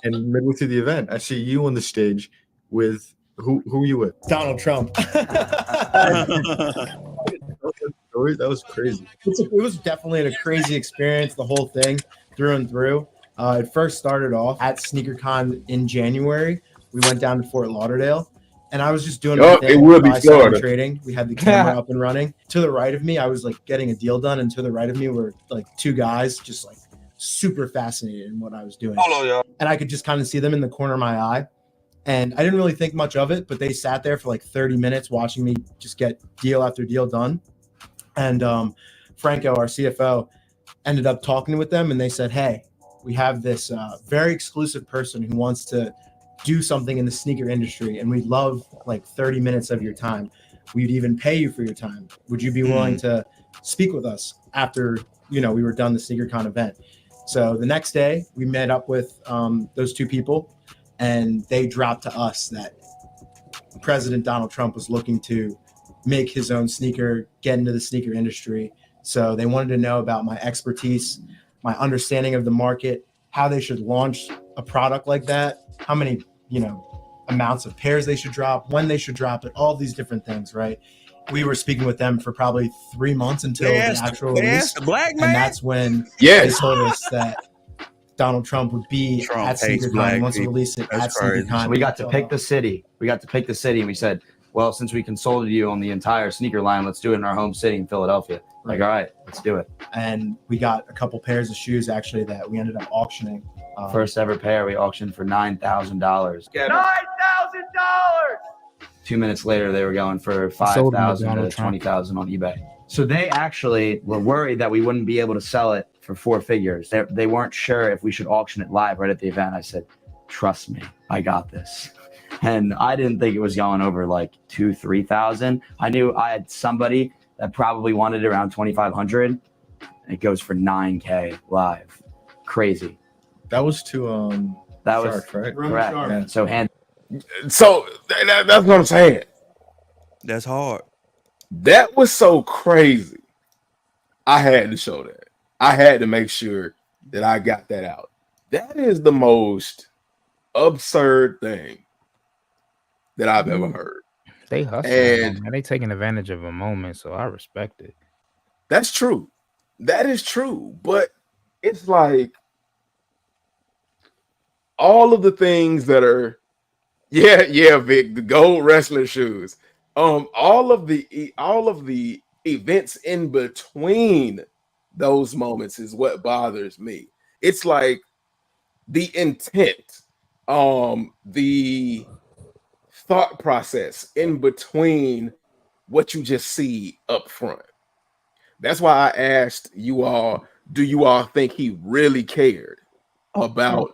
And midway through the event, I see you on the stage with who are you with? Donald Trump. That was crazy. It was definitely a crazy experience, the whole thing through and through. It first started off at SneakerCon in January. We went down to Fort Lauderdale, and I was just doing my thing. It will be Florida. Trading. We had the camera up and running. To the right of me, I was like getting a deal done, and to the right of me were like two guys just like super fascinated in what I was doing. Hold on, y'all. And I could just kind of see them in the corner of my eye. And I didn't really think much of it, but they sat there for like 30 minutes watching me just get deal after deal done. And Franco, our CFO, ended up talking with them, and they said, hey, we have this very exclusive person who wants to do something in the sneaker industry, and we'd love like 30 minutes of your time. We'd even pay you for your time. Would you be willing to speak with us after, we were done the SneakerCon event? So the next day we met up with those two people, and they dropped to us that President Donald Trump was looking to make his own sneaker, get into the sneaker industry. So they wanted to know about my expertise, my understanding of the market, how they should launch a product like that, how many, amounts of pairs they should drop, when they should drop it, all these different things, right? We were speaking with them for probably 3 months until the actual release. The black man? And that's when they told us that Donald Trump would be at SneakerCon. He wants to release it at SneakerCon. So we got to pick the city. And we said, well, since we consulted you on the entire sneaker line, let's do it in our home city in Philadelphia. Like, all right, let's do it. And we got a couple pairs of shoes actually that we ended up auctioning. First ever pair we auctioned for $9,000. $9,000. 2 minutes later, they were going for $5,000 to $20,000 on eBay. So they actually were worried that we wouldn't be able to sell it for 4 figures. They weren't sure if we should auction it live right at the event. I said, trust me, I got this. And I didn't think it was going over like 2,000-3,000. I knew I had somebody that probably wanted it around 2,500. It goes for $9K live. Crazy. That was to Shark, right? Correct. Yeah. So that's what I'm saying. That's hard. That was so crazy. I had to show that. I had to make sure that I got that out. That is the most absurd thing that I've ever heard. They hustling, man. They taking advantage of a moment, so I respect it. That's true. That is true. But it's like all of the things that are, Vic, the gold wrestler shoes. All of the events in between those moments is what bothers me. It's like the intent, the thought process in between what you just see up front. That's why I asked you all, do you all think he really cared about,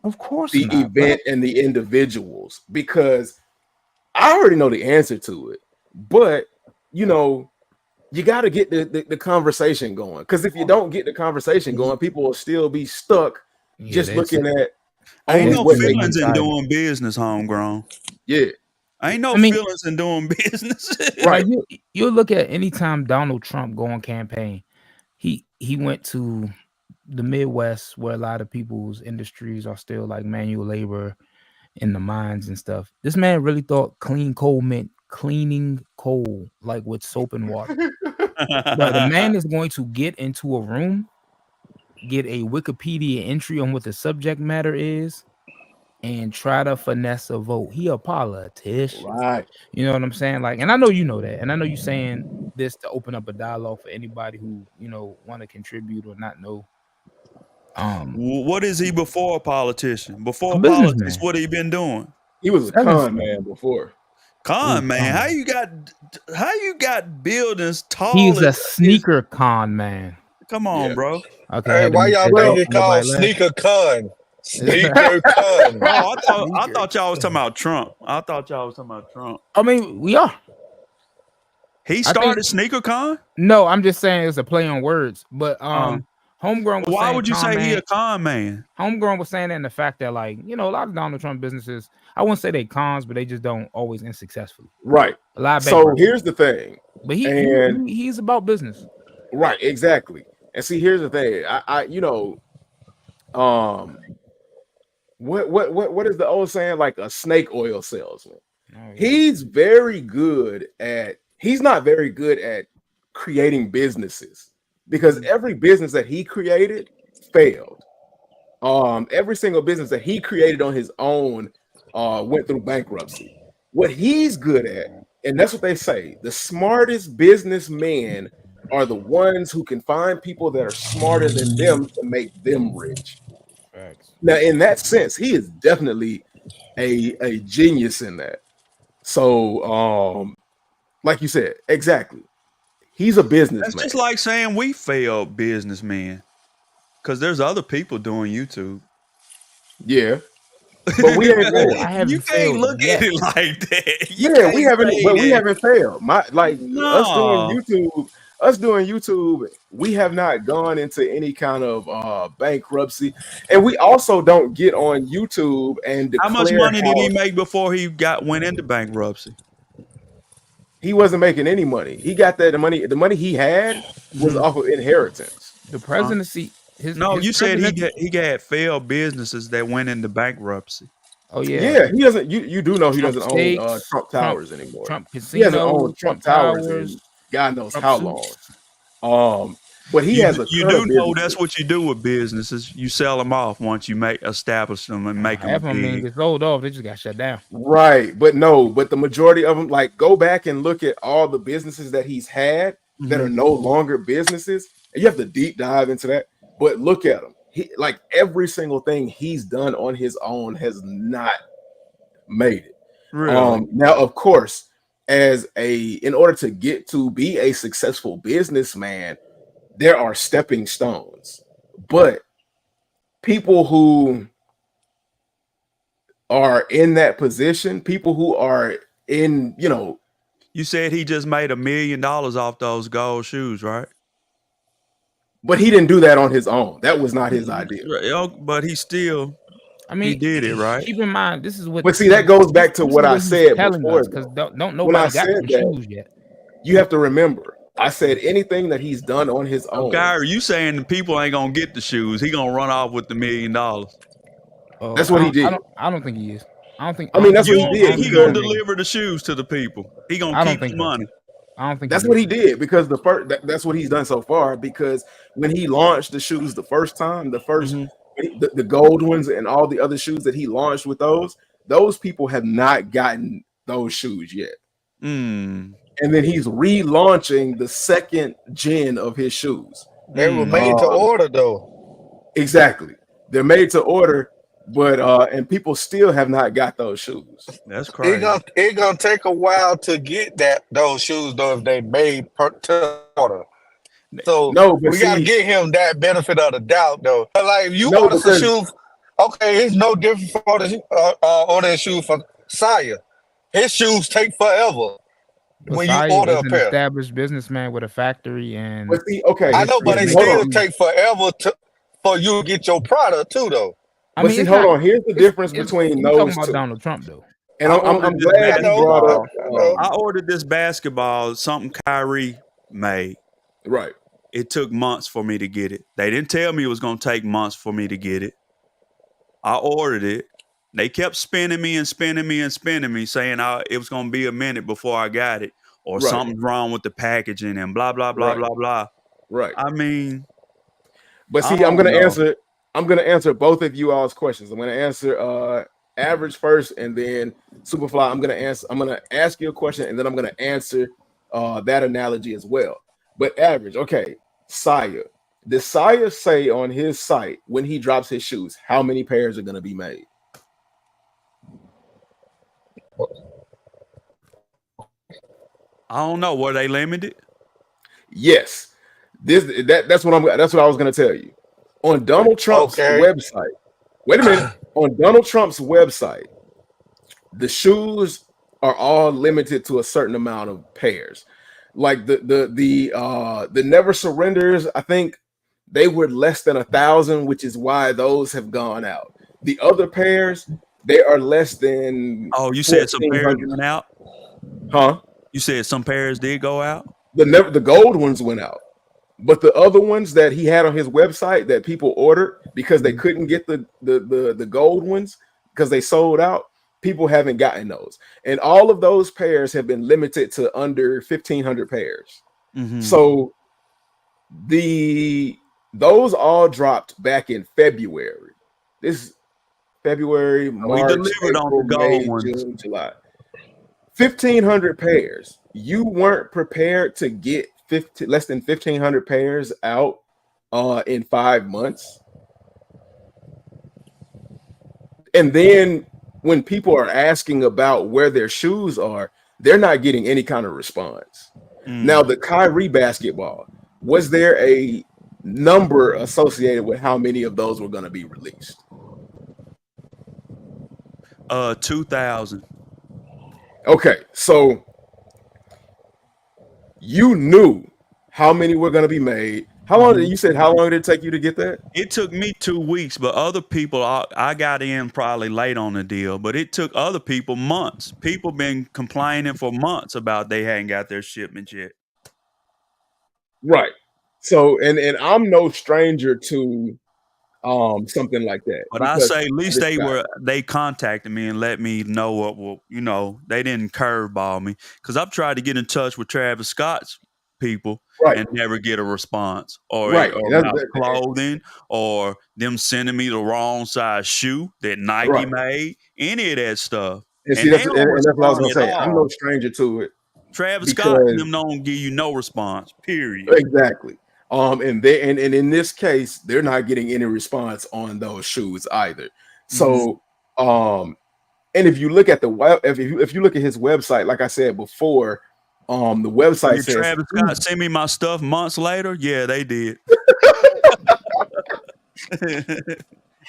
of course the not, event and the individuals? Because I already know the answer to it, but you got to get the conversation going. Because if you don't get the conversation going, people will still be stuck just looking at. Ain't no feelings in doing business, homegrown. Yeah, ain't no feelings in doing business. Right. You look at anytime Donald Trump go on campaign, he went to the Midwest where a lot of people's industries are still like manual labor in the mines and stuff. This man really thought clean coal meant cleaning coal like with soap and water. But the man is going to get into a room, get a Wikipedia entry on what the subject matter is, and try to finesse a vote. He a politician, right? You know what I'm saying? Like, and I know you know that, and I know you saying this to open up a dialogue for anybody who want to contribute or not know. What is he before a politician? Before politics, what he been doing? He was a con man before. Con man, how you got buildings tall? He's a sneaker con man. Come on, bro. Okay, hey, why y'all make it called sneaker con? Sneaker con. Oh, I thought y'all was talking about Trump. I mean, we are. He started sneaker con? No, I'm just saying it's a play on words. But Homegrown was why saying would you say he a con man? Homegrown was saying that in the fact that, like, a lot of Donald Trump businesses, I wouldn't say they cons, but they just don't always end successfully. Right. A lot of so here's the thing. But he's about business. Right, exactly. And see, here's the thing. What is the old saying? Like a snake oil salesman. Oh, yeah. He's not very good at creating businesses, because every business that he created failed. Every single business that he created on his own went through bankruptcy. What he's good at, and that's what they say, the smartest businessmen are the ones who can find people that are smarter than them to make them rich. Thanks. Now, in that sense, he is definitely a genius in that. So, like you said, exactly. He's a businessman. That's just like saying we failed businessmen, because there's other people doing YouTube. Yeah. But we ain't. You can't look at it like that. We haven't failed. Us doing YouTube, we have not gone into any kind of bankruptcy, and we also don't get on YouTube and declare. How much money did he make before he went into bankruptcy? He wasn't making any money. He got that the money he had was off of inheritance. The presidency. You said he had failed businesses that went into bankruptcy. Oh yeah. Yeah, he doesn't. You do know he doesn't own Trump Towers anymore. Trump Casino, he hasn't owned Trump Towers in God knows how long. But he has a you ton do of know businesses. that's what you do with businesses. You sell them off once you establish them and make them Half of them big. get sold off. They just got shut down. Right, but the majority of them, like, go back and look at all the businesses that he's had that are no longer businesses, and you have to deep dive into that. But look at him. He, like, every single thing he's done on his own has not made it. Really? Now, of course, in order to get to be a successful businessman, there are stepping stones. But people who are in that position, people who are in, you said he just made $1 million off those gold shoes, right? But he didn't do that on his own. That was not his idea. But he still, he did it, right? Keep in mind, this is what. But see, that goes back to what I said before. Because don't When nobody I got said the that, shoes yet. you have to remember, I said anything that he's done on his own. Kyrie, you saying the people ain't gonna get the shoes? He gonna run off with the $1 million? That's what he did. I don't think he is. I don't think. I mean, that's what he did. He gonna deliver the shoes to the people. He gonna keep the money. I don't think that's what he did, because that's what he's done so far. Because when he launched the shoes the first time, the gold ones and all the other shoes that he launched with those people have not gotten those shoes yet. And then he's relaunching the second gen of his shoes. They were made to order, though. Exactly, they're made to order, but and people still have not got those shoes. That's crazy. It gonna take a while to get those shoes, though, if they made to order. So we gotta get him that benefit of the doubt, though. But like, if you order some shoes, okay, it's no different for ordering shoes from Saya. His shoes take forever. When you order a pair, established businessman with a factory and. But see, okay, I know, but it still take forever for you to get your product too, though. But see, hold on. Here's the difference between those talking about two. Donald Trump, though. And I'm glad you brought up. I ordered this basketball, something Kyrie made. Right. It took months for me to get it. They didn't tell me it was going to take months for me to get it. I ordered it. They kept spinning me, saying it was going to be a minute before I got it, or something's wrong with the packaging and blah, blah, blah, blah, blah. Right. I mean. But see, I'm going to answer both of you all's questions. I'm going to answer Average first, and then Superfly. I'm going to ask you a question, and then I'm going to answer that analogy as well. But Average, okay, Saya. Does Saya say on his site when he drops his shoes how many pairs are going to be made? I don't know. Were they limited? Yes. That's what I was going to tell you. On Donald Trump's website. Wait a minute. On Donald Trump's website, the shoes are all limited to a certain amount of pairs. Like the Never Surrenders, I think they were less than 1,000, which is why those have gone out. The other pairs, they are less than. Oh, you said some pairs went out? Huh? You said some pairs did go out? The gold ones went out. But the other ones that he had on his website that people ordered because they couldn't get the gold ones because they sold out, people haven't gotten those. And all of those pairs have been limited to under 1,500 pairs. Mm-hmm. So those all dropped back in February. This February, March, we delivered April, on the gold May, ones. June, July. 1,500 pairs. You weren't prepared to get less than 1,500 pairs out in 5 months. And then when people are asking about where their shoes are, they're not getting any kind of response. Now, the Kyrie basketball, was there a number associated with how many of those were going to be released? 2,000. Okay, so you knew how many were going to be made. How long did it take you to get that? It took me 2 weeks, but other people, I got in probably late on the deal, but it took other people months. People been complaining for months about they hadn't got their shipment yet. Right. So, and I'm no stranger to something like that. But I say at least they contacted me and let me know what they didn't curveball me, because I've tried to get in touch with Travis Scott's people Right. and never get a response, or, Right. or about clothing, or them sending me the wrong size shoe that Nike Right. made, any of that stuff. And see, they that's, don't and that's what I was respond gonna at say. I'm all. no stranger to it. Travis Scott and them don't give you no response, period. Exactly. And in this case, they're not getting any response on those shoes either. So, and if you look at the web, if you look at his website, like I said before, the website Did says Travis Scott send me my stuff months later? Yeah, they did.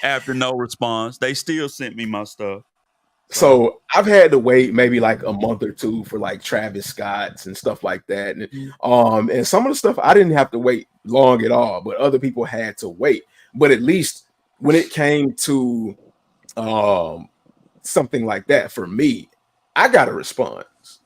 After no response, they still sent me my stuff. So I've had to wait maybe like a month or two for like Travis Scott's and stuff like that. And some of the stuff I didn't have to wait long at all, but other people had to wait. But at least when it came to something like that for me, I got a response.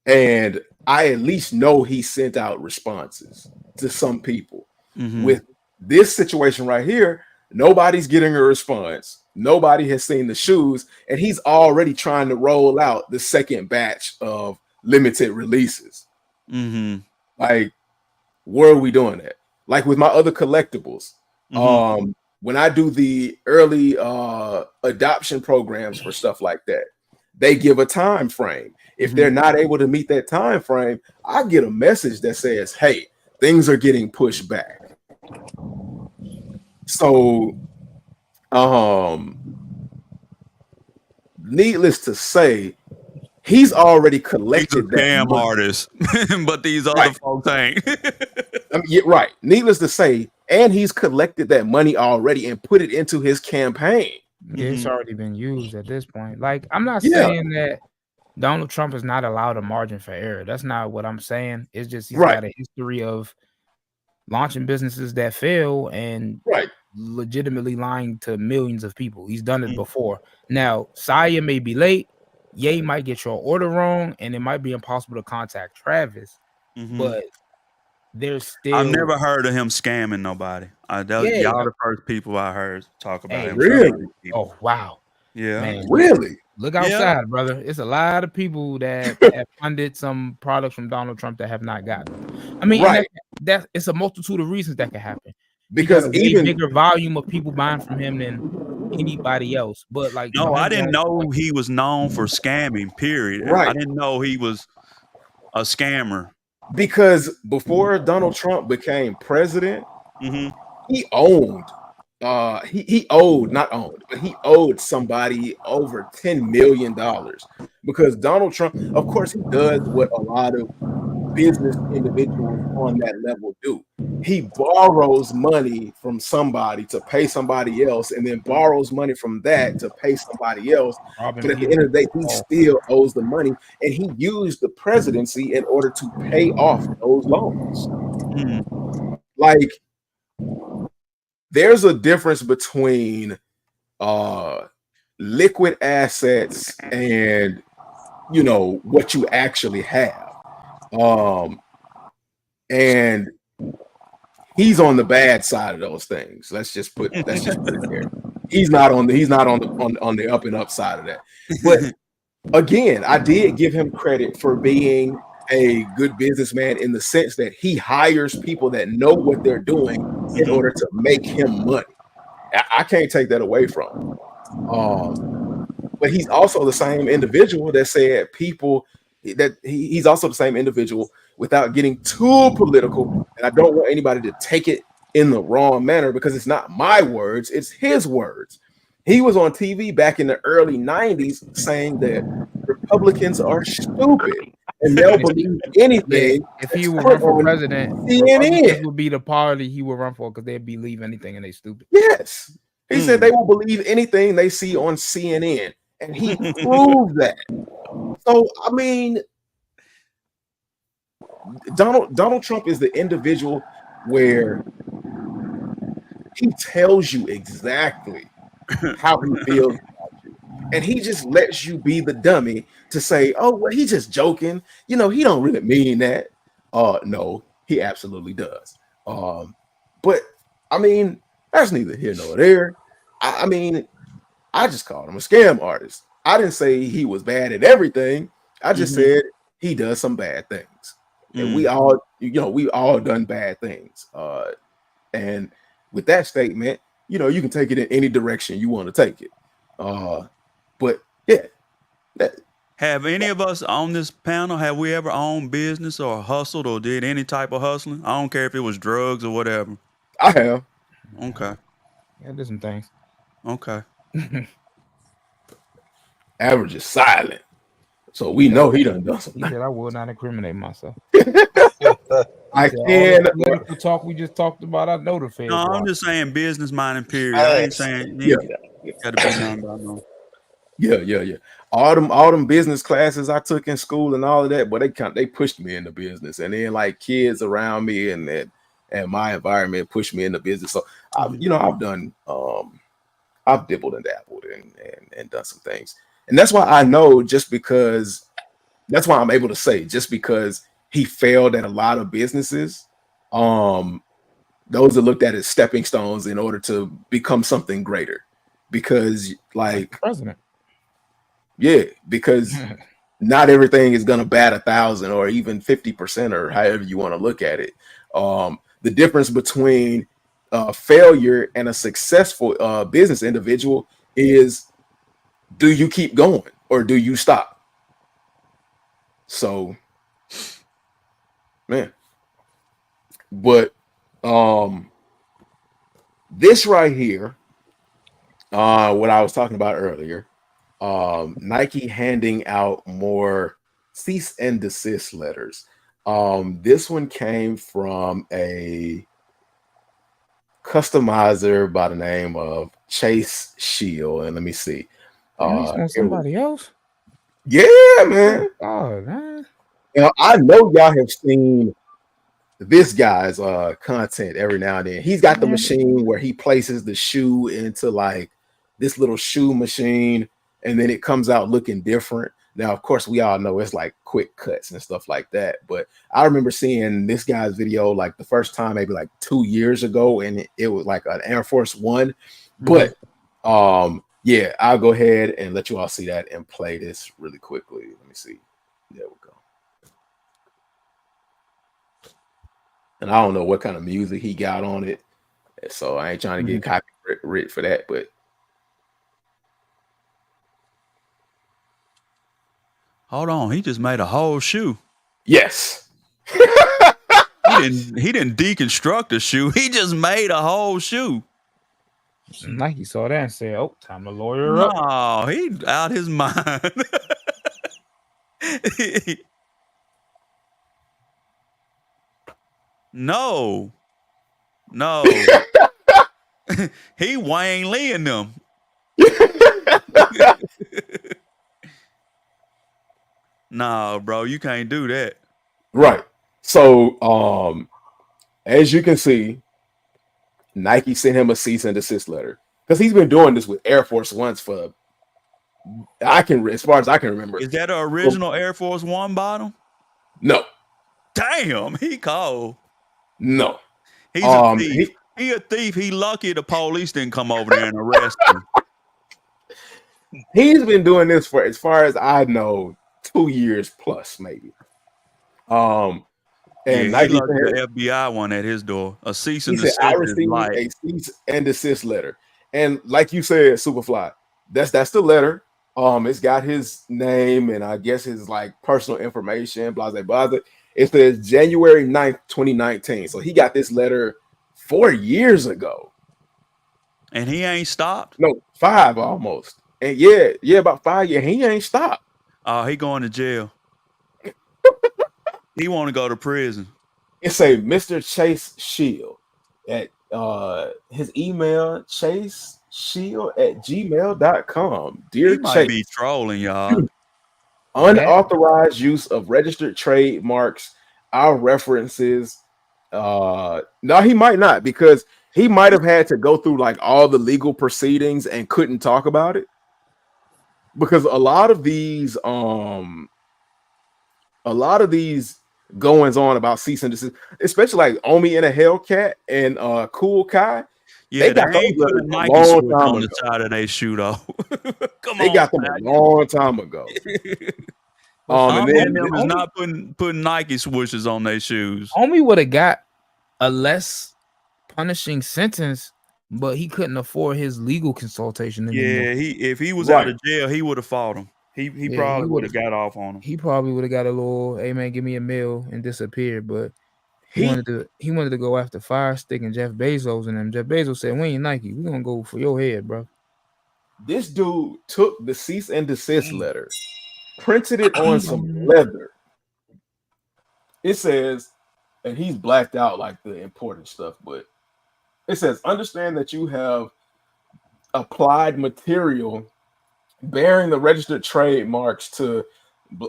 And I at least know he sent out responses to some people. With this situation right here, nobody's getting a response. Nobody has seen the shoes, and he's already trying to roll out the second batch of limited releases. Like, where are we doing that? Like with my other collectibles, when I do the early adoption programs for stuff like that, they give a time frame. If they're not able to meet that time frame, I get a message that says, hey, things are getting pushed back. So needless to say, he's already collected that Damn money. artist, but these other folks ain't. Right. Needless to say, and he's collected that money already and put it into his campaign. Yeah, it's already been used at this point. Like, I'm not saying that Donald Trump is not allowed a margin for error. That's not what I'm saying. It's just he's got a history of launching businesses that fail and legitimately lying to millions of people. He's done it before. Now, Saya may be late. Ye might get your order wrong, and it might be impossible to contact Travis. But there's still... I've never heard of him scamming nobody. Y'all the first people I heard talk about him. Really? Oh, wow. Yeah. Man, really? Look outside, brother. It's a lot of people that have funded some products from Donald Trump that have not gotten. I mean, that it's a multitude of reasons that can happen. Because even bigger volume of people buying from him than anybody else. But like, no, I didn't know he was known for scamming. Period. Right. I didn't know he was a scammer. Because before Donald Trump became president, he owned. He owed somebody over $10 million because Donald Trump, of course, he does what a lot of business individuals on that level do. He borrows money from somebody to pay somebody else, and then borrows money from that to pay somebody else. But at the end of the day, he still owes the money, and he used the presidency in order to pay off those loans. Like, there's a difference between liquid assets and, you know, what you actually have. And he's on the bad side of those things. Let's just put it there. He's not on the up and up side of that. But again, I did give him credit for being a good businessman in the sense that he hires people that know what they're doing in order to make him money. I can't take that away from him. But he's also the same individual that said he's also the same individual, without getting too political. And I don't want anybody to take it in the wrong manner because it's not my words, it's his words. He was on TV back in the early 90s saying that Republicans are stupid and they'll believe anything. If he would run for president, CNN would be the party he would run for because they'd believe anything and they stupid. Yes. He said they will believe anything they see on CNN. And he proved that. So, I mean, Donald Trump is the individual where he tells you exactly how he feels about you. And he just lets you be the dummy to say, oh, well, he's just joking. You know, he don't really mean that. No, he absolutely does. But, I mean, that's neither here nor there. I mean, I just called him a scam artist. I didn't say he was bad at everything. I just said he does some bad things. And we all, we all done bad things. And with that statement, you can take it in any direction you want to take it. But yeah. Have any of us on this panel, have we ever owned business or hustled or did any type of hustling? I don't care if it was drugs or whatever. I have. Okay. Yeah, I did some things. Okay. Average is silent. So we know he done something. He said I will not incriminate myself. I can. Political talk we just talked about. I know the feds. No, I'm just saying business minded period. I ain't saying gotta be none. Yeah. All them business classes I took in school and all of that, but they pushed me into business, and then like kids around me and my environment pushed me into business. So I've done I've dibbled and dabbled and done some things, and that's why I know. That's why I'm able to say just because he failed at a lot of businesses. Those are looked at as stepping stones in order to become something greater, because like president. Yeah, because not everything is gonna bat 1,000 or even 50% or however you want to look at it. The difference between failure and a successful business individual is, do you keep going or do you stop? So, man, but this right here, what I was talking about earlier. Nike handing out more cease and desist letters. This one came from a customizer by the name of Chase Shield, and let me see. Somebody else? Yeah, man. Oh man. I know y'all have seen this guy's content every now and then. He's got the machine where he places the shoe into like this little shoe machine, and then it comes out looking different. Now, of course, we all know it's like quick cuts and stuff like that. But I remember seeing this guy's video like the first time, maybe like 2 years ago, and it was like an Air Force One. But yeah, I'll go ahead and let you all see that and play this really quickly. Let me see. There we go. And I don't know what kind of music he got on it, so I ain't trying to get copyright for that, but. Hold on, he just made a whole shoe. Yes. He didn't deconstruct a shoe. He just made a whole shoe. Nike saw that and said, "Oh, time to lawyer up." No, he out his mind. No. He Wayne Lee in them. Nah, bro, you can't do that. Right. So, as you can see, Nike sent him a cease and desist letter because he's been doing this with Air Force Ones for as far as I can remember. Is that an original Air Force One bottom? No. Damn, he cold. No. He's a thief. He a thief. He lucky the police didn't come over there and arrest him. He's been doing this for, as far as I know, 2 years plus, maybe. And Nike lucky the FBI one at his door. A cease and desist. I received a cease and desist letter, and like you said, Superfly, that's the letter. It's got his name and I guess his like personal information, blah blah blah. It says January 9th, 2019. So he got this letter 4 years ago. And he ain't stopped? No, 5 almost. And yeah, about 5 years. He ain't stopped. Oh, he going to jail. He want to go to prison. It's a Mr. Chase Shield at his email, chaseshield@gmail.com. Dear he might Chase, be trolling y'all. Unauthorized use of registered trademarks, our references. No, he might not, because he might have had to go through like all the legal proceedings and couldn't talk about it. Because a lot of these goings on about cease and desist, especially like Omi and a Hellcat and Cool Kai. Yeah, they ain't put a Nike switch on the side of their shoe though. They got them a long time ago. And then them is not putting Nike swooshes on their shoes. Homie would have got a less punishing sentence, but he couldn't afford his legal consultation anymore. Yeah, if he was out of jail, he would have fought him. He probably would have got off on him. He probably would have got a little, hey man, give me a meal and disappeared. But he wanted to go after Fire Stick and Jeff Bezos and them. Jeff Bezos said, "We ain't Nike. We're gonna go for your head, bro." This dude took the cease and desist letter, printed it on some leather. It says, and he's blacked out like the important stuff, but it says, understand that you have applied material bearing the registered trademarks to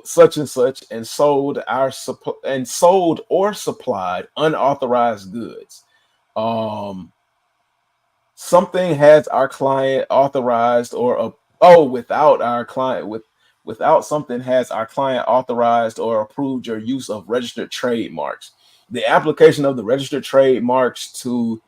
such and such and sold or supplied unauthorized goods. Something has our client authorized without something has our client authorized or approved your use of registered trademarks. The application of the registered trademarks to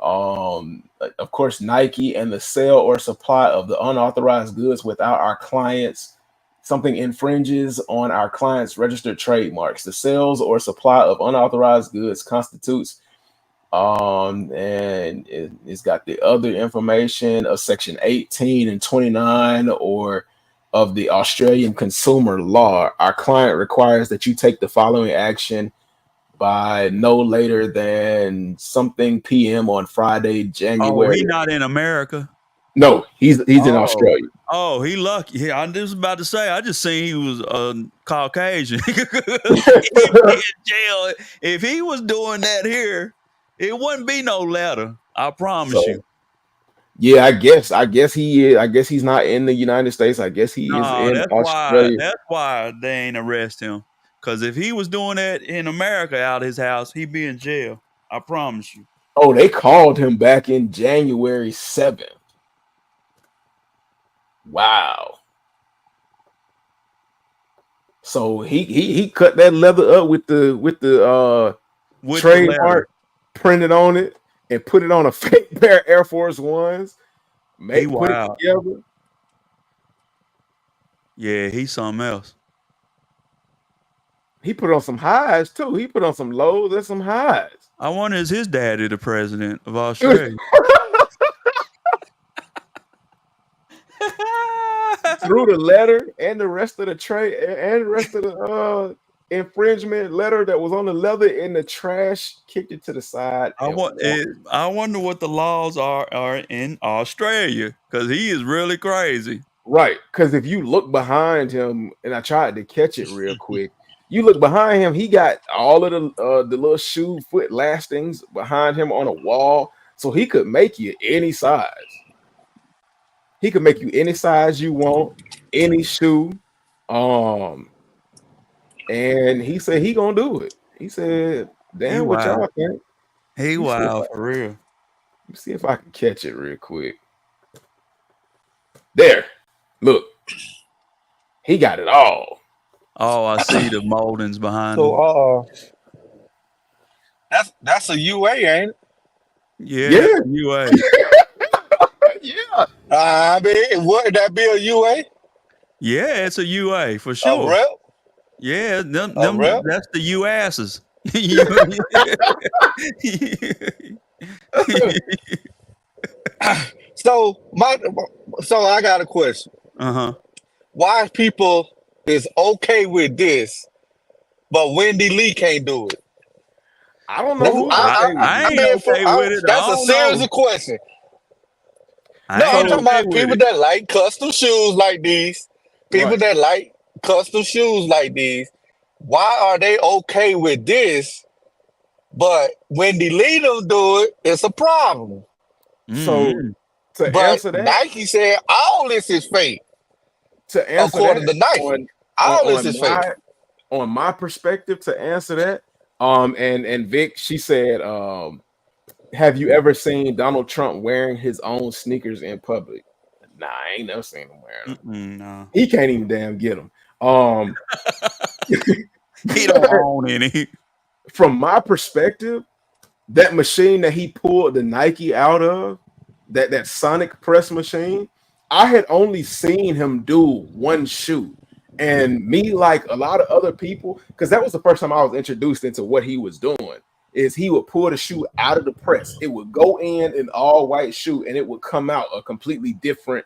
of course Nike and the sale or supply of the unauthorized goods without our clients something infringes on our client's registered trademarks. The sales or supply of unauthorized goods constitutes and it's got the other information of section 18 and 29 or of the Australian consumer law. Our client requires that you take the following action by no later than something PM on Friday, January. Oh, he's not in America. No, he's in Australia. Oh, he lucky. Yeah, I was about to say. I just seen he was Caucasian. In jail. If he was doing that here, it wouldn't be no letter. I promise you. Yeah, I guess he is. I guess he's not in the United States. I guess he is in Australia. That's why they ain't arrest him. Because if he was doing that in America out of his house, he'd be in jail. I promise you. Oh, they called him back in January 7th. Wow. So he cut that leather up with the trademark printed on it and put it on a fake pair of Air Force Ones. Put it together. Yeah, he's something else. He put on some highs too. He put on some lows and some highs. I wonder, is his daddy the president of Australia? Through the letter and the rest of the trade and the rest of the infringement letter that was on the leather in the trash, kicked it to the side. I wonder what the laws are in Australia, because he is really crazy. Right, because if you look behind him, and I tried to catch it real quick, you look behind him, he got all of the little shoe foot lastings behind him on a wall, so he could make you any size. He could make you any size you want, any shoe. And he said he gonna do it. He said, damn, what y'all think? He wild for real. Let me see if I can catch it real quick. There. Look. He got it all. Oh, I see the moldings behind him. So that's a UA, ain't it? Yeah. UA. Yeah. I mean, wouldn't that be a UA? Yeah, it's a UA for sure. A rep? Yeah, them rep? that's the U asses. So I got a question. Why people is okay with this, but Wendy Lee can't do it? I don't know. I ain't okay with it. That's a serious question. No, I'm talking about people that like custom shoes like these. People that like custom shoes like these. Why are they okay with this, but Wendy Lee don't do it? It's a problem. So to answer that, Nike said all this is fake. To answer according that, to Nike, all this is fake. On my perspective, to answer that, and Vic, she said, have you ever seen Donald Trump wearing his own sneakers in public? Nah, I ain't never seen him wearing them. No. He can't even damn get them. He don't own any. From my perspective, that machine that he pulled the Nike out of, that Sonic press machine, I had only seen him do one shoe, And me, like a lot of other people, because that was the first time I was introduced into what he was doing, is he would pull the shoe out of the press. It would go in an all white shoe and it would come out a completely different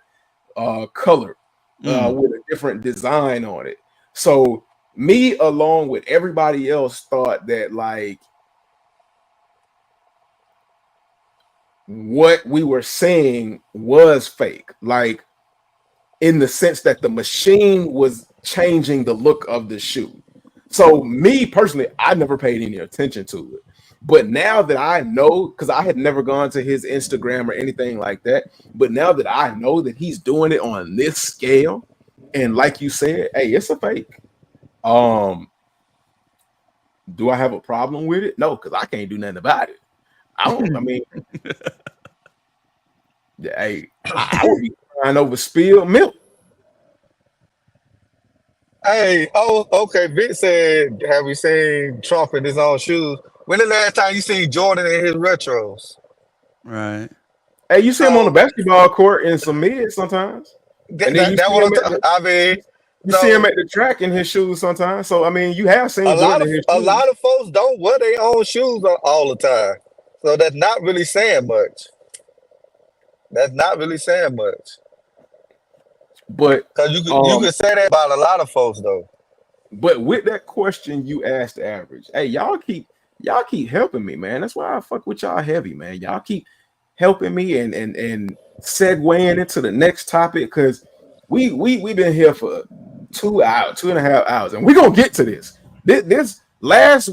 color with a different design on it. So me, along with everybody else, thought that like what we were saying was fake, like in the sense that the machine was changing the look of the shoe. So me personally, I never paid any attention to it. But now that I know, because I had never gone to his Instagram or anything like that, but now that I know that he's doing it on this scale, and like you said, hey, it's a fake. Do I have a problem with it? No, because I can't do nothing about it. I mean, hey, I would be crying over spilled milk. Hey, okay. Vic said, have we seen Trump in his own shoes? When the last time you seen Jordan in his retros? Right. Hey, you see him on the basketball court in some mids sometimes. And then you see him at the track in his shoes sometimes. So I mean, you have seen a lot of folks don't wear their own shoes all the time. So that's not really saying much. That's not really saying much. But because you can say that about a lot of folks though. But with that question you asked Average, hey, y'all keep helping me, man. That's why I fuck with y'all heavy, man. Y'all keep helping me and segueing into the next topic, because we've been here for 2.5 hours, and we're gonna get to this. This last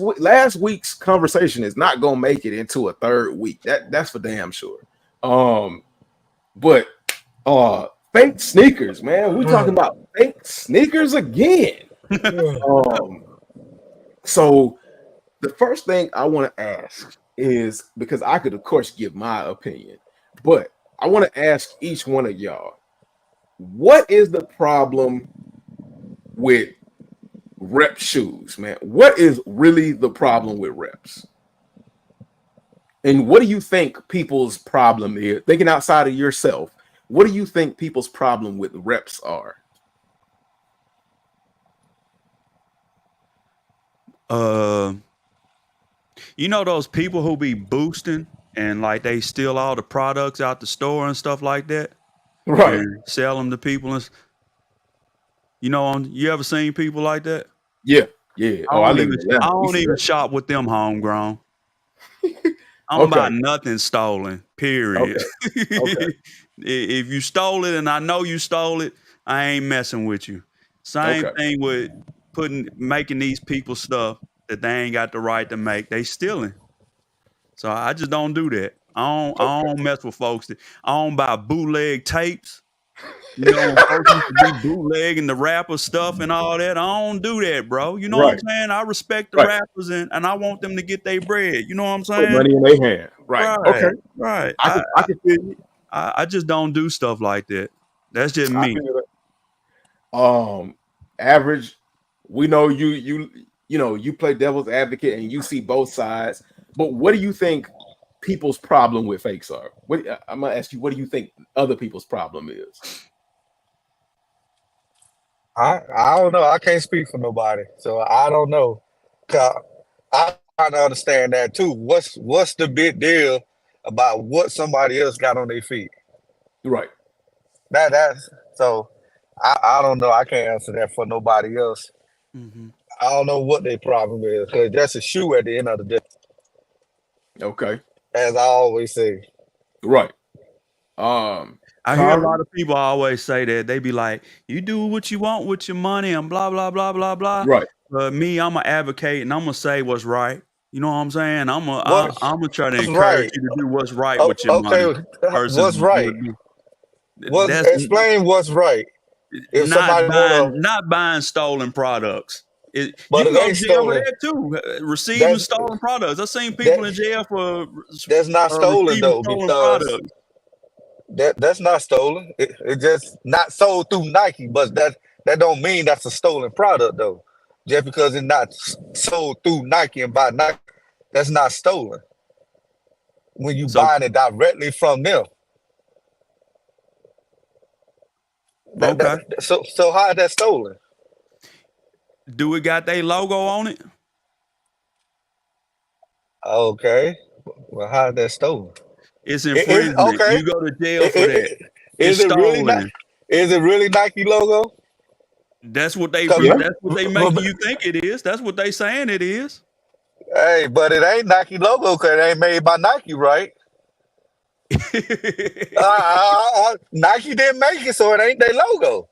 week's conversation is not gonna make it into a third week. That's for damn sure. But fake sneakers, man. We're talking about fake sneakers again. So the first thing I want to ask is, because I could of course give my opinion, but I want to ask each one of y'all, what is the problem with rep shoes, man? What is really the problem with reps? And what do you think people's problem is? Thinking outside of yourself, what do you think people's problem with reps are? You know those people who be boosting and like they steal all the products out the store and stuff like that, right? And sell them to people. And you know, you ever seen people like that? Yeah. I don't even shop with them homegrown. I don't buy nothing stolen. Period. Okay. If you stole it and I know you stole it, I ain't messing with you. Same thing with making these people stuff that they ain't got the right to make. They stealing. So I just don't do that. I don't mess with folks. I don't buy bootleg tapes. You know, folks used to be bootlegging the rapper stuff and all that. I don't do that, bro. You know what I'm saying? I respect the rappers and I want them to get their bread. You know what I'm saying? Put money in their hand. Right. Okay. Right. I can feel you. I just don't do stuff like that. That's just me. Average, we know you play devil's advocate and you see both sides, but what do you think people's problem with fakes are? I'm gonna ask you, what do you think other people's problem is? I don't know. I can't speak for nobody, so I don't know. I trying to understand that too. What's the big deal about what somebody else got on their feet? Right. That's so. I don't know. I can't answer that for nobody else. Mm-hmm. I don't know what their problem is, because that's a shoe at the end of the day. Okay. As I always say. Right. I hear a lot of people always say that. They be like, you do what you want with your money and blah, blah, blah, blah, blah. Right. But me, I'm going to advocate and I'm going to say what's right. You know what I'm saying? I'm going to try to encourage you to do what's right with your money. What's right? Explain what's right. If not buying stolen products. But you it go ain't to jail stolen. for that too. Receiving stolen products. I've seen people in jail for that's not stolen though, stolen because products. That's not stolen. It just not sold through Nike, but that don't mean that's a stolen product though. Just because it's not sold through Nike and by Nike, that's not stolen. When you buying it directly from them. So how is that stolen? Do it got their logo on it? Okay. Well, how's that stolen? It's infringement. Okay. You go to jail for that. Is it really stolen. Is it really Nike logo? That's what they Yeah. that's what they make you think it is. That's what they saying it is. Hey, but it ain't Nike logo because it ain't made by Nike, right? Nike didn't make it, so it ain't their logo.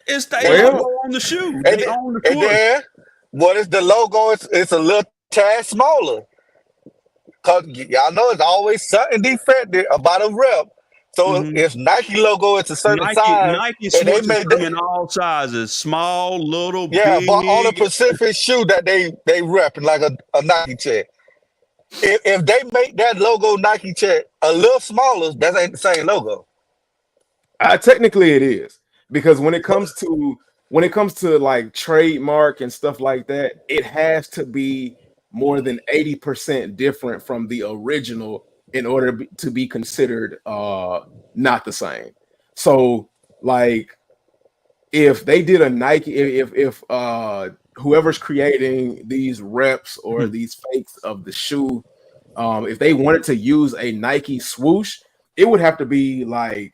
It's their logo on the shoe. They own the And then, what is the logo? It's a little tad smaller. Cause y'all know it's always something defective about a rep. So if Nike logo is a certain size, Nike and they switches make them in all sizes, small, little, yeah, big. but on a specific shoe that they repping like a Nike check. If they make that logo Nike check a little smaller, that ain't the same logo. Technically, it is, because when it comes to like trademark and stuff like that, it has to be more than 80% different from the original in order to be considered not the same. So, like, if they did a Nike, if whoever's creating these reps or these fakes of the shoe, if they wanted to use a Nike swoosh, it would have to be like,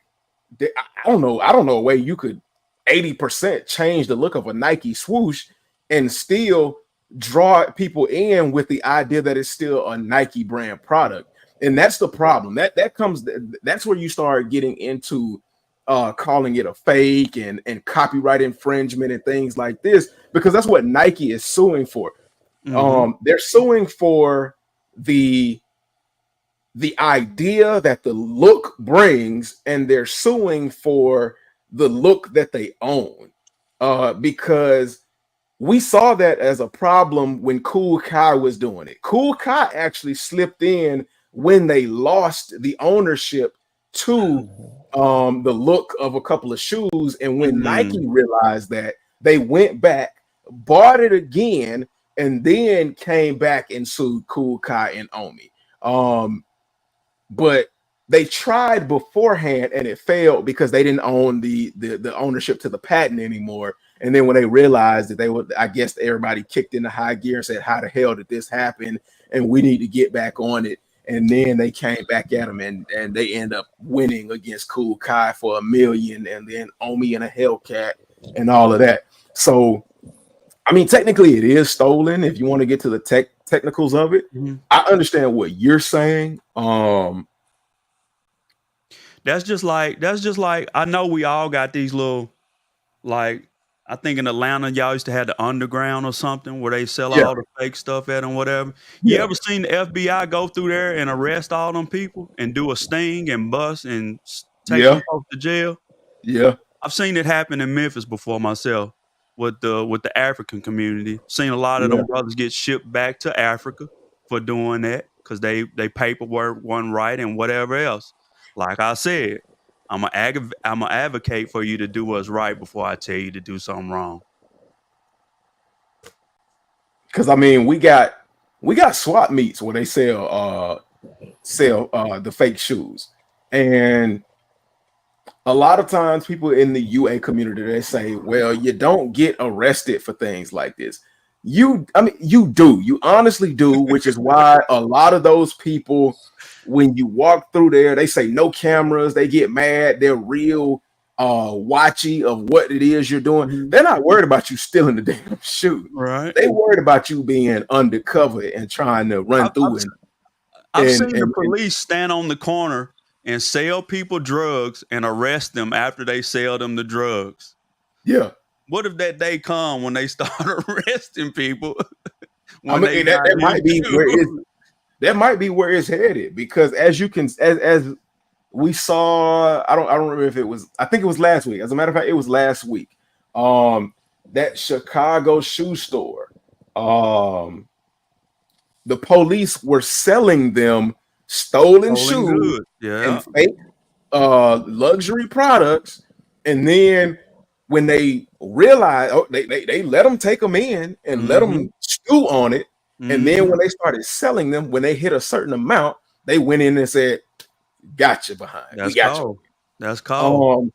I don't know a way you could 80% change the look of a Nike swoosh and still draw people in with the idea that it's still a Nike brand product. And that's the problem. That's where you start getting into calling it a fake and copyright infringement and things like this, because that's what Nike is suing for. They're suing for the idea that the look brings, and they're suing for the look that they own, because we saw that as a problem when Kool Kai was doing it. Kool Kai actually slipped in when they lost the ownership to the look of a couple of shoes, and when Nike realized that, they went back, bought it again, and then came back and sued Kool Kai and Omi. But they tried beforehand and it failed because they didn't own the ownership to the patent anymore. And then when they realized that, they would, I guess everybody kicked into high gear and said, how the hell did this happen? And we need to get back on it. And then they came back at them, and they end up winning against Kool Kai for $1 million, and then Omi and a Hellcat and all of that. So, I mean, technically it is stolen if you want to get to the technicals of it. I understand what you're saying. That's just like I know we all got these little, like, I think in Atlanta y'all used to have the underground or something where they sell all the fake stuff at them, whatever. You ever seen the FBI go through there and arrest all them people and do a sting and bust and take them folks to jail? Yeah, I've seen it happen in Memphis before myself with the African community. Seen a lot of them brothers get shipped back to Africa for doing that because they paperwork wasn't right and whatever else. Like I said, I'm gonna advocate for you to do what's right before I tell you to do something wrong. Because I mean, we got swap meets where they sell the fake shoes, and a lot of times people in the UA community, they say, well, you don't get arrested for things like this. You do. You honestly do, which is why a lot of those people, when you walk through there, they say no cameras, they get mad, they're real watchy of what it is you're doing. They're not worried about you stealing the damn shoe. Right. They worried about you being undercover and trying to run through. I've seen the police stand on the corner and sell people drugs and arrest them after they sell them the drugs. Yeah. What if that day come when they start arresting people? I mean, that might be where it's headed, because as you can, as we saw, I don't remember if it was, I think it was last week. As a matter of fact, it was last week. That Chicago shoe store, the police were selling them stolen shoes and fake luxury products, and then when they realized, they let them take them in and let them stew on it. And then when they started selling them, when they hit a certain amount, they went in and said, "Gotcha behind. That's we got cold. you." That's cold.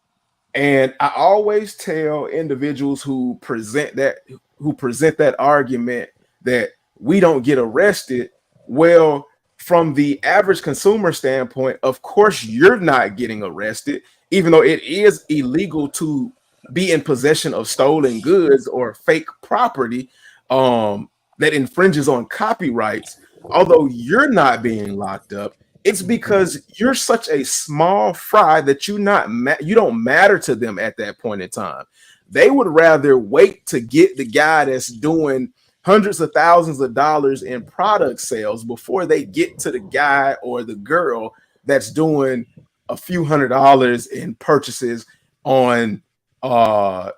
And I always tell individuals who present that, who present that argument that we don't get arrested. Well, from the average consumer standpoint, of course you're not getting arrested, even though it is illegal to be in possession of stolen goods or fake property that infringes on copyrights. Although you're not being locked up, it's because you're such a small fry that you don't matter to them at that point in time. They would rather wait to get the guy that's doing hundreds of thousands of dollars in product sales before they get to the guy or the girl that's doing a few $100s in purchases on a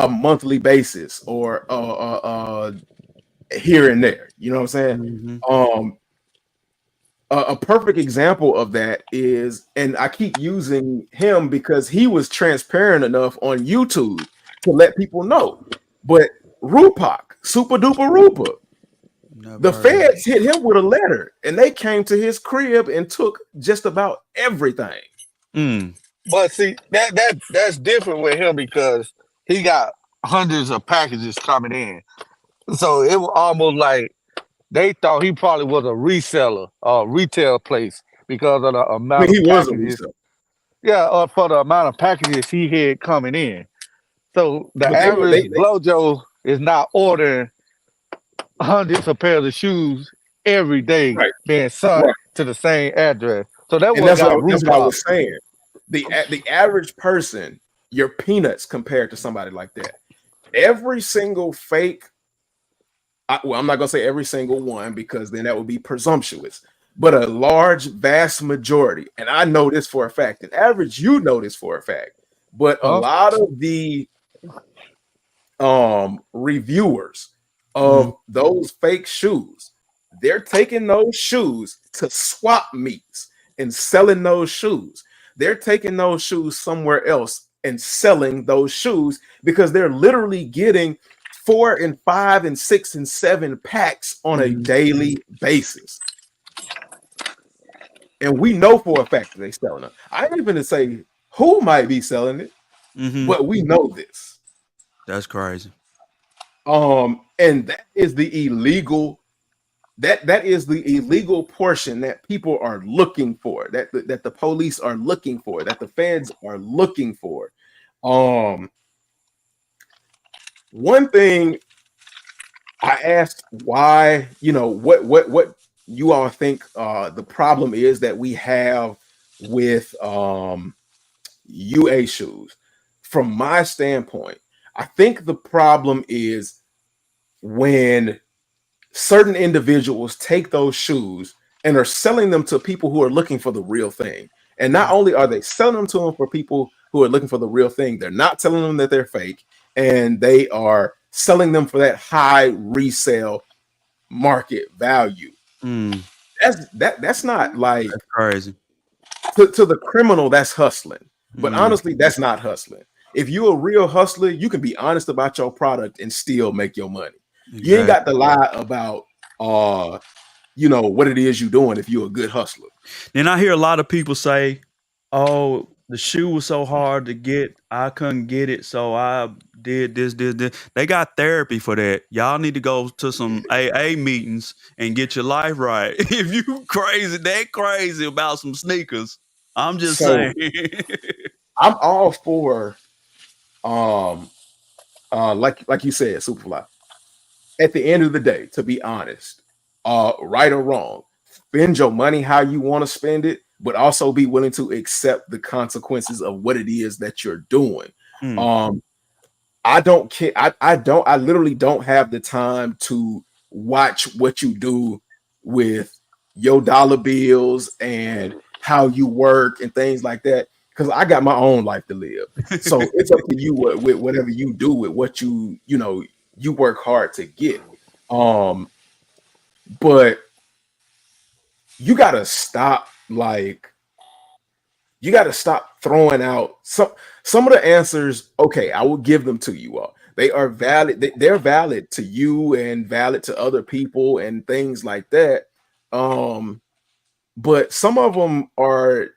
monthly basis or here and there. You know what I'm saying? A perfect example of that is, and I keep using him because he was transparent enough on YouTube to let people know, but Rupak, Super Duper Rupa, the feds hit him with a letter and they came to his crib and took just about everything. But see, that's different with him because he got hundreds of packages coming in. So it was almost like they thought he probably was a reseller or retail place because of the amount of packages. Yeah, for the amount of packages he had coming in. So the average Blojo is not ordering hundreds of pairs of shoes every day being sent to the same address. So that's what I was saying. The average person, you're peanuts compared to somebody like that. Every single fake, I'm not gonna say every single one because then that would be presumptuous, but a large, vast majority, and I know this for a fact, and average, you know this for a fact, but a lot of the reviewers of those fake shoes, they're taking those shoes to swap meets and selling those shoes. They're taking those shoes somewhere else and selling those shoes because they're literally getting 4 and 5 and 6 and 7 packs on a daily basis. And we know for a fact that they're selling them. I ain't even to say who might be selling it, but we know this. That's crazy. And that is the illegal, that is the illegal portion that people are looking for, that the police are looking for, that the feds are looking for. One thing I asked why, what you all think the problem is that we have with UA shoes. From my standpoint, I think the problem is when certain individuals take those shoes and are selling them to people who are looking for the real thing. And not only are they selling them to them for people who are looking for the real thing, they're not telling them that they're fake, and they are selling them for that high resale market value. That's not like, that's crazy. To the criminal, that's hustling. But honestly, that's not hustling. If you're a real hustler, you can be honest about your product and still make your money. Exactly. You ain't got to lie about what it is you're doing if you're a good hustler. Then I hear a lot of people say, oh, the shoe was so hard to get, I couldn't get it, so I did this. They got therapy for that. Y'all need to go to some AA meetings and get your life right. If you that crazy about some sneakers, I'm just saying. I'm all for like you said, Superfly. At the end of the day, to be honest, right or wrong, spend your money how you want to spend it, but also be willing to accept the consequences of what it is that you're doing. I don't care. I literally don't have the time to watch what you do with your dollar bills and how you work and things like that, because I got my own life to live. So it's up to you with whatever you do with what you work hard to get. But you gotta stop throwing out some of the answers. Okay, I will give them to you all. They are valid. They're valid to you and valid to other people and things like that. But some of them are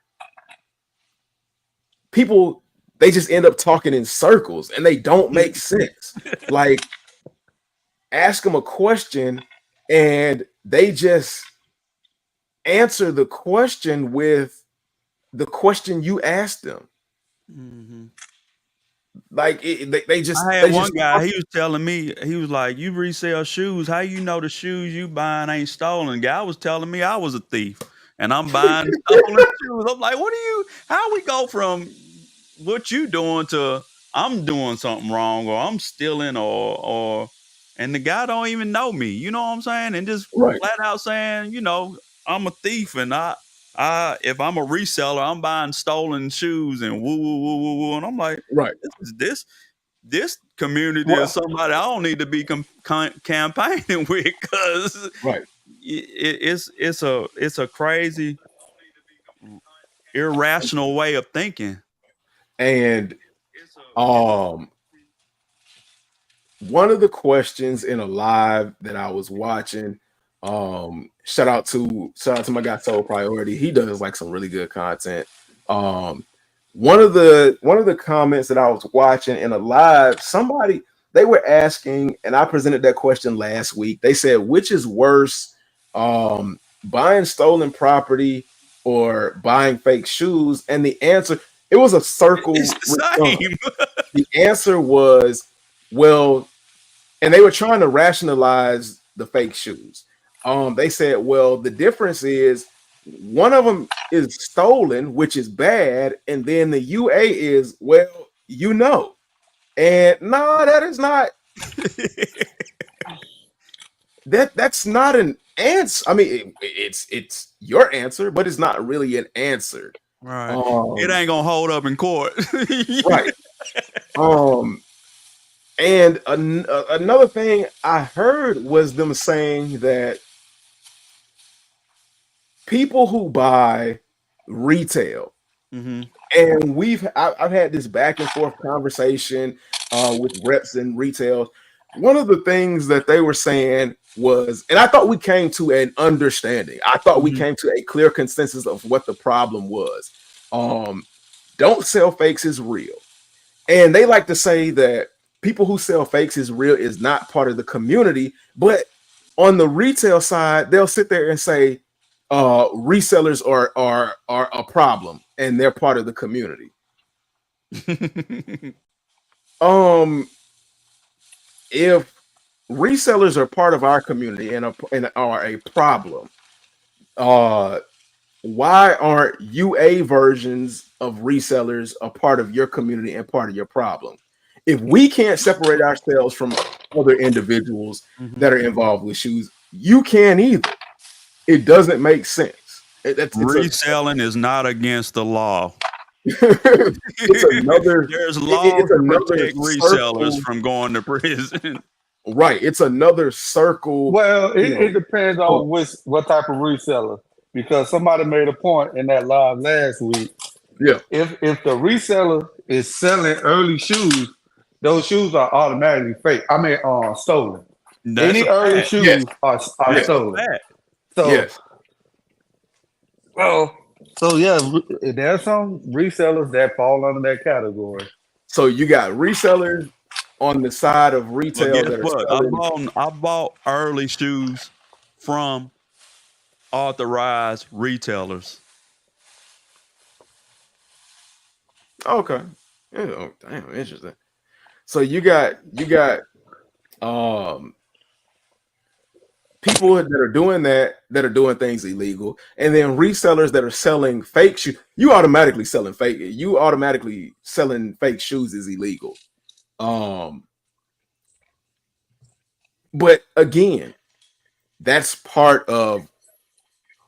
people, they just end up talking in circles and they don't make sense. Like ask them a question and they just answer the question with the question you asked them. Mm-hmm. Like they just. I had they one just, guy. He was telling me, he was like, "You resell shoes? How you know the shoes you buying ain't stolen?" Guy was telling me I was a thief, and I'm buying stolen shoes. I'm like, "What are you? How we go from what you doing to I'm doing something wrong or I'm stealing or?" And the guy don't even know me. You know what I'm saying? And just flat out saying, I'm a thief, and if I'm a reseller, I'm buying stolen shoes and woo woo woo woo woo, and I'm like, this community is somebody I don't need to be campaigning with, because it's a crazy, irrational way of thinking. And one of the questions in a live that I was watching, shout out to my guy Soul Priority. He does like some really good content. One of the comments that I was watching in a live, somebody, they were asking, and I presented that question last week. They said, which is worse, buying stolen property or buying fake shoes? And the answer, it was a circle. It's the same. The answer was, well, and they were trying to rationalize the fake shoes. They said, well, the difference is one of them is stolen, which is bad, and then the UA is, well, and no, that is not. That's not an answer. I mean, it's your answer, but it's not really an answer. Right. It ain't gonna hold up in court. Right. And another thing I heard was them saying that people who buy retail, and I've had this back and forth conversation with reps and retail. One of the things that they were saying was, and I thought we came to an understanding. I thought we came to a clear consensus of what the problem was. Don't sell fakes is real. And they like to say that people who sell fakes is real is not part of the community. But on the retail side, they'll sit there and say resellers are a problem and they're part of the community. If resellers are part of our community and are a problem, why aren't UA versions of resellers a part of your community and part of your problem? If we can't separate ourselves from other individuals that are involved with shoes, you can't either. It doesn't make sense. Reselling is not against the law. It's another. There's laws to protect resellers from going to prison. Right. It's another circle. Well, it depends on what type of reseller. Because somebody made a point in that live last week. Yeah. If the reseller is selling early shoes, those shoes are automatically fake. I mean, stolen. Any early shoes are stolen. So, there's some resellers that fall under that category. So you got resellers on the side of retail. I bought early shoes from authorized retailers. Okay. Yeah, oh, damn, interesting. So you got people that are doing things illegal, and then resellers that are selling fake shoes. You automatically selling fake shoes is illegal. But again, that's part of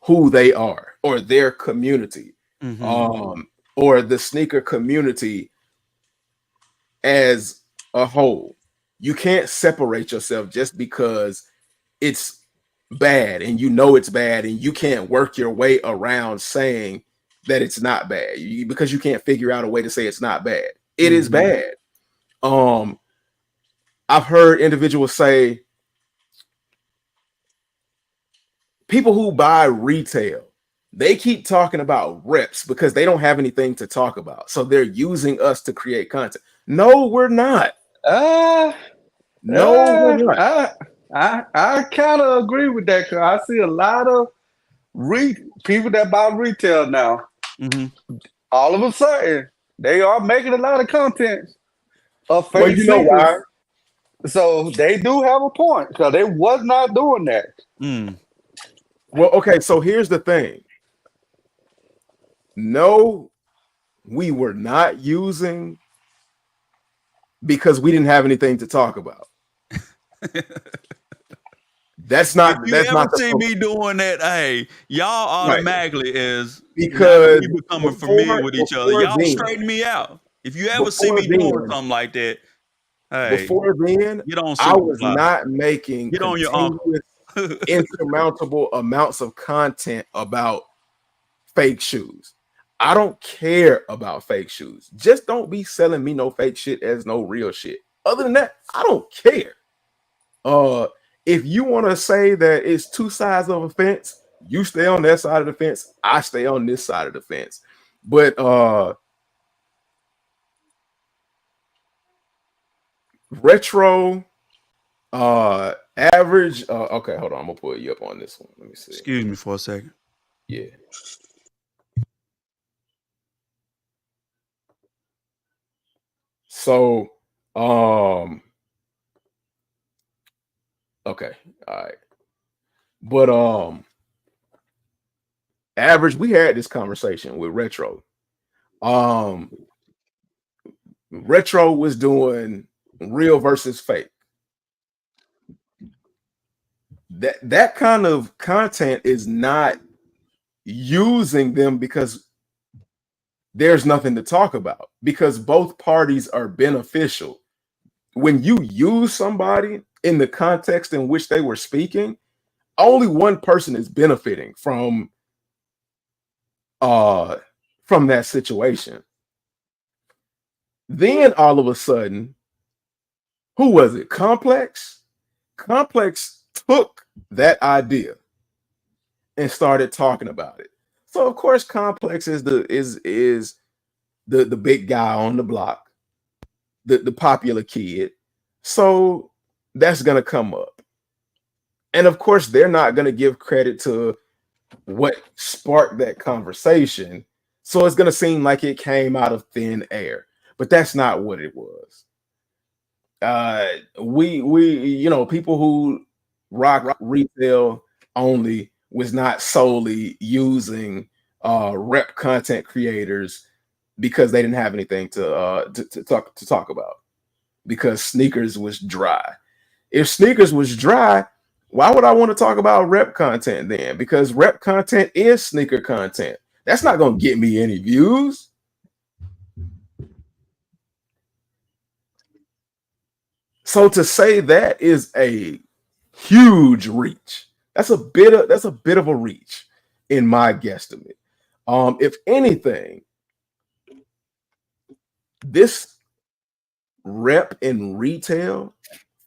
who they are or their community, or the sneaker community as a whole. You can't separate yourself just because it's bad and it's bad, and you can't work your way around saying that it's not bad because you can't figure out a way to say it's not bad. It is bad. I've heard individuals say people who buy retail, they keep talking about reps because they don't have anything to talk about. So they're using us to create content. No, we're not. We're not. I kind of agree with that because I see a lot of people that buy retail now. Mm-hmm. All of a sudden, they are making a lot of content of fake Well, you know why? So they do have a point because they was not doing that. Mm. Well, okay, so here's the thing. No, we were not using because we didn't have anything to talk about. That's not. If you that's ever not see me doing that, hey, y'all automatically is because we becoming familiar with each other. Y'all straighten me out. If you ever see me doing something like that, hey, before then, I was not making get on your uncle. insurmountable amounts of content about fake shoes. I don't care about fake shoes. Just don't be selling me no fake shit as no real shit. Other than that, I don't care. If you want to say that it's two sides of a fence, you stay on that side of the fence. I stay on this side of the fence. But retro, average. Okay, hold on. I'm gonna pull you up on this one. Let me see. Excuse me for a second. Yeah. So, okay, all right, but average. We had this conversation with retro. Retro was doing real versus fake. That kind of content is not using them because there's nothing to talk about, because both parties are beneficial. When you use somebody in the context in which they were speaking, only one person is benefiting from that situation. Then all of a sudden, who was it? Complex took that idea and started talking about it. So of course, Complex is the big guy on the block, the popular kid. So that's gonna come up. And of course, they're not gonna give credit to what sparked that conversation. So it's gonna seem like it came out of thin air, but that's not what it was. We people who rock retail only was not solely using rep content creators because they didn't have anything to talk about, because sneakers was dry. If sneakers was dry, why would I want to talk about rep content then? Because rep content is sneaker content. That's not going to get me any views. So to say that is a huge reach. That's a bit of a reach in my guesstimate. If anything, this rep in retail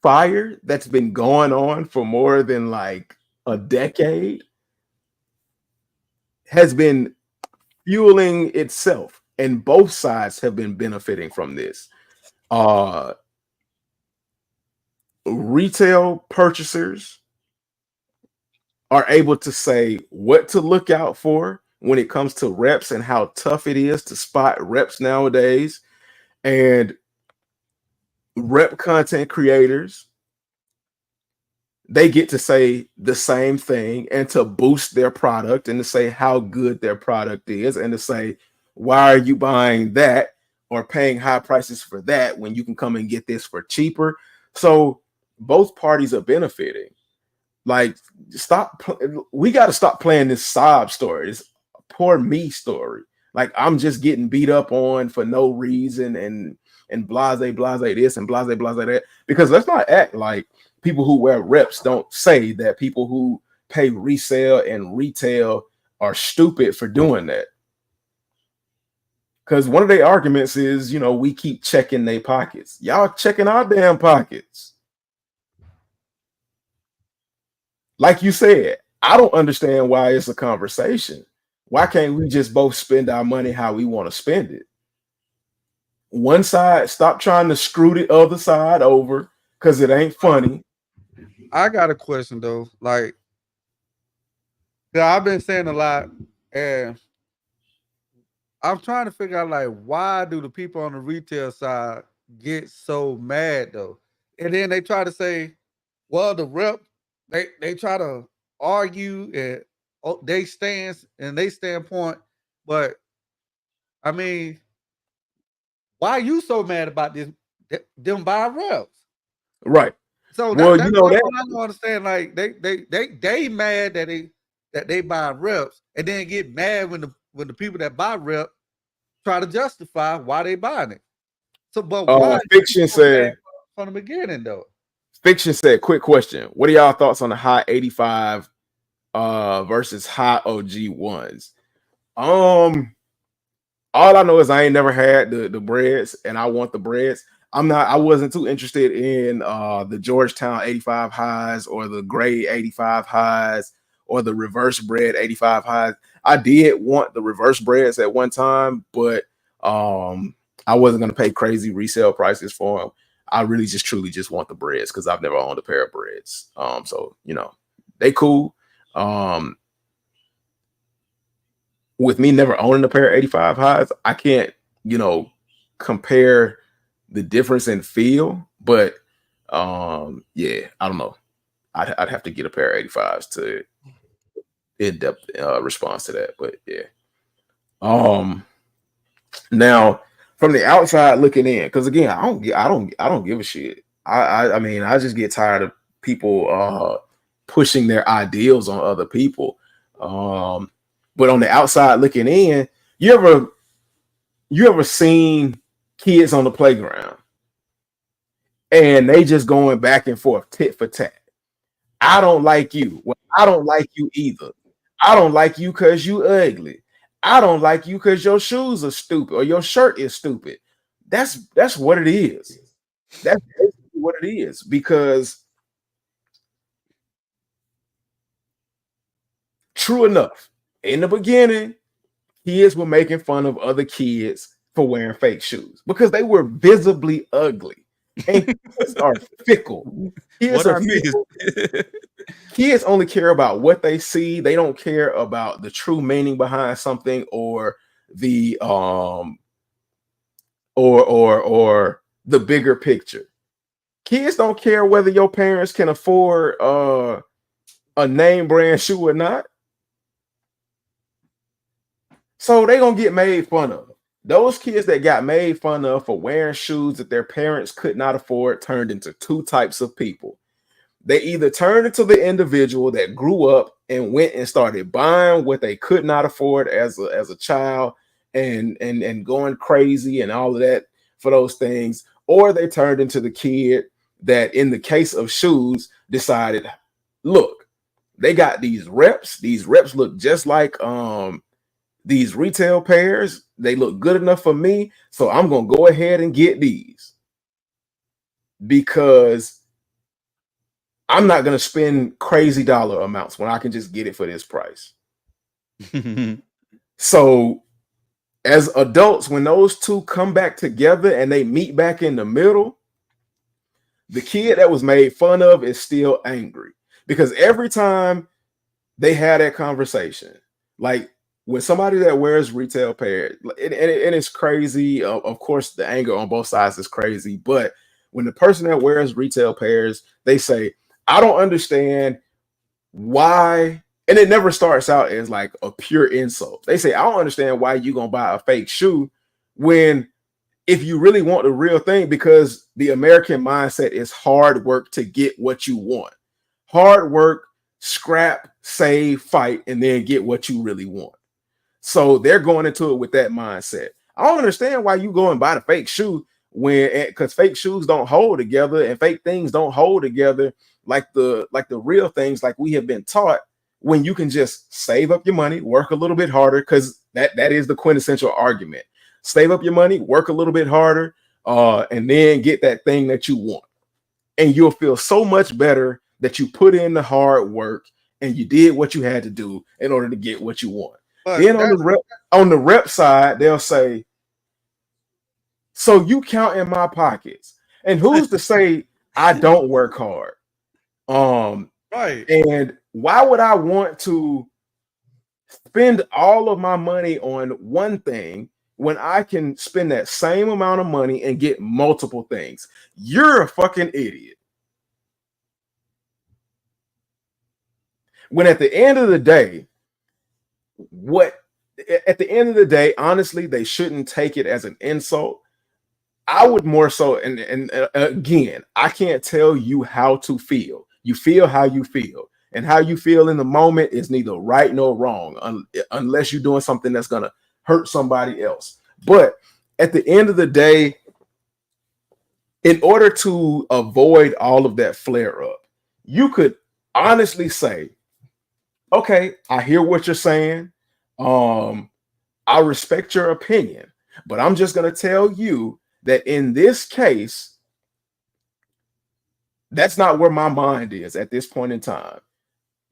fire that's been going on for more than like a decade has been fueling itself, and both sides have been benefiting from this. Retail purchasers are able to say what to look out for when it comes to reps and how tough it is to spot reps nowadays. And rep content creators, they get to say the same thing and to boost their product and to say how good their product is and to say, why are you buying that or paying high prices for that when you can come and get this for cheaper? So both parties are benefiting. Like, we got to stop playing this sob story, this poor me story. Like, I'm just getting beat up on for no reason and blase this and blase that. Because let's not act like people who wear reps don't say that people who pay resale and retail are stupid for doing that. Because one of their arguments is, we keep checking their pockets. Y'all checking our damn pockets. Like you said, I don't understand why it's a conversation. Why can't we just both spend our money how we want to spend it? One side, stop trying to screw the other side over because it ain't funny. I got a question though. Like, yeah, I've been saying a lot, and I'm trying to figure out like why do the people on the retail side get so mad though? And then they try to say, well, the rep, they try to argue and they stance and they standpoint, but I mean, why you so mad about this? Them buying reps, right? So well, that's you know what that. I don't understand. Like they mad that they buy reps, and then get mad when the people that buy rep try to justify why they buying it. So, but why Fiction said from the beginning though? Fiction said, quick question. What are y'all thoughts on the high 85 versus high OG ones? All I know is I ain't never had the breads, and I want the breads. I wasn't too interested in the Georgetown 85 highs or the gray 85 highs or the reverse bread 85 highs. I did want the reverse breads at one time, but I wasn't going to pay crazy resale prices for them. I really truly want the breads because I've never owned a pair of breads. So, you know, they cool. With me never owning a pair of 85 highs, I can't, you know, compare the difference in feel, but yeah, I don't know. I'd have to get a pair of 85s to in-depth response to that, but yeah. Now from the outside looking in, because again, I don't give a shit. I mean, I just get tired of people pushing their ideals on other people. But on the outside looking in, you ever seen kids on the playground and they just going back and forth, tit for tat? I don't like you. Well, I don't like you either. I don't like you because you ugly. I don't like you because your shoes are stupid or your shirt is stupid. That's what it is. That's basically what it is, because true enough, in the beginning, kids were making fun of other kids for wearing fake shoes because they were visibly ugly. And kids are fickle. Kids only care about what they see. They don't care about the true meaning behind something or the or the bigger picture. Kids don't care whether your parents can afford a name brand shoe or not. So they gonna get made fun of. Those kids that got made fun of for wearing shoes that their parents could not afford turned into two types of people. They either turned into the individual that grew up and went and started buying what they could not afford as a child and going crazy and all of that for those things, or they turned into the kid that, in the case of shoes, decided, look, they got these reps. These reps look just like these retail pairs. They look good enough for me, so I'm gonna go ahead and get these because I'm not gonna spend crazy dollar amounts when I can just get it for this price. So as adults, when those two come back together and they meet back in the middle, the kid that was made fun of is still angry, because every time they had that conversation, like when somebody that wears retail pairs, and it's crazy. Of course, the anger on both sides is crazy. But when the person that wears retail pairs, they say, I don't understand why. And it never starts out as like a pure insult. They say, I don't understand why you gonna buy a fake shoe when, if you really want the real thing, because the American mindset is hard work to get what you want. Hard work, scrap, save, fight, and then get what you really want. So they're going into it with that mindset. I don't understand why you go and buy the fake shoe because fake shoes don't hold together and fake things don't hold together like the real things, like we have been taught, when you can just save up your money, work a little bit harder, because that is the quintessential argument. Save up your money, work a little bit harder, and then get that thing that you want. And you'll feel so much better that you put in the hard work and you did what you had to do in order to get what you want. But then on the rep side, they'll say, so you count in my pockets. And who's to say I don't work hard? Right. And why would I want to spend all of my money on one thing when I can spend that same amount of money and get multiple things? You're a fucking idiot. When at the end of the day, honestly, they shouldn't take it as an insult. I would more so, and again, I can't tell you how to feel. You feel how you feel. And how you feel in the moment is neither right nor wrong, unless you're doing something that's going to hurt somebody else. But at the end of the day, in order to avoid all of that flare up, you could honestly say, okay, I hear what you're saying. I respect your opinion, but I'm just going to tell you that in this case, that's not where my mind is at this point in time.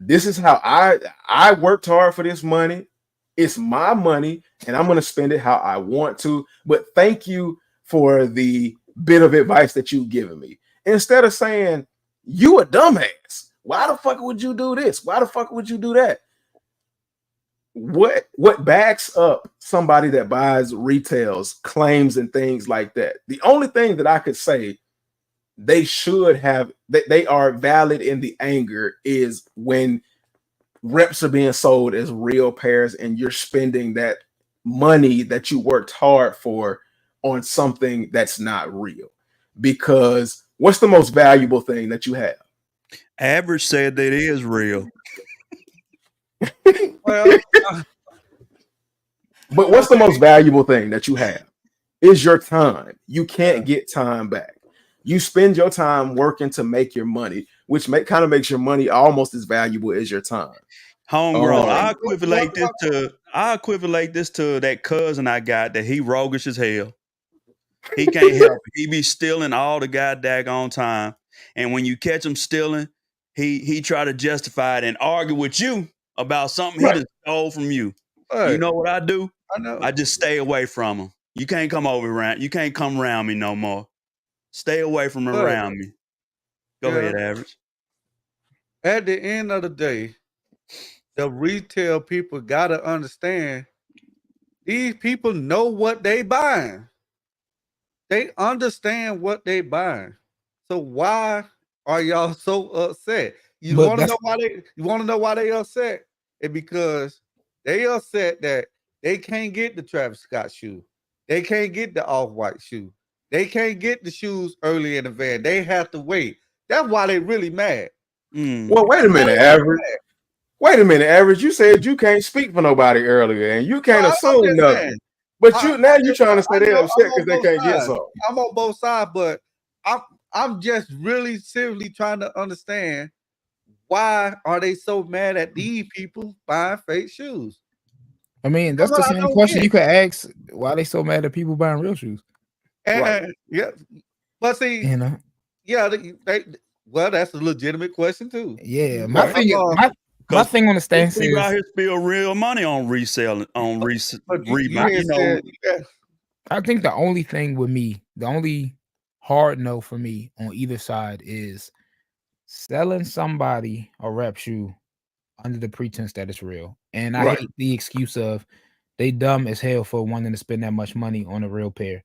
This is how I worked hard for this money. It's my money, and I'm going to spend it how I want to. But thank you for the bit of advice that you've given me. Instead of saying, you a dumbass. Why the fuck would you do this? Why the fuck would you do that? What backs up somebody that buys retails, claims, and things like that? The only thing that I could say they should have, that they are valid in the anger, is when reps are being sold as real pairs and you're spending that money that you worked hard for on something that's not real. Because what's the most valuable thing that you have? Average said that it is real. Well, but what's the most valuable thing that you have? Is your time. You can't get time back. You spend your time working to make your money, which kind of makes your money almost as valuable as your time. Homegrown. I equivalate this to that cousin I got that he roguish as hell. He can't help it. He be stealing all the goddamn time. And when you catch him stealing, he try to justify it and argue with you about something he just stole from you. Right. You know what I do? I know. I just stay away from him. You can't come around. You can't come around me no more. Stay away from around me. Go ahead, Average. At the end of the day, the retail people got to understand these people know what they buying. They understand what they buying. So why are y'all so upset? You want to know why they upset? It's because they upset that they can't get the Travis Scott shoe. They can't get the Off-White shoe. They can't get the shoes early in the van. They have to wait. That's why they really mad. Well, wait a minute, Average. Wait a minute, Average. You said you can't speak for nobody earlier, and you can't assume nothing. But you're trying to say they're upset because they can't get something. I'm on both sides, but I'm just really seriously trying to understand why are they so mad at these people buying fake shoes? I mean, that's the same question you could ask. Why they so mad at people buying real shoes? Yeah, but see, you know, well, that's a legitimate question too. Yeah, my thing on the stance is out here spend real money on reselling, on rebuy. I think the only thing with me, the only hard no for me on either side is selling somebody a rep shoe under the pretense that it's real. And I hate the excuse of they dumb as hell for wanting to spend that much money on a real pair.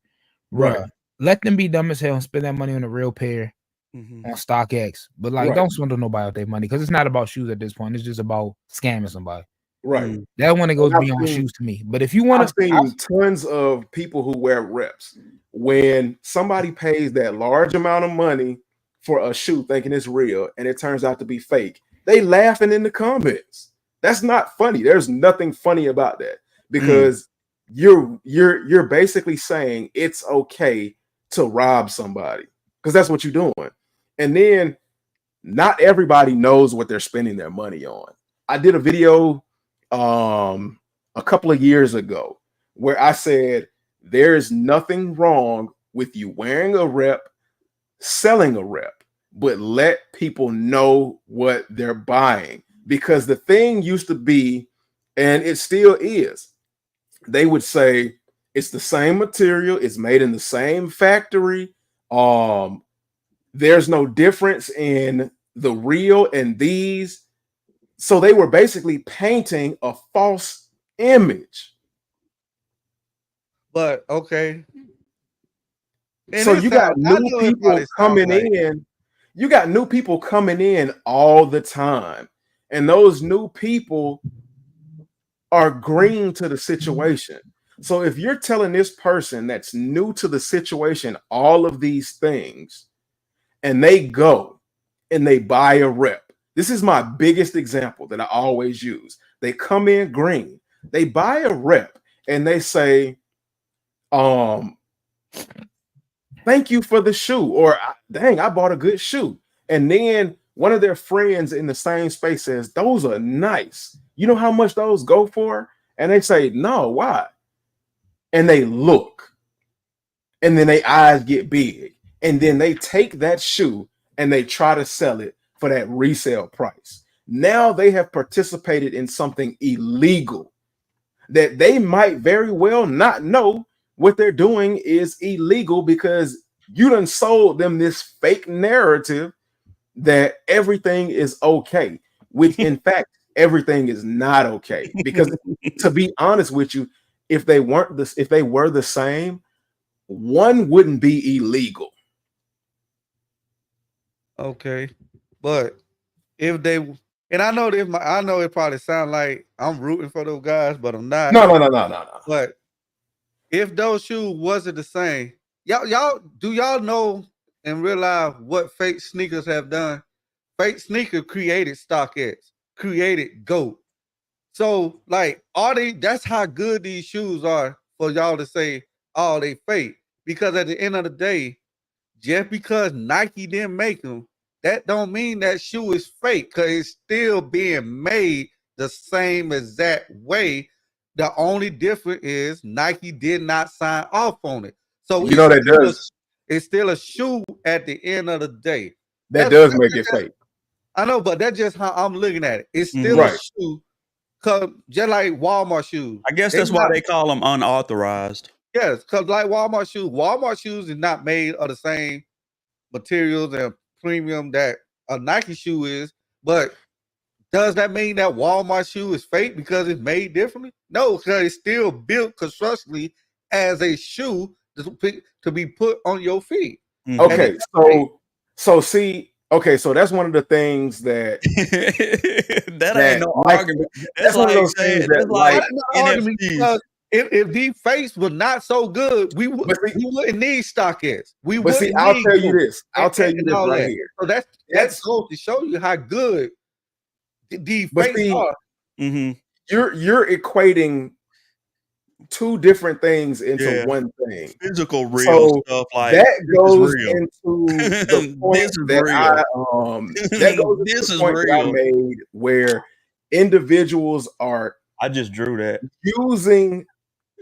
Right. Let them be dumb as hell and spend that money on a real pair on StockX. But don't swindle nobody with their money, because it's not about shoes at this point. It's just about scamming somebody. Right. That one, it goes beyond shoes to me. But if you want to, I've seen tons of people who wear reps. When somebody pays that large amount of money for a shoe thinking it's real and it turns out to be fake, they laughing in the comments. That's not funny. There's nothing funny about that, because you're basically saying it's okay to rob somebody, because that's what you're doing. And then not everybody knows what they're spending their money on. I did a video a couple of years ago where I said there is nothing wrong with you wearing a rep, selling a rep, but let people know what they're buying. Because the thing used to be, and it still is, they would say it's the same material, it's made in the same factory, there's no difference in the real and these. So they were basically painting a false image. But okay. And So you got new people coming in. You got new people coming in all the time. And those new people are green to the situation. So if you're telling this person that's new to the situation all of these things, and they go and they buy a rep. This is my biggest example that I always use. They come in green, they buy a rep, and they say, thank you for the shoe, or dang, I bought a good shoe. And then one of their friends in the same space says, those are nice. You know how much those go for? And they say, no, why? And they look, and then their eyes get big, and then they take that shoe and they try to sell it for that resale price. Now they have participated in something illegal that they might very well not know what they're doing is illegal, because you done sold them this fake narrative that everything is okay, which in fact, everything is not okay. Because to be honest with you, if they were the same, one wouldn't be illegal. Okay, but if they, and I know it probably sounds like I'm rooting for those guys, but I'm not. No. But if those shoes wasn't the same, y'all know and realize what fake sneakers have done? Fake sneaker created StockX, created GOAT. So like, that's how good these shoes are for y'all to say, oh, they fake. Because at the end of the day, just because Nike didn't make them, that don't mean that shoe is fake, because it's still being made the same exact way. The only difference is Nike did not sign off on it. So you know that does. It's still a shoe at the end of the day. That does make it fake. I know, but that's just how I'm looking at it. It's still a shoe, just like Walmart shoes. I guess that's why they call them unauthorized. Yes, because like Walmart shoes is not made of the same materials and premium that a Nike shoe is. But does that mean that Walmart shoe is fake because it's made differently? No, because it's still built constructionally as a shoe to be put on your feet. Okay, so that's one of the things that that ain't no argument. That's one of those saying things that like NFTs. If deep face was not so good, we wouldn't need StockX. I'll tell you this right here. So that goes to show you how good deep face are. You're equating two different things into one thing. Physical real stuff like that goes into the point that I made, where individuals are, I just drew that, using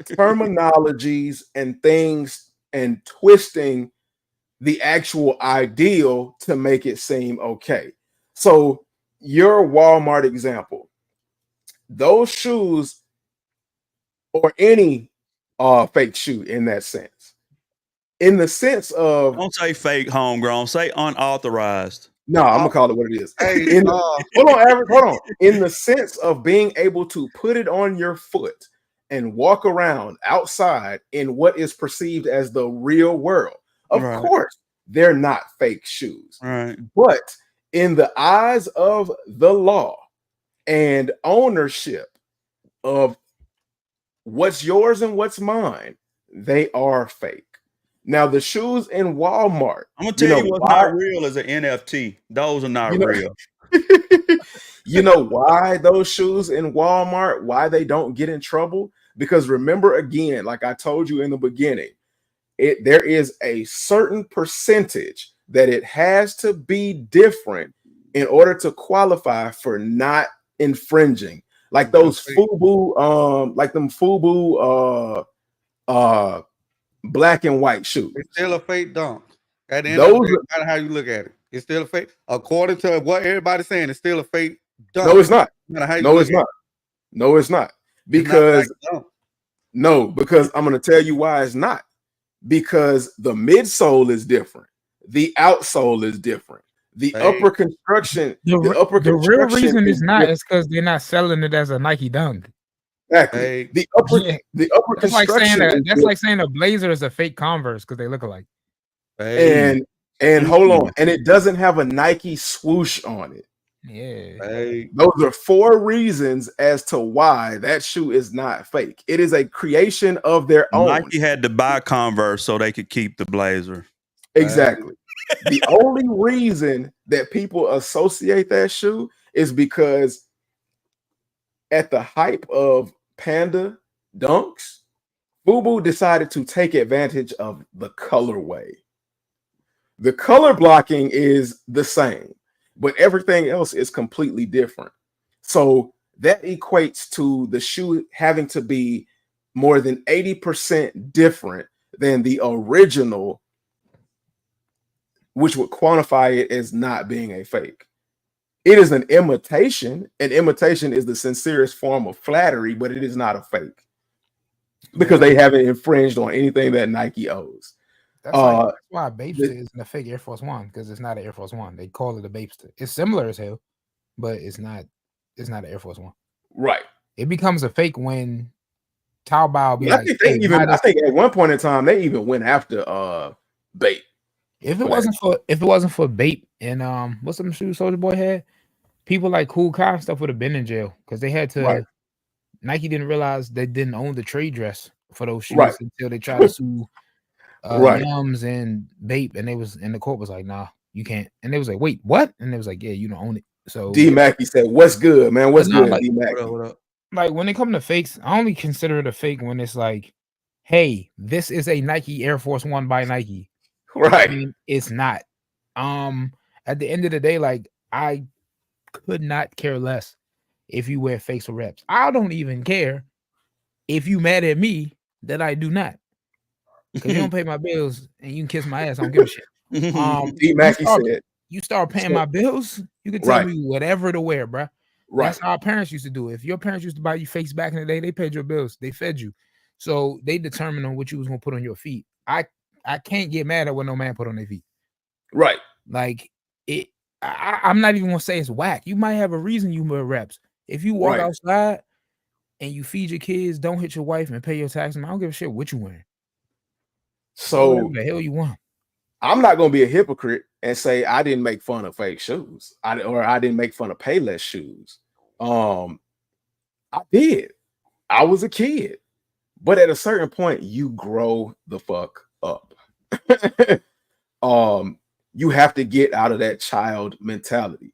terminologies and things and twisting the actual ideal to make it seem okay. So your Walmart example, those shoes, or any fake shoe in that sense, in the sense of, don't say fake homegrown, say unauthorized. No, I'm gonna call it what it is. Hey, hold on. In the sense of being able to put it on your foot and walk around outside in what is perceived as the real world. Of course, they're not fake shoes. Right. But in the eyes of the law and ownership of what's yours and what's mine, they are fake. Now, the shoes in Walmart, I'm gonna tell you what's not real is an NFT. Those are not real. You know why those shoes in Walmart, why they don't get in trouble? Because remember, again, like I told you in the beginning, there is a certain percentage that it has to be different in order to qualify for not infringing. Like those FUBU, like them FUBU black and white shoes. It's still a fake dunk. At the end of the day, no matter how you look at it, it's still a fake. According to what everybody's saying, it's still a fake dunk. No, it's not. No, it's not. Because because I'm going to tell you why it's not. Because the midsole is different. The outsole is different. The upper construction, the real reason it's not is because they're not selling it as a Nike Dunk. Exactly. The upper That's like construction. saying a Blazer is a fake Converse because they look alike. And hold on, and it doesn't have a Nike swoosh on it. Yeah. Those are 4 reasons as to why that shoe is not fake. It is a creation of their own. Nike had to buy Converse so they could keep the Blazer. Exactly. The only reason that people associate that shoe is because at the hype of Panda Dunks, FUBU decided to take advantage of the colorway. The color blocking is the same, but everything else is completely different. So that equates to the shoe having to be more than 80% different than the original, which would quantify it as not being a fake. It is an imitation. An imitation is the sincerest form of flattery, but it is not a fake because they haven't infringed on anything that Nike owes. That's why a Bapester isn't a fake Air Force One, because it's not an Air Force One. They call it a Bapester. It's similar as hell, but it's not an Air Force One. Right. It becomes a fake when Taobao be I think at one point in time they even went after Bape. If it wasn't for Bape and what's some shoes Soulja Boy had, people like Cool Kai and stuff would have been in jail because they had to. Right. Nike didn't realize they didn't own the trade dress for those shoes until they tried to sue Yums and Bape, and the court was like, nah, you can't. And they was like, wait, what? And they was like, yeah, you don't own it. So D Mackey said, "What's good, man? What's good, D Mackey?" Like when it comes to fakes, I only consider it a fake when it's like, hey, this is a Nike Air Force One by Nike. Right. I mean, it's not. At the end of the day, like I could not care less if you wear fakes or reps. I don't even care if you mad at me that I do not. Because you don't pay my bills and you can kiss my ass. I don't give a shit. D Mackey said, you start paying my bills, you can tell me whatever to wear, bro. Right. That's how our parents used to do it. If your parents used to buy you fakes back in the day, they paid your bills. They fed you. So they determined on what you was gonna put on your feet. I can't get mad at what no man put on their feet. Right. Like it. I'm not even gonna say it's whack. You might have a reason you wear reps. If you walk outside and you feed your kids, don't hit your wife and pay your taxes, I don't give a shit what you wearing. So whatever the hell you want. I'm not gonna be a hypocrite and say I didn't make fun of fake shoes. I didn't make fun of Payless shoes. I did. I was a kid. But at a certain point, you grow the fuck up. You have to get out of that child mentality.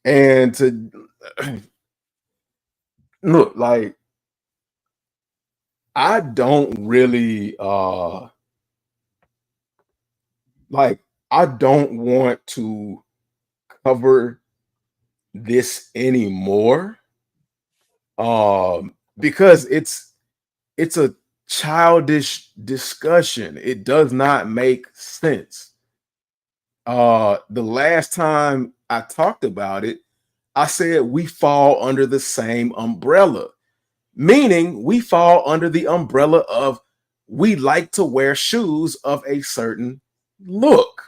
And to look, like I don't really I don't want to cover this anymore. Because it's a childish discussion. It does not make sense. The last time I talked about it, I said we fall under the same umbrella, meaning we fall under the umbrella of we like to wear shoes of a certain look.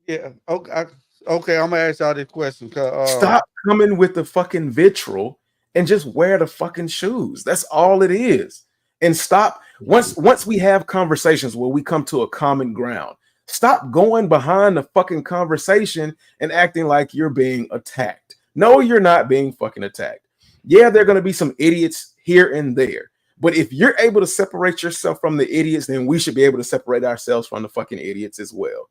Yeah. Okay. I'm gonna ask y'all this question. Stop coming with the fucking vitriol and just wear the fucking shoes. That's all it is. And stop once we have conversations where we come to a common ground. Stop going behind the fucking conversation and acting like you're being attacked. No, you're not being fucking attacked. Yeah, there are going to be some idiots here and there. But if you're able to separate yourself from the idiots, then we should be able to separate ourselves from the fucking idiots as well.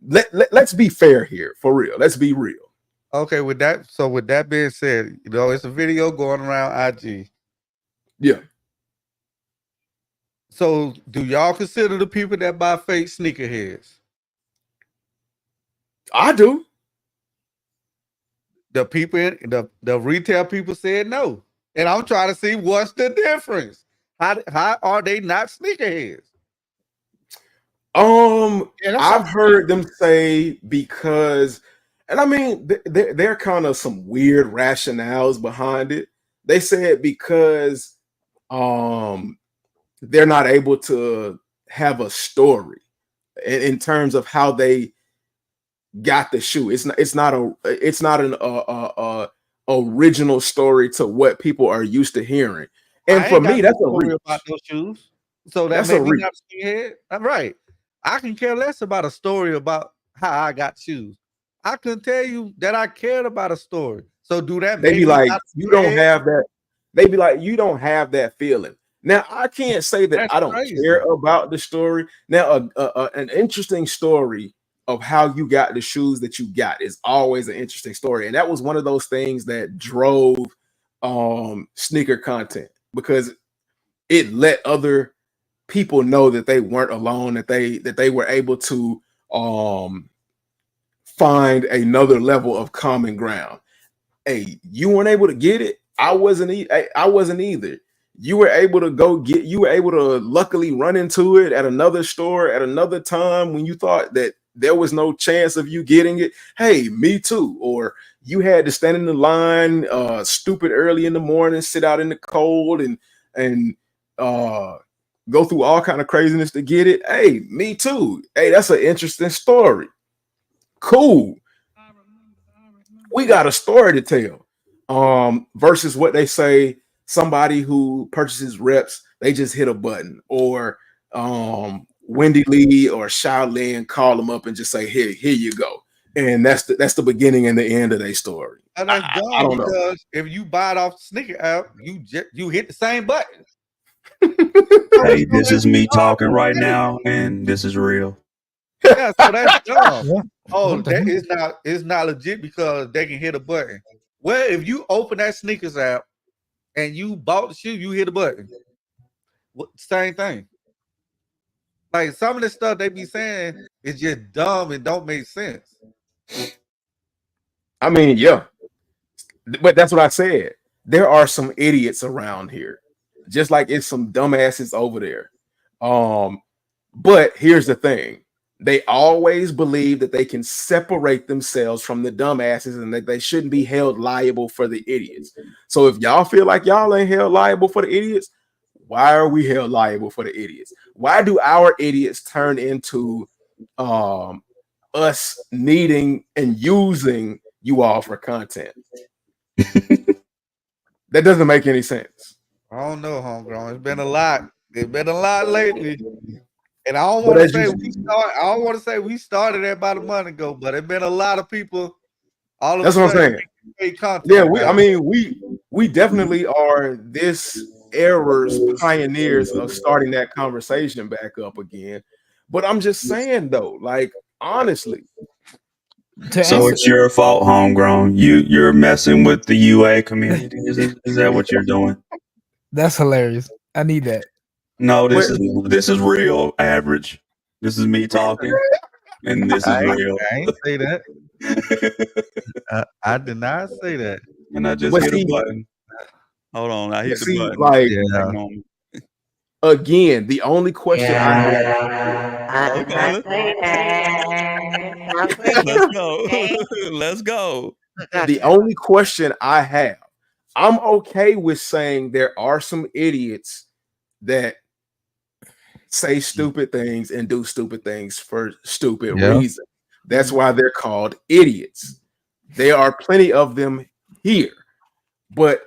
Let's be fair here, for real. Let's be real. Okay, with that being said, it's a video going around IG. Yeah. So do y'all consider the people that buy fake sneakerheads? I do. The people, the retail people said no. And I'm trying to see what's the difference. How are they not sneakerheads? I've heard them say because, and I mean, there are kind of some weird rationales behind it. They said because they're not able to have a story in terms of how they got the shoe. It's not an original story to what people are used to hearing. And for me, that's a reach. About those shoes. So that made me not skinhead. I'm right. I can care less about a story about how I got shoes. I couldn't tell you that I cared about a story. So do that. They be like, you don't have that. They be like, you don't have that feeling. Now I can't say that I don't care about the story. Now, an interesting story of how you got the shoes that you got is always an interesting story, and that was one of those things that drove sneaker content, because it let other people know that they weren't alone, that they were able to find another level of common ground. Hey, you weren't able to get it. I wasn't either. You were able to luckily run into it at another store at another time when you thought that there was no chance of you getting it. Hey, me too. Or you had to stand in the line stupid early in the morning, sit out in the cold and go through all kind of craziness to get it. Hey, me too. Hey, that's an interesting story. Cool. We got a story to tell. Versus what they say, somebody who purchases reps, they just hit a button, or Wendy Lee or Shaolin call them up and just say, here you go. And that's the beginning and the end of their story. And that's dumb, I don't because know. if you buy it off the sneaker app, you hit the same button. Hey, this is me talking right now, and this is real. Yeah, so that's dumb. Oh, that is not legit because they can hit a button. Well, if you open that sneakers app and you bought the shoe, you hit a button. Same thing. Like, some of the stuff they be saying is just dumb and don't make sense. I mean, yeah, but that's what I said. There are some idiots around here, just like it's some dumbasses over there. But here's the thing. They always believe that they can separate themselves from the dumbasses and that they shouldn't be held liable for the idiots. So if y'all feel like y'all ain't held liable for the idiots, why are we held liable for the idiots? Why do our idiots turn into us needing and using you all for content? That doesn't make any sense. I don't know, homegrown. It's been a lot. It's been a lot lately. And I don't want to say we started there about a month ago, but it's been a lot of people. That's what I'm saying. Yeah, we definitely are this era's pioneers of starting that conversation back up again. But I'm just saying though, like, honestly. So it's your fault, homegrown. You're messing with the UA community. Is that what you're doing? That's hilarious. I need that. No, this is real, average. This is me talking, and this is real. I ain't say that. I did not say that. And I just hit a button. Hold on, I hit the button. Like, again, the only question I have. Let's go. Let's go. The only question I have, I'm okay with saying there are some idiots that say stupid things and do stupid things for stupid reasons. That's why they're called idiots. There are plenty of them here. But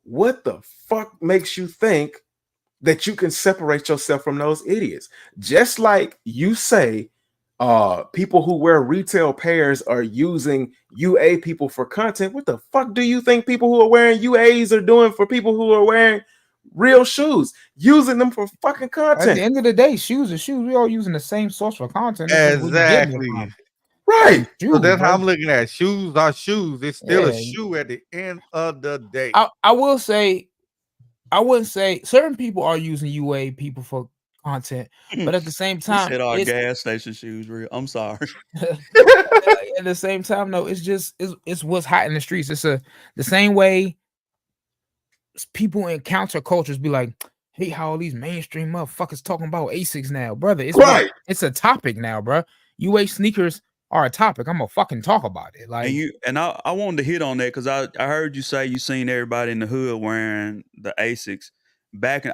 what the fuck makes you think that you can separate yourself from those idiots? Just like you say, people who wear retail pairs are using UA people for content. What the fuck do you think people who are wearing UAs are doing for people who are wearing real shoes, using them for fucking content? At the end of the day, shoes are shoes. We all using the same source for content. Exactly. Right. So that's how I'm looking at. Shoes are shoes. It's still a shoe at the end of the day. I will say, I wouldn't say certain people are using UA people for content, but at the same time, hit our gas station shoes real. I'm sorry. At the same time, no, it's what's hot in the streets. It's the same way people in countercultures be like, hey, how all these mainstream motherfuckers talking about ASICs now, brother? It's right. It's a topic now, bro. UA sneakers are a topic. I'm gonna fucking talk about it. Like, I wanted to hit on that because I heard you say you seen everybody in the hood wearing the ASICs.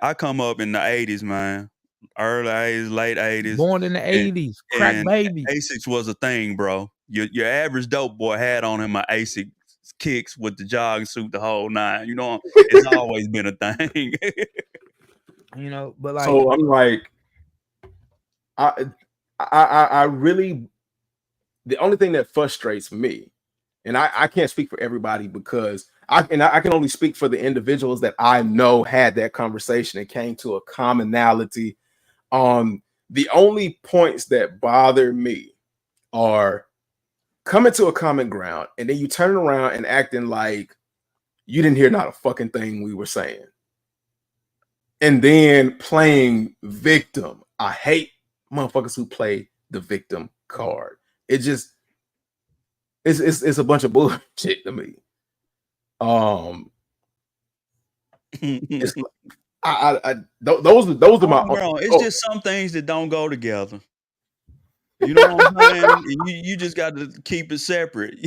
I come up in the 80s, man. early 80s, late 80s. Born in the 80s, crack baby. Asics was a thing, bro. Your average dope boy had on him my Asics kicks with the jogging suit, the whole nine. You know, it's always been a thing. You know, but like, so I'm like, I really, the only thing that frustrates me, and I can't speak for everybody because I can only speak for the individuals that I know had that conversation and came to a commonality. The only points that bother me are coming to a common ground and then you turn around and acting like you didn't hear not a fucking thing we were saying. And then playing victim. I hate motherfuckers who play the victim card. It just it's a bunch of bullshit to me. Those are my. Bro, it's just some things that don't go together. You know what I'm saying? You just got to keep it separate.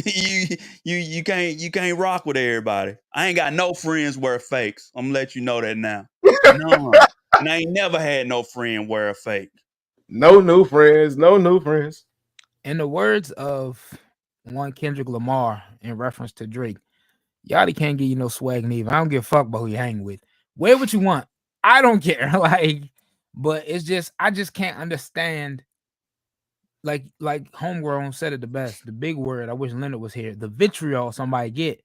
You can't rock with everybody. I ain't got no friends wear fakes. I'm gonna let you know that now. No, and I ain't never had no friend wear a fake. No new friends. No new friends. In the words of one Kendrick Lamar in reference to Drake, Yachty can't give you no swag neither. I don't give a fuck about who you hang with. Wear what you want. I don't care. Like, but it's just I just can't understand. Like Homegrown said it the best. The big word. I wish Leonard was here. The vitriol somebody get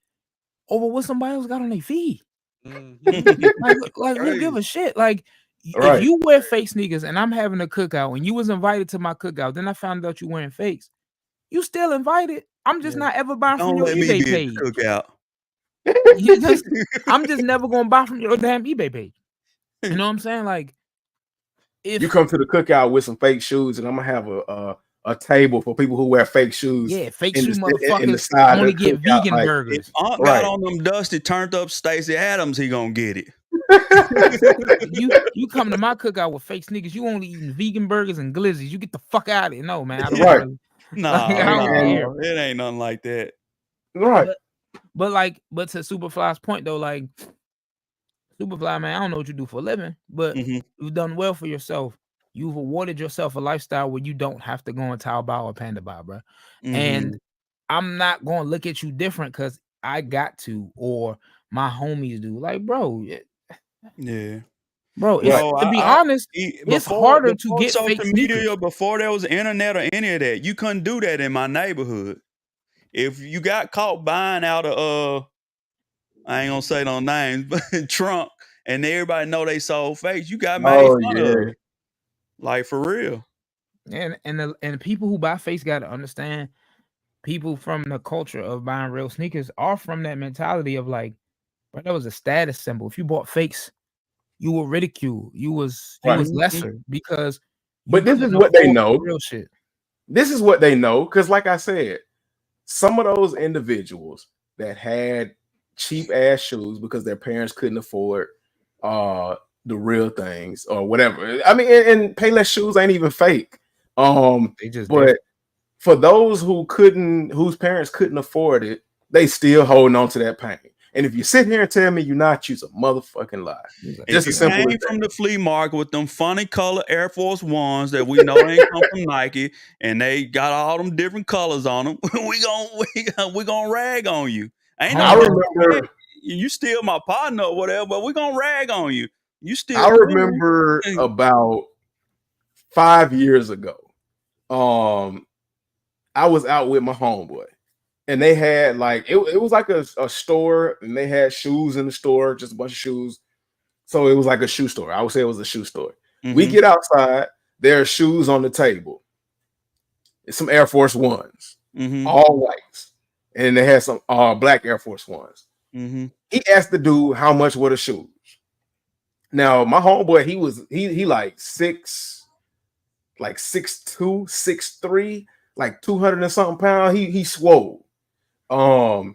over what somebody else got on their feet. Like who give a shit? Like if you wear fake sneakers and I'm having a cookout and you was invited to my cookout, then I found out you wearing fakes. You still invited. I'm just not ever buying from your eBay page. Cookout. I'm just never gonna buy from your damn eBay page. You know what I'm saying? Like if you come to the cookout with some fake shoes and I'm gonna have a table for people who wear fake shoes. Yeah, fake shoes motherfuckers only get vegan burgers. If Aunt got on them dusty, turned up Stacey Adams, he gonna get it. you come to my cookout with fake sneakers, you only eating vegan burgers and glizzies. You get the fuck out of here. No, man. I don't really, it ain't nothing like that. Right. But to Superfly's point though, like Superfly, man, I don't know what you do for a living, but you've done well for yourself. You've awarded yourself a lifestyle where you don't have to go on Taobao or PandaBuy, bro. And I'm not going to look at you different because I got to or my homies do. Like, bro, yeah, bro. To be honest, it's harder to get social media. Before there was internet or any of that, you couldn't do that in my neighborhood. If you got caught buying out of I ain't gonna say no names, but trunk, and everybody know they sold fakes, you got made fun of. Like for real. And people who buy fakes got to understand, people from the culture of buying real sneakers are from that mentality of like, bro, that was a status symbol. If you bought fakes, you were ridiculed. You was lesser because. But this is what they know. Real shit. This is what they know because, like I said, some of those individuals that had cheap ass shoes because their parents couldn't afford the real things or whatever. I mean, and Payless shoes ain't even fake. But for those whose parents couldn't afford it, they still holding on to that pain. And if you sit here and tell me you're not, you's a motherfucking lie. Just a simple came from the flea market with them funny color Air Force Ones that we know ain't come from Nike, and they got all them different colors on them. we gonna rag on you. I remember you still my partner or whatever, but we gonna rag on you. I remember about 5 years ago. I was out with my homeboy, and they had like it was like a store, and they had shoes in the store, just a bunch of shoes. So it was like a shoe store. I would say it was a shoe store. We get outside, there are shoes on the table. It's some Air Force Ones, all whites, and they had some black Air Force Ones. He asked the dude how much were the shoes. Now, my homeboy, he like 6'2", 6'3", like 200 and something pounds. He swole. And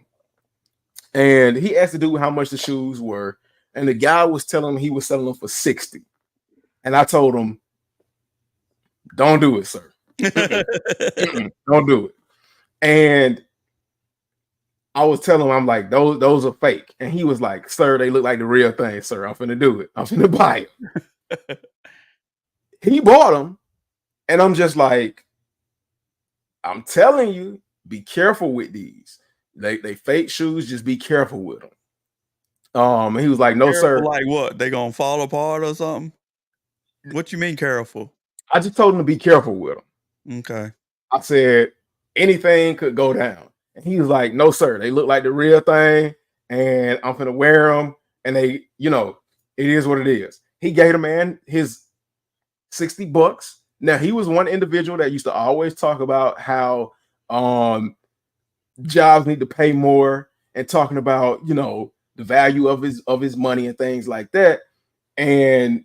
he asked the dude how much the shoes were, and the guy was telling him he was selling them for 60. And I told him, don't do it, sir. Don't do it. And I was telling him, I'm like, those are fake. And he was like, sir, they look like the real thing, sir. I'm finna do it. I'm finna buy it. He bought them, and I'm just like, I'm telling you, be careful with these. They fake shoes. Just be careful with them. And he was like, no, Careful, sir. like what? They gonna fall apart or something? What you mean careful? I just told him to be careful with them. Okay. I said anything could go down, and he was like, no, sir. They look like the real thing, and I'm gonna wear them. And they, it is what it is. He gave the man his $60. Now, he was one individual that used to always talk about how jobs need to pay more, and talking about, the value of his money and things like that. And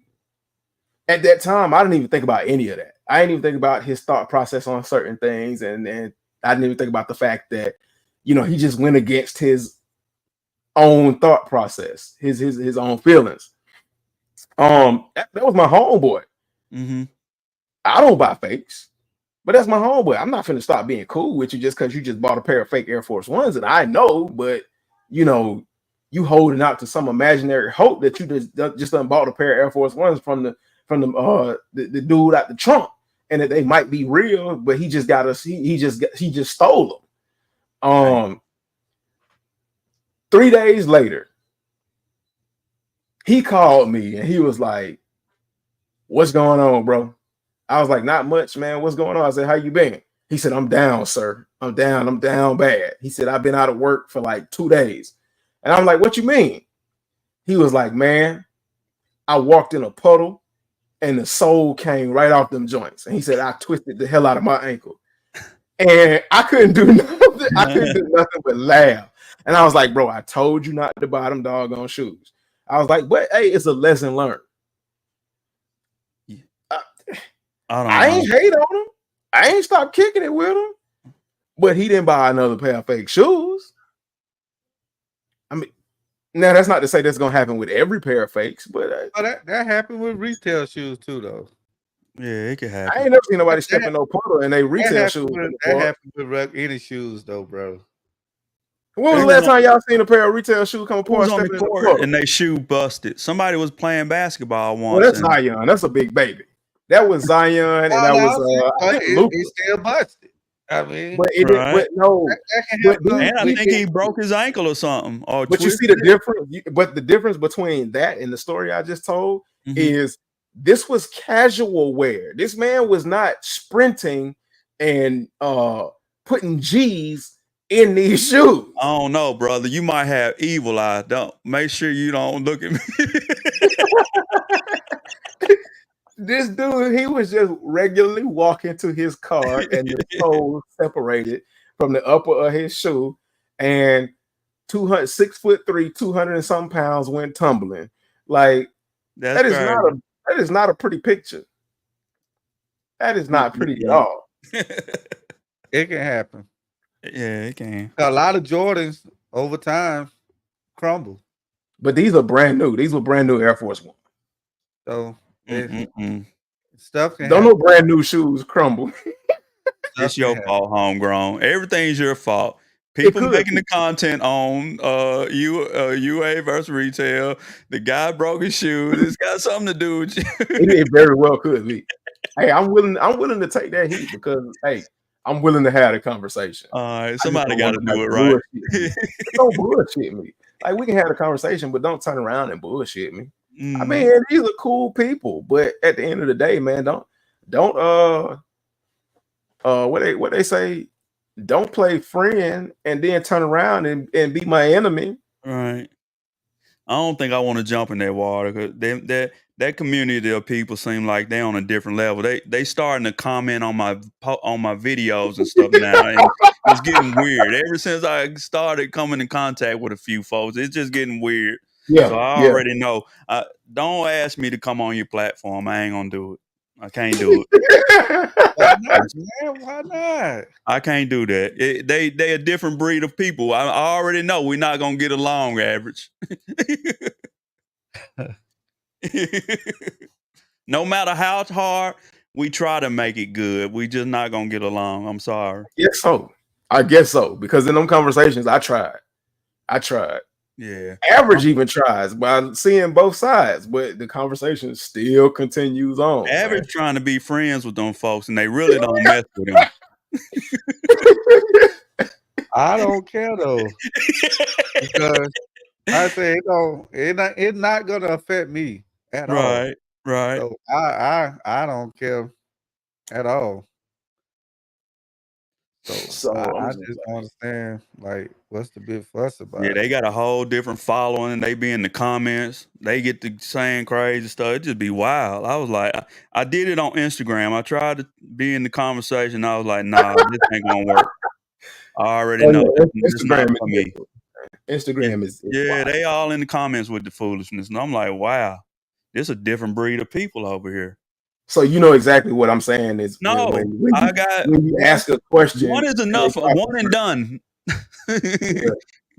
at that time, I didn't even think about any of that. I didn't even think about his thought process on certain things. And I didn't even think about the fact that, he just went against his own thought process, his own feelings. That was my homeboy. Mm-hmm. I don't buy fakes, but that's my homeboy. I'm not finna stop being cool with you just because you just bought a pair of fake Air Force Ones, and I know, but you holding out to some imaginary hope that you just done bought a pair of Air Force Ones from the dude at the trunk, and that they might be real, but he just got us. He just stole them. 3 days later, he called me and he was like, "What's going on, bro?" I was like, "Not much, man. What's going on?" I said, "How you been?" He said, "I'm down, sir. I'm down bad." He said, "I've been out of work for like 2 days." And I'm like, "What you mean?" He was like, "Man, I walked in a puddle and the sole came right off them joints." And he said, "I twisted the hell out of my ankle." And I couldn't do nothing. I couldn't do nothing but laugh. And I was like, "Bro, I told you not to buy them doggone shoes." I was like, "But hey, it's a lesson learned." I ain't hate on him. I ain't stopped kicking it with him. But he didn't buy another pair of fake shoes. I mean, now that's not to say that's gonna happen with every pair of fakes, but that happened with retail shoes too, though. Yeah, it could happen. I ain't never seen nobody step in no puddle and they retail shoes. That happened with any shoes, though, bro. When was the last time y'all seen a pair of retail shoes come apart on the court and they shoe busted? Somebody was playing basketball once. Well, that's Zion. That's a big baby. That was Zion, and that was I think Luka. He still busted. I mean, but it but no. And I think he broke his ankle or something. But you see the difference. But the difference between that and the story I just told is this was casual wear. This man was not sprinting and putting G's in these shoes. I don't know, brother. You might have evil eye. Don't make sure you don't look at me. This dude, he was just regularly walking to his car and the sole separated from the upper of his shoe, and 6'3", 200 and some pounds went tumbling. Like that is not a pretty picture. That is not pretty at all. It can happen. Yeah, it can. A lot of Jordans over time crumble. But these are brand new. These were brand new Air Force One. So stuff can don't know brand new shoes crumble. It's your fault, homegrown. Everything's your fault. People making the content on UA versus retail. The guy broke his shoes. It's got something to do with you. It very well could be. Hey, I'm willing to take that heat because I'm willing to have a conversation. All right, somebody got to do it right. Don't bullshit me. Like we can have a conversation, but don't turn around and bullshit me. I mean, these are cool people, but at the end of the day, man, don't what they say, don't play friend and then turn around and be my enemy. Right. I don't think I want to jump in that water because that community of people seem like they're on a different level. They starting to comment on my videos and stuff now. And it's getting weird. Ever since I started coming in contact with a few folks, it's just getting weird. Yeah, so I already know. Don't ask me to come on your platform. I ain't gonna do it. I can't do it. Why not, man? Why not? I can't do that. They a different breed of people. I already know we're not gonna get along. Average. No matter how hard we try to make it good, we just not gonna get along. I'm sorry. Yes, so I guess so because in them conversations, I tried. Yeah. Average even tries by seeing both sides, but the conversation still continues on. Average Man. trying to be friends with them folks, and they really don't mess with them. I don't care though, because I say it's not gonna affect me at all. Right. So I don't care at all. So I just don't understand, like, what's the big fuss about Yeah, it? they got a whole different following, and they be in the comments. They get to saying crazy stuff. It just be wild. I was like, I did it on Instagram. I tried to be in the conversation. I was like, nah, this ain't gonna work. I already know it's not for me. Instagram is yeah, they all in the comments with the foolishness, and I'm like, wow, this a different breed of people over here. So you know exactly what I'm saying is No, when you ask a question, one is enough. One and done.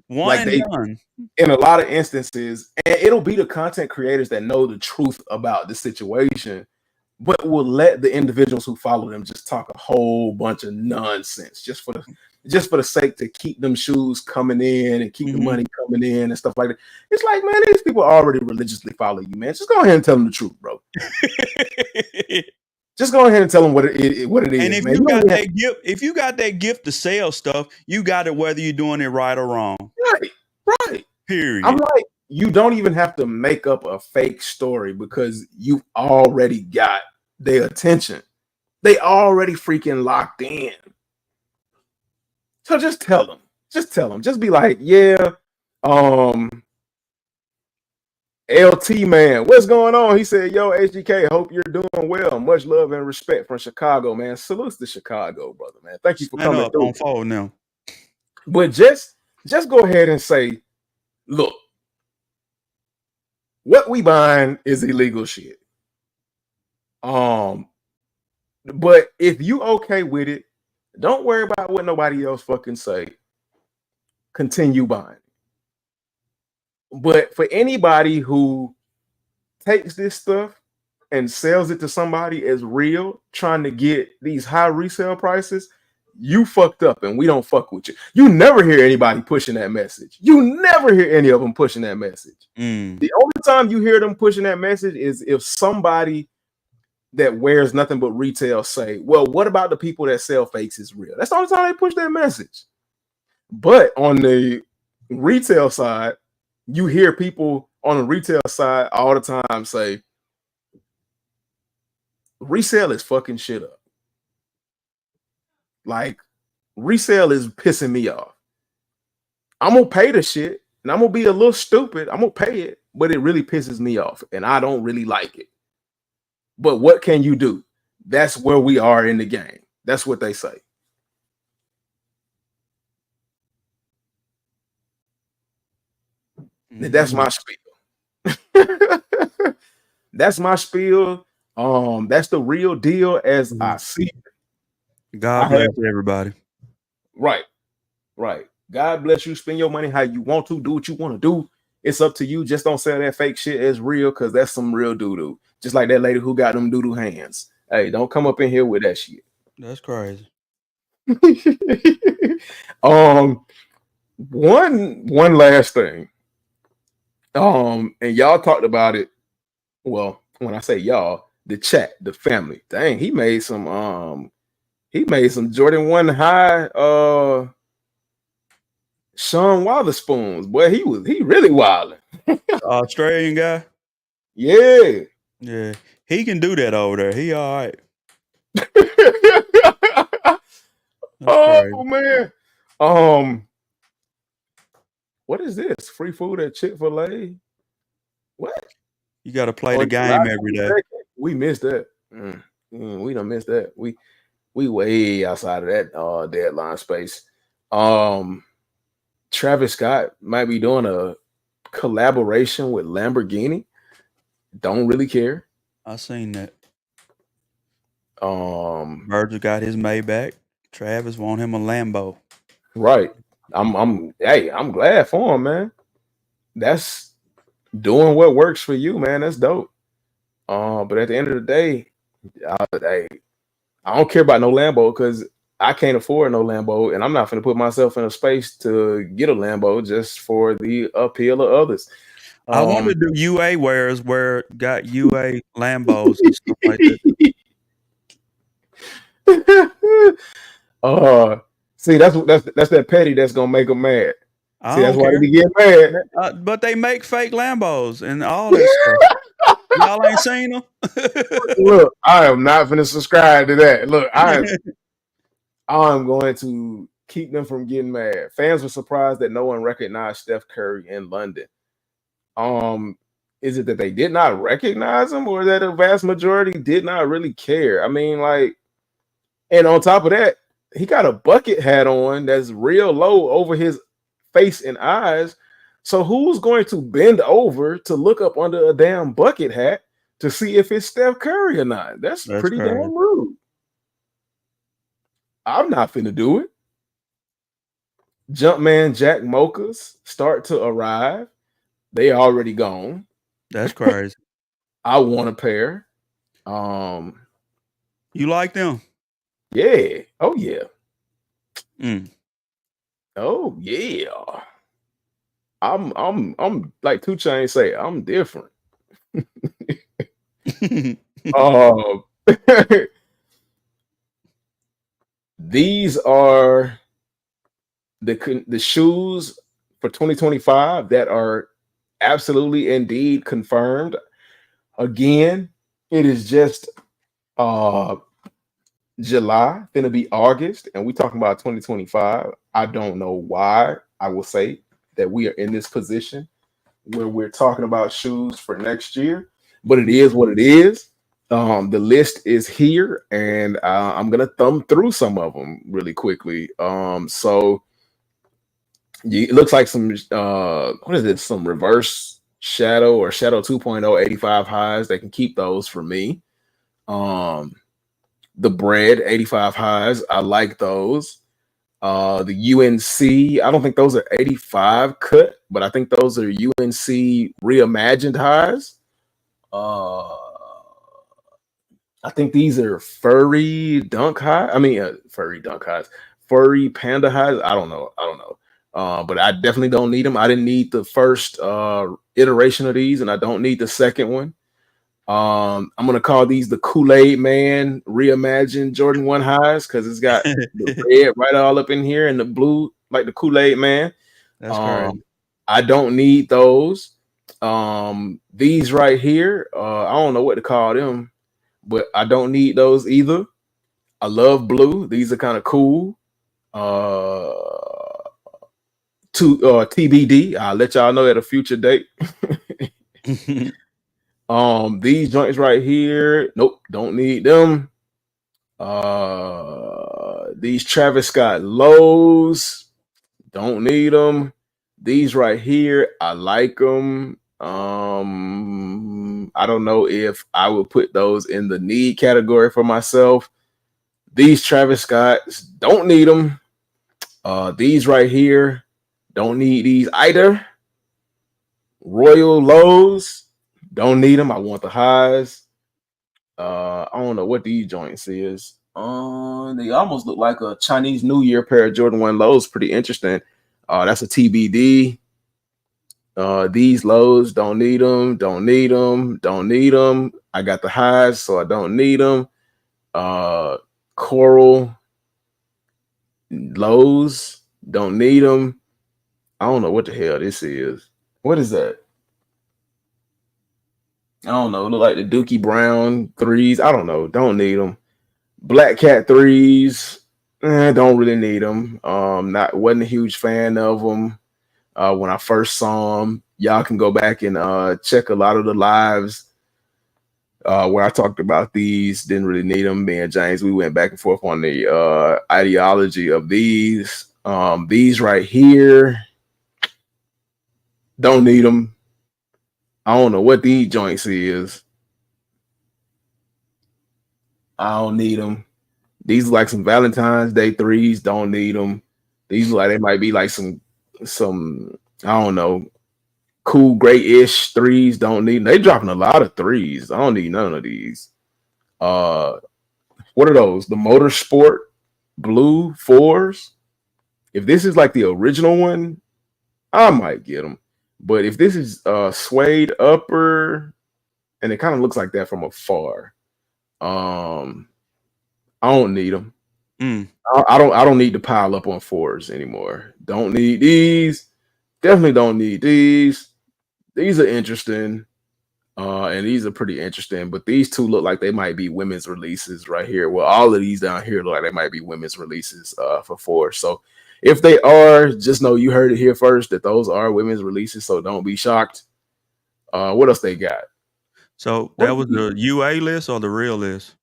One like and done. In a lot of instances, and it'll be the content creators that know the truth about the situation, but will let the individuals who follow them just talk a whole bunch of nonsense just for the sake to keep them shoes coming in and keep the money coming in and stuff like that. It's like, man, these people already religiously follow you, man. Just go ahead and tell them the truth, bro. Just go ahead and tell them what it is. And if man. you got that gift, if you got that gift to sell stuff, you got it whether you're doing it right or wrong. Right. Period. I'm like, you don't even have to make up a fake story because you've already got their attention. They already freaking locked in. So just tell them. Just tell them. Just be like, yeah, LT man, what's going on? He said, yo, HGK, hope you're doing well. Much love and respect from Chicago, man. Salutes to Chicago, brother, man. Thank you for coming up through. on phone now. But just go ahead and say, look, what we buying is illegal shit. But if you okay with it, don't worry about what nobody else fucking say. Continue buying. But for anybody who takes this stuff and sells it to somebody as real, trying to get these high resale prices, you fucked up and we don't fuck with you. You never hear anybody pushing that message. You never hear any of them pushing that message. The only time you hear them pushing that message is if somebody that wears nothing but retail say, well, what about the people that sell fakes is real? That's the only time they push that message. But on the retail side, you hear people on the retail side all the time say, resale is fucking shit up. Like, resale is pissing me off. I'm gonna pay the shit and I'm gonna be a little stupid. I'm gonna pay it, but it really pisses me off and I don't really like it. But what can you do? That's where we are in the game. That's what they say. That's my spiel. That's my spiel. That's the real deal as I see it. God bless everybody. Right. God bless you. Spend your money how you want to. Do what you want to do. It's up to you. Just don't sell that fake shit as real, because that's some real doo-doo. Just like that lady who got them doo-doo hands. Hey, don't come up in here with that shit. That's crazy. One last thing. And y'all talked about it. Well, when I say y'all, the chat, the family. Dang, he made some Jordan 1 high Sean Witherspoons. Boy, he really wilding. Australian guy? Yeah. Yeah. He can do that over there. He all right. Oh man. What is this? Free food at Chick-fil-A? What? You got to play the game every day. We missed that. We done missed that. We way outside of that deadline space. Travis Scott might be doing a collaboration with Lamborghini. Don't really care. I seen that. Virgil got his Maybach. Travis want him a Lambo. Right. I'm glad for him, man. That's doing what works for you, man. That's dope. But at the end of the day, I don't care about no Lambo, because I can't afford no Lambo, and I'm not going to put myself in a space to get a Lambo just for the appeal of others. I want to do UA wears where got UA Lambos and stuff like that. See, that's that petty that's gonna make them mad. See, that's why care. they get mad. But they make fake Lambos and all that stuff. Y'all ain't seen them. Look, I am not going to subscribe to that. Look, I'm going to keep them from getting mad. Fans were surprised that no one recognized Steph Curry in London. Is it that they did not recognize him, or that a vast majority did not really care? I mean, like, and on top of that, he got a bucket hat on that's real low over his face and eyes. So who's going to bend over to look up under a damn bucket hat to see if it's Steph Curry or not? That's pretty crazy. damn rude. I'm not finna do it. Jumpman Jack Mochas start to arrive. They already gone. That's crazy. I want a pair. You like them? Yeah. Oh yeah. Oh yeah. I'm like 2 Chainz say, I'm different. These are the shoes for 2025 that are absolutely indeed confirmed. Again, it is just July, gonna be August, and we talking about 2025. I don't know why I will say that we are in this position where we're talking about shoes for next year, but it is what it is. The list is here, and I'm gonna thumb through some of them really quickly. So it looks like some what is it? Some reverse shadow or shadow 2.0 85 highs. They can keep those for me. The bread 85 highs, I like those. The UNC, I don't think those are 85 cut, but I think those are UNC reimagined highs. I think these are furry dunk high. Furry dunk highs, furry panda highs. I don't know. But I definitely don't need them. I didn't need the first iteration of these, and I don't need the second one. I'm gonna call these the Kool-Aid Man reimagined Jordan 1 highs because it's got the red right all up in here and the blue like the Kool-Aid Man. That's correct. I don't need those. These right here, I don't know what to call them, but I don't need those either. I love blue. These are kind of cool. TBD. I'll let y'all know at a future date. These joints right here, nope, don't need them. These Travis Scott lows, don't need them. These right here, I like them. I don't know if I would put those in the need category for myself. These Travis Scotts, don't need them. These right here, don't need these either. Royal lows, don't need them. I want the highs. I don't know what these joints is. They almost look like a Chinese New Year pair of Jordan 1 lows. Pretty interesting. That's a TBD. These lows, don't need them. Don't need them. Don't need them. I got the highs, so I don't need them. Coral lows, don't need them. I don't know what the hell this is. What is that? I don't know. Look like the Dookie Brown 3s. I don't know. Don't need them. Black Cat 3s. Don't really need them. Wasn't a huge fan of them when I first saw them. Y'all can go back and check a lot of the lives where I talked about these. Didn't really need them. Me and James, we went back and forth on the ideology of these. These right here. Don't need them. I don't know what these joints is. I don't need them. These are like some Valentine's Day 3s. Don't need them. These like they might be like some I don't know, cool gray-ish 3s. Don't need them. They dropping a lot of 3s. I don't need none of these. What are those? The Motorsport blue 4s, if this is like the original one, I might get them. But if this is suede upper, and it kind of looks like that from afar, I don't need them. I don't need to pile up on 4s anymore. Don't need these. Definitely don't need these. These are interesting. And these are pretty interesting, but these two look like they might be women's releases right here. Well, all of these down here look like they might be women's releases for 4. So if they are, just know you heard it here first that those are women's releases. So don't be shocked. What else they got? So that was the UA list or the real list?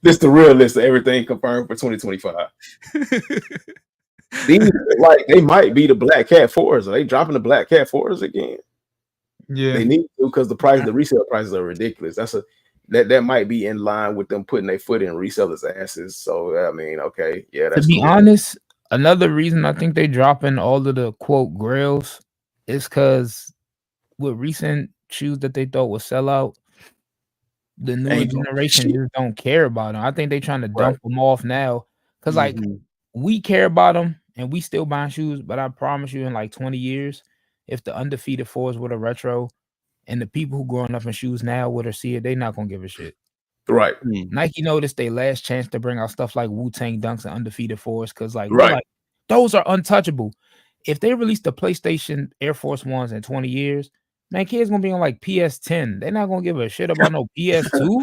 This the real list of everything confirmed for 2025. These like they might be the Black Cat 4s. Are they dropping the Black Cat 4s again? Yeah, they need to because the resale prices are ridiculous. That might be in line with them putting their foot in resellers' asses. So I mean, okay, yeah. That's to be cool. honest, another reason I think they dropping all of the quote grails is because with recent shoes that they thought would sell out, the newer generation just don't care about them. I think they trying to dump them off now because like we care about them and we still buying shoes, but I promise you in like 20 years. If the undefeated 4s with a retro and the people who growing up in shoes now would see it, they not gonna give a shit. Right. Nike noticed their last chance to bring out stuff like Wu-Tang Dunks and undefeated 4s because like those are untouchable. If they release the PlayStation Air Force Ones in 20 years, man, kids gonna be on like PS10. They're not gonna give a shit about no PS2.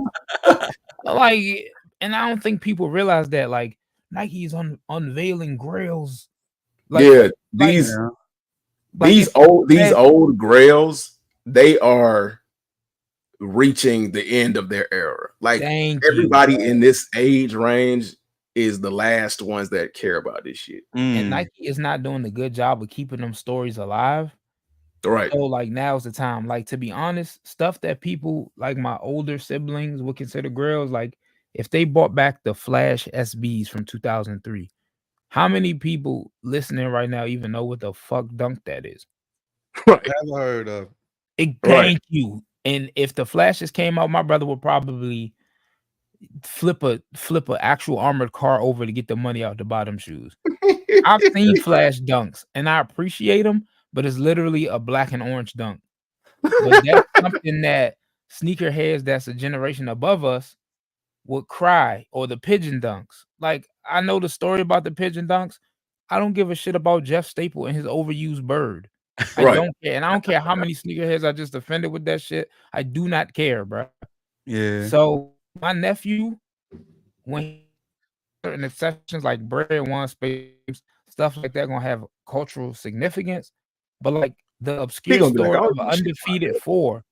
Like, and I don't think people realize that like Nike is unveiling grails. Like, yeah, these old grails, they are reaching the end of their era. Like everybody in this age range is the last ones that care about this shit. And Nike is not doing a good job of keeping them stories alive. Right. So like now's the time. Like to be honest, stuff that people like my older siblings would consider grails, like if they brought back the Flash SBs from 2003. How many people listening right now even know what the fuck dunk that is? Never heard of it. Thank you. And if the Flashes came out, my brother would probably flip a actual armored car over to get the money out to buy them shoes. I've seen Flash dunks and I appreciate them, but it's literally a black and orange dunk. But that's something that sneakerheads that's a generation above us would cry, or the pigeon dunks. Like, I know the story about the pigeon dunks. I don't give a shit about Jeff Staple and his overused bird. I don't care. And I don't care how many sneakerheads I just offended with that shit. I do not care, bro. Yeah. So my nephew, when certain exceptions like Bread One Space, stuff like that gonna have cultural significance. But like the obscure story of an undefeated 4.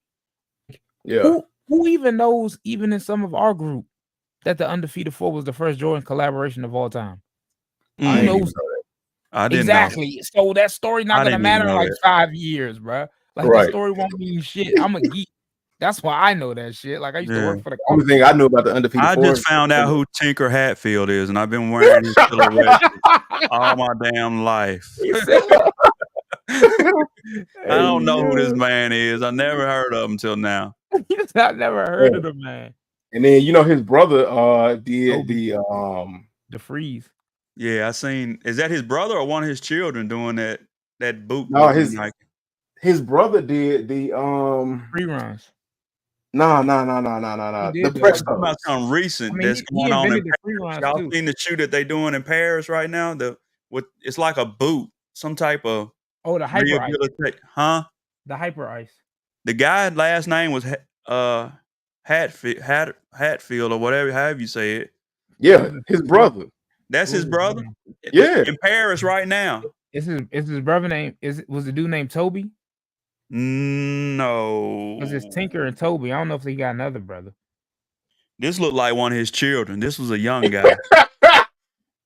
Yeah. Who even knows, even in some of our group, that the undefeated 4 was the first Jordan collaboration of all time? I didn't exactly. Know. So that story not gonna matter in like 5 years, bro. Like the story won't mean shit. I'm a geek. That's why I know that shit. Like I used to work for the only thing I knew about the undefeated. I just found out who Tinker Hatfield is, and I've been wearing his silhouette all my damn life. I don't know who this man is. I never heard of him till now. I never heard of the man. And then his brother did the freeze. Yeah, I seen. Is that his brother or one of his children doing that boot? No, his brother did the reruns. No. The press about something recent that's going on in Paris. Y'all seen the shoe that they doing in Paris right now? It's like a boot, some type of the Hyper Ice. Huh? The Hyper Ice. The guy last name was Hatfield or whatever, however you say it. Yeah, his brother. That's his brother. Yeah, in Paris right now. Is his brother name? Was the dude named Toby? No. Because it's Tinker and Toby. I don't know if he got another brother. This looked like one of his children. This was a young guy.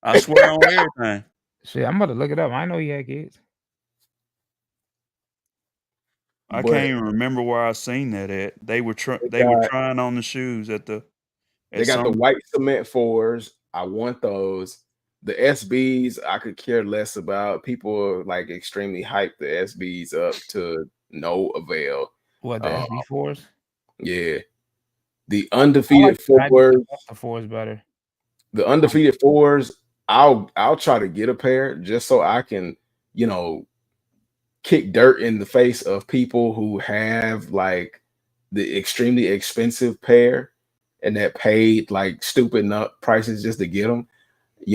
I swear on everything. Shit, I'm about to look it up. I know he had kids. I can't even remember where I seen that at. They were trying on the shoes at the. They got the white cement 4s. I want those. The SBs, I could care less about. People are like extremely hyped the SBs up to no avail. What, the SB4s? Yeah. The undefeated 4s. The 4 is better. The undefeated 4s, I'll try to get a pair just so I can, kick dirt in the face of people who have like the extremely expensive pair and that paid like stupid nut prices just to get them.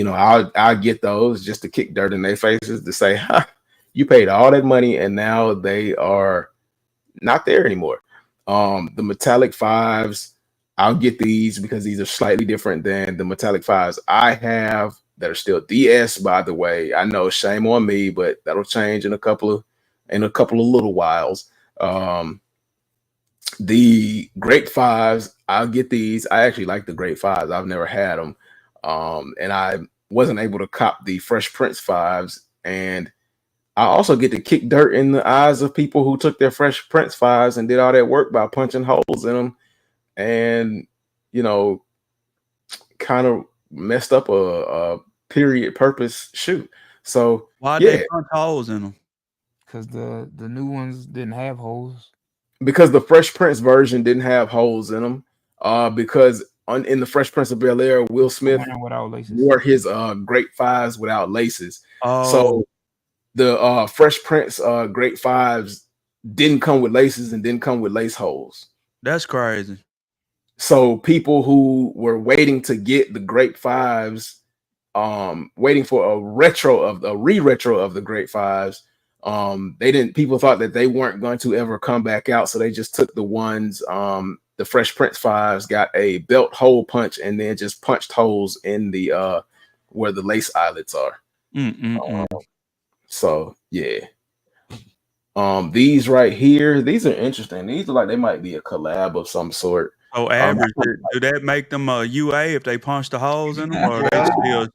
I'll get those just to kick dirt in their faces to say, "Ha, you paid all that money and now they are not there anymore." The metallic 5s, I'll get these because these are slightly different than the metallic 5s I have that are still DS, by the way. I know, shame on me, but that'll change in a couple of little whiles. The Great 5s, I'll get these. I actually like the Great 5s. I've never had them. And I wasn't able to cop the Fresh Prince 5s. And I also get to kick dirt in the eyes of people who took their Fresh Prince 5s and did all that work by punching holes in them and, kind of messed up a period purpose shoe. So why they punch holes in them? Because the new ones didn't have holes. Because the Fresh Prince version didn't have holes in them. Because in the Fresh Prince of Bel-Air, Will Smith wore his Great 5s without laces. Oh. So the Fresh Prince Great 5s didn't come with laces and didn't come with lace holes. That's crazy. So people who were waiting to get the Great 5s, waiting for a re-retro of the Great 5s, people thought that they weren't going to ever come back out, so they just took the ones, the Fresh Prince 5s, got a belt hole punch and then just punched holes in the where the lace eyelets are. So yeah. These right here, these are interesting. These are like they might be a collab of some sort. Oh, average. Do that make them UA if they punch the holes in them, or they still?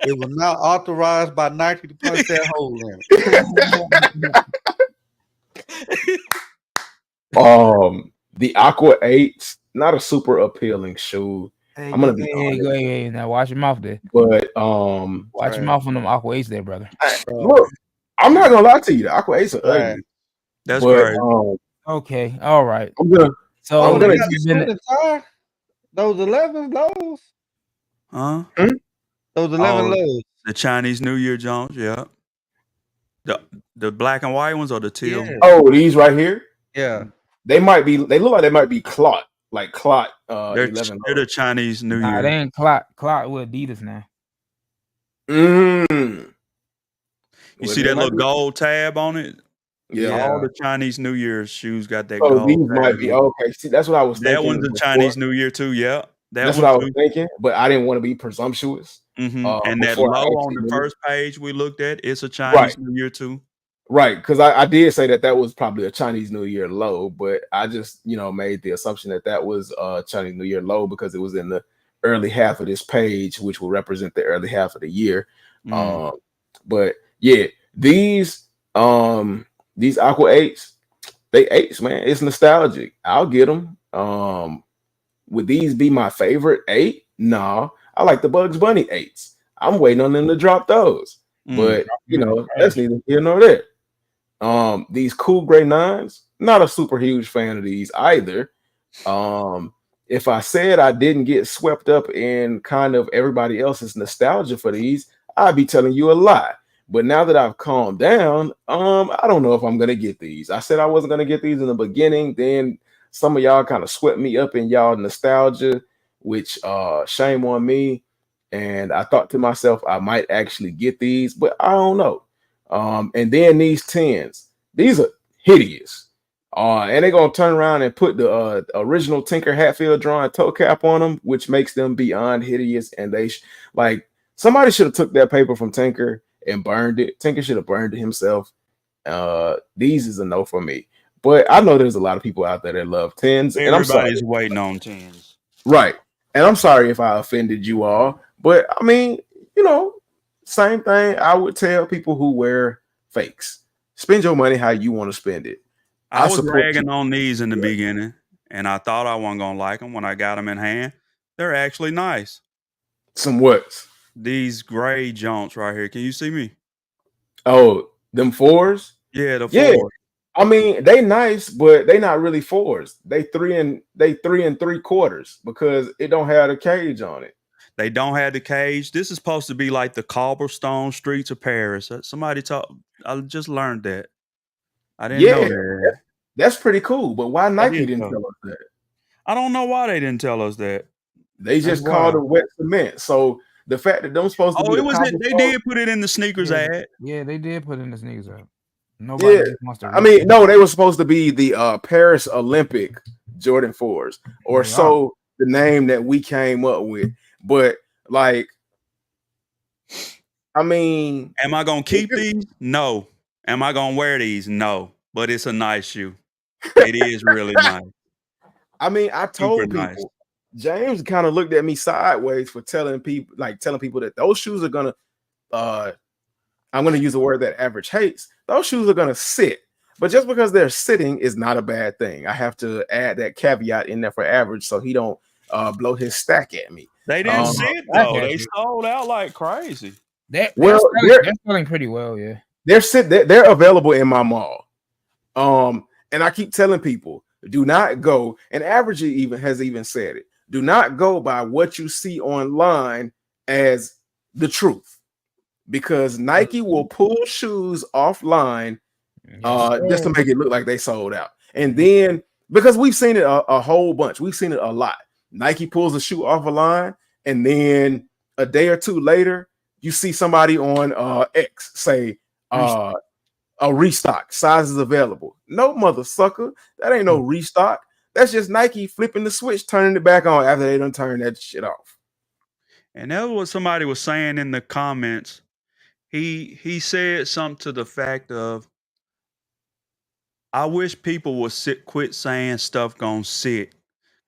It was not authorized by Nike to punch that hole in. The Aqua 8s, not a super appealing shoe. Hey, I'm gonna be honest. Hey, now watch your mouth there. But watch your mouth on them Aqua 8s there, brother. Look, I'm not gonna lie to you. The Aqua 8s are ugly. That's right. Okay, all right. I'm gonna those 11 lows. Huh? Those 11 lows. The Chinese New Year Jones, yeah. The black and white ones or the teal? Yeah. Oh, these right here? Yeah. They look like they might be clot. Like clot. They're 11 the Chinese New Nah, Year. they ain't clot with Adidas now. You see that little gold tab on it? Yeah. All the Chinese New Year shoes got that Oh, gold these tab. might be okay. See, that's what I was thinking. That one's the Chinese New Year too, yeah. That's what I was thinking, but I didn't want to be presumptuous. And that low on the first page we looked at, it's a Chinese New Year too. Right, because I did say that was probably a Chinese New Year low, but I just made the assumption that was a Chinese New Year low because it was in the early half of this page, which will represent the early half of the year. But yeah, these Aqua 8s, they 8s, man. It's nostalgic. I'll get them. Would these be my favorite 8? No, I like the Bugs Bunny 8s. I'm waiting on them to drop those. But that's neither here nor there. These cool gray 9s, not a super huge fan of these either. If I said I didn't get swept up in kind of everybody else's nostalgia for these, I'd be telling you a lie. But now that I've calmed down, I don't know if I'm gonna get these. I said I wasn't gonna get these in the beginning. Then some of y'all kind of swept me up in y'all nostalgia, which shame on me. And I thought to myself, I might actually get these, but I don't know. And then these 10s, these are hideous. And they're gonna turn around and put the original Tinker Hatfield drawing toe cap on them, which makes them beyond hideous. And they somebody should have took that paper from Tinker and burned it. Tinker should have burned it himself. These is a no for me. But I know there's a lot of people out there that love 10s. And I'm sorry. Everybody's waiting on 10s. Right. And I'm sorry if I offended you all. But I mean, same thing I would tell people who wear fakes. Spend your money how you want to spend it. I was ragging on these in the beginning, and I thought I wasn't going to like them when I got them in hand. They're actually nice. Some what? These gray Jones right here. Can you see me? Oh, them 4s? Yeah, the 4s. Yeah. I mean, they nice, but they not really 4s. They 3 3/4 because it don't have a cage on it. They don't have the cage. This is supposed to be like the cobblestone streets of Paris. Somebody I just learned that. I didn't know that. That's pretty cool. But why Nike didn't tell us that? I don't know why they didn't tell us that. They just called it wet cement. So the fact that them supposed to be they did put it in the sneakers ad. Yeah, they did put it in the sneakers ad. Nobody wants to. I mean, no, they were supposed to be the Paris Olympic Jordan 4s, or so the name that we came up with. But like, I mean, am I gonna keep these? No. Am I gonna wear these? No. But it's a nice shoe. It is really nice. I mean, I told people. James kind of looked at me sideways for telling people that those shoes are gonna. I'm gonna use a word that average hates. Those shoes are gonna sit, but just because they're sitting is not a bad thing. I have to add that caveat in there for average, so he don't blow his stack at me. They didn't sit though. They sold out like crazy. They're selling pretty well. Yeah, they're available in my mall. And I keep telling people, do not go. And Average has even said it. Do not go by what you see online as the truth, because Nike will pull shoes offline just to make it look like they sold out. And then, because we've seen it a whole bunch, we've seen it a lot. Nike pulls a shoe off a line, and then a day or two later, you see somebody on X say a restock, sizes available. No, mother sucker, that ain't no restock. That's just Nike flipping the switch, turning it back on after they done turned that shit off. And that's what somebody was saying in the comments. He said something to the fact of, I wish people would quit saying stuff gonna sit,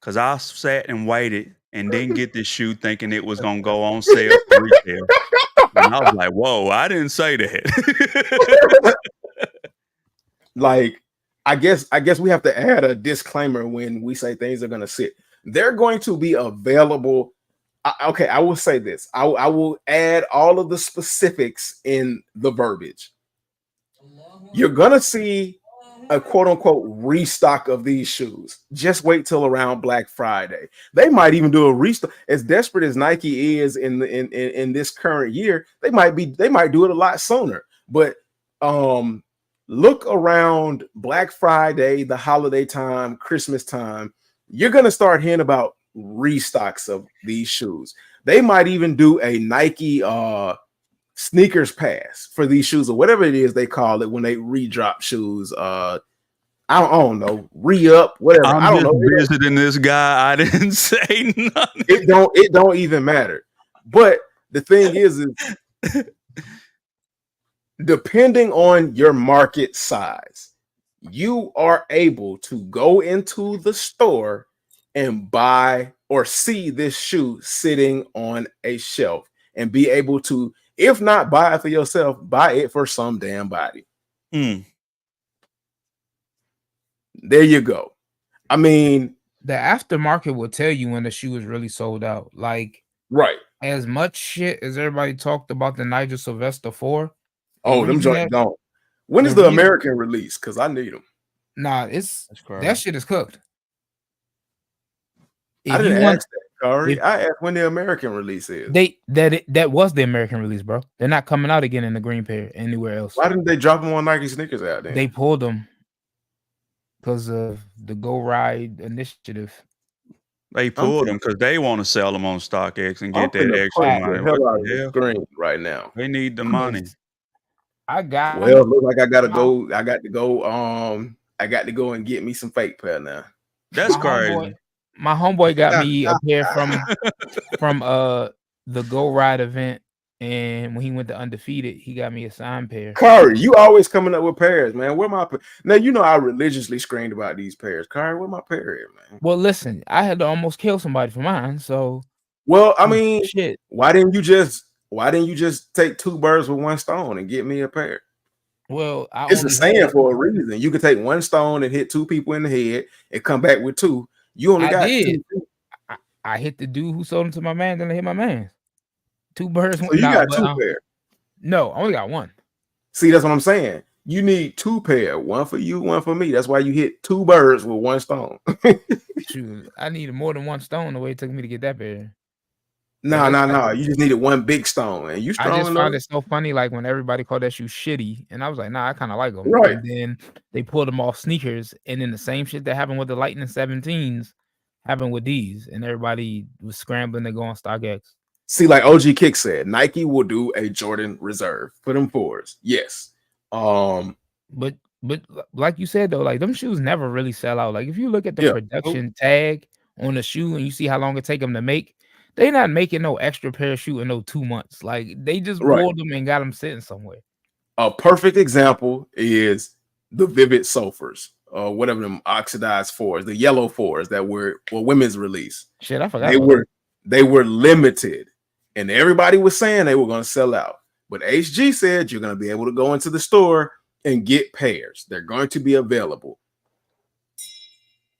because I sat and waited and didn't get this shoe thinking it was gonna go on sale for retail. And I was like, whoa, I didn't say that. Like, I guess we have to add a disclaimer when we say things are gonna sit. They're going to be available. Okay, I will say this. I will add all of the specifics in the verbiage. You're gonna see a quote unquote restock of these shoes. Just wait till around Black Friday. They might even do a restock. As desperate as Nike is in this current year, they might do it a lot sooner. But look around Black Friday, the holiday time, Christmas time. You're gonna start hearing about restocks of these shoes. They might even do a Nike sneakers pass for these shoes, or whatever it is they call it when they redrop shoes. I don't know, re-up, whatever. I'm I don't just know. visiting this guy. I didn't say nothing. It don't even matter. But the thing is depending on your market size, you are able to go into the store and buy or see this shoe sitting on a shelf and be able to, if not buy it for yourself, buy it for some damn body. There you go. I mean, the aftermarket will tell you when the shoe is really sold out. Like, right. As much shit as everybody talked about the Nigel Sylvester 4. Oh, them joints don't. When is the American release? Because I need them. Nah, that shit is cooked. I didn't ask that, Kari. I asked when the American release is. That was the American release, bro. They're not coming out again in the green pair anywhere else. Why didn't they drop them on Nike sneakers out there? They pulled them because of the Go Ride initiative. They pulled them because they want to sell them on StockX and get that extra money. Screen right now. They need the money. Look like I got to go. I got to go and get me some fake pair now. That's crazy. My homeboy got me a pair from the Go Ride event, and when he went to Undefeated, he got me a signed pair. Kari, you always coming up with pairs, man. Where my now? You know I religiously screamed about these pairs. Kari, where my pair is, man? Well, listen, I had to almost kill somebody for mine. So, well, I mean, shit. Why didn't you just take two birds with one stone and get me a pair? Well, it's a saying for a reason. You could take one stone and hit two people in the head and come back with two. You only got two. I hit the dude who sold them to my man, then I hit my man. Two birds. So you got two pair. No, I only got one. See, that's what I'm saying. You need 2 pair, one for you, one for me. That's why you hit 2 birds with 1 stone. Shoot, I needed more than 1 stone the way it took me to get that pair. No. You just needed 1 big stone, and you strong I just enough. found it so funny, like when everybody called that shoe shitty, and I was like, nah, I kind of like them. Right. And then they pulled them off sneakers, and then the same shit that happened with the Lightning 17s happened with these, and everybody was scrambling to go on StockX. See, like OG Kick said, Nike will do a Jordan Reserve for them 4s. Yes. But like you said though, like them shoes never really sell out. Like if you look at the production tag on the shoe and you see how long it take them to make, they not making no extra pair of shoe in no 2 months. Like they just rolled them and got them sitting somewhere. A perfect example is the Vivid Sulfurs, whatever them oxidized 4s, the yellow 4s that were women's release. Shit, I forgot. They were limited, and everybody was saying they were going to sell out. But HG said you're going to be able to go into the store and get pairs. They're going to be available.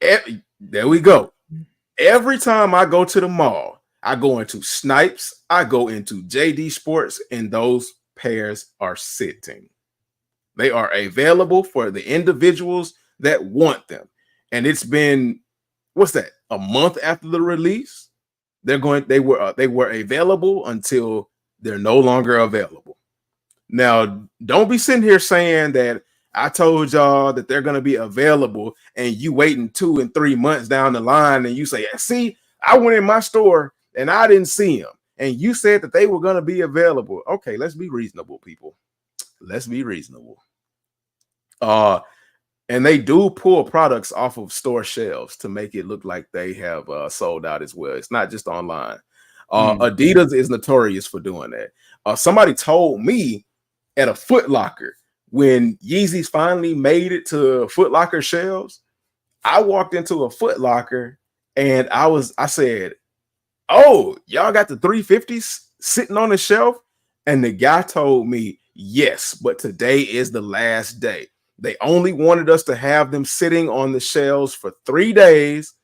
There we go. Every time I go to the mall, I go into Snipes, I go into JD Sports, and those pairs are sitting. They are available for the individuals that want them. And it's been, what's that, a month after the release? They were available until they're no longer available. Now, don't be sitting here saying that I told y'all that they're going to be available and you waiting 2 and 3 months down the line and you say, see, I went in my store and I didn't see them. And you said that they were going to be available. Okay, let's be reasonable, people. Let's be reasonable. And they do pull products off of store shelves to make it look like they have sold out as well. It's not just online. Adidas is notorious for doing that. Somebody told me at a Foot Locker when Yeezys finally made it to Foot Locker shelves, I walked into a Foot Locker and I said, oh, y'all got the 350s sitting on the shelf? And the guy told me, yes, but today is the last day. They only wanted us to have them sitting on the shelves for 3 days,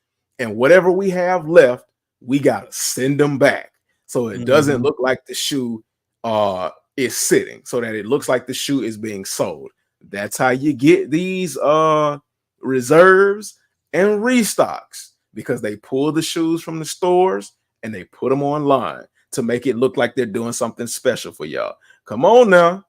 and whatever we have left, we got to send them back. So it doesn't look like the shoe is sitting, so that it looks like the shoe is being sold. That's how you get these reserves and restocks, because they pull the shoes from the stores and they put them online to make it look like they're doing something special for y'all. Come on now.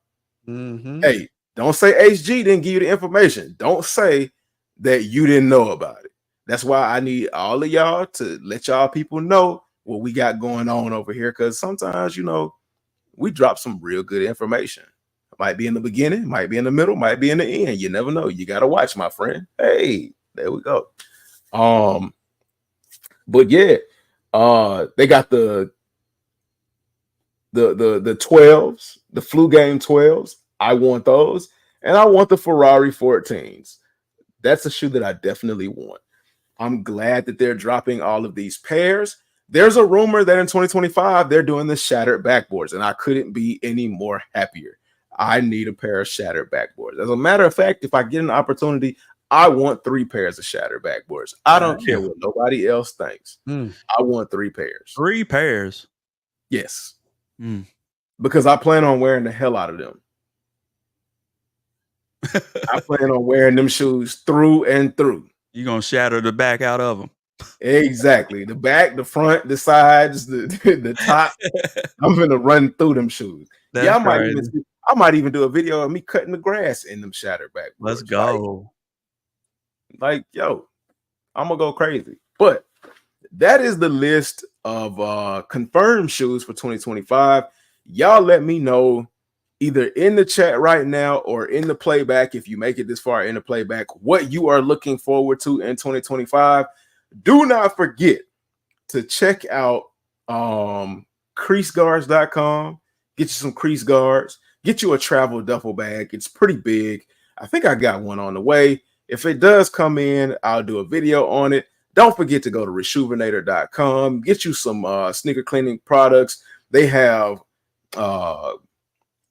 Hey, don't say HG didn't give you the information. Don't say that you didn't know about it. That's why I need all of y'all to let y'all people know what we got going on over here, because sometimes, you know, we drop some real good information. It might be in the beginning, might be in the middle, might be in the end. You never know. You got to watch, my friend. Hey, there we go. But yeah, they got the 12s, the Flu Game 12s. I want those, and I want the Ferrari 14s. That's a shoe that I definitely want. I'm glad that they're dropping all of these pairs. There's a rumor that in 2025 they're doing the shattered backboards, and I couldn't be any more happier. I need a pair of shattered backboards. As a matter of fact, if I get an opportunity, I want 3 pairs of shattered backboards. I don't care what nobody else thinks. I want 3 pairs. 3 pairs? Yes. Because I plan on wearing the hell out of them. I plan on wearing them shoes through and through. You're going to shatter the back out of them. Exactly. The back, the front, the sides, the top. I'm going to run through them shoes. That's yeah, I might even do a video of me cutting the grass in them shattered backboards. Let's go. Like, yo, I'm going to go crazy. But that is the list of confirmed shoes for 2025. Y'all let me know either in the chat right now or in the playback, if you make it this far in the playback, what you are looking forward to in 2025. Do not forget to check out creaseguards.com. Get you some crease guards. Get you a travel duffel bag. It's pretty big. I think I got one on the way. If it does come in, I'll do a video on it. Don't forget to go to reshoevnator.com. Get you some sneaker cleaning products. They have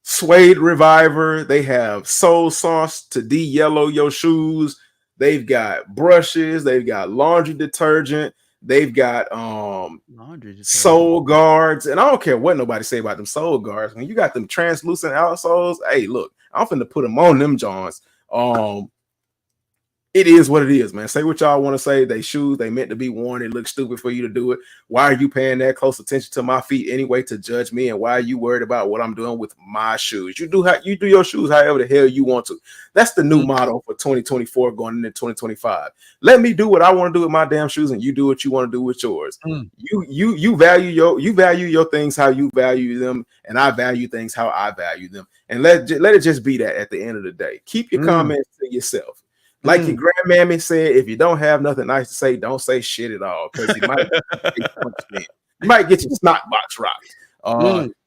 Suede Reviver. They have Soul Sauce to de-yellow your shoes. They've got brushes. They've got laundry detergent. They've got sole guards. And I don't care what nobody say about them sole guards. When you got them translucent outsoles, hey, look, I'm finna put them on them Johns. It is what it is, man. Say what y'all want to say. They shoes, they meant to be worn. It looks stupid for you to do it. Why are you paying that close attention to my feet anyway to judge me? And why are you worried about what I'm doing with my shoes? You do your shoes however the hell you want to. That's the new motto for 2024 going into 2025. Let me do what I want to do with my damn shoes, and you do what you want to do with yours. You value your things how you value them, and I value things how I value them. And let it just be that at the end of the day. Keep your comments to yourself. Like your grandmammy said, if you don't have nothing nice to say, don't say shit at all, because you might get your snot box rocked.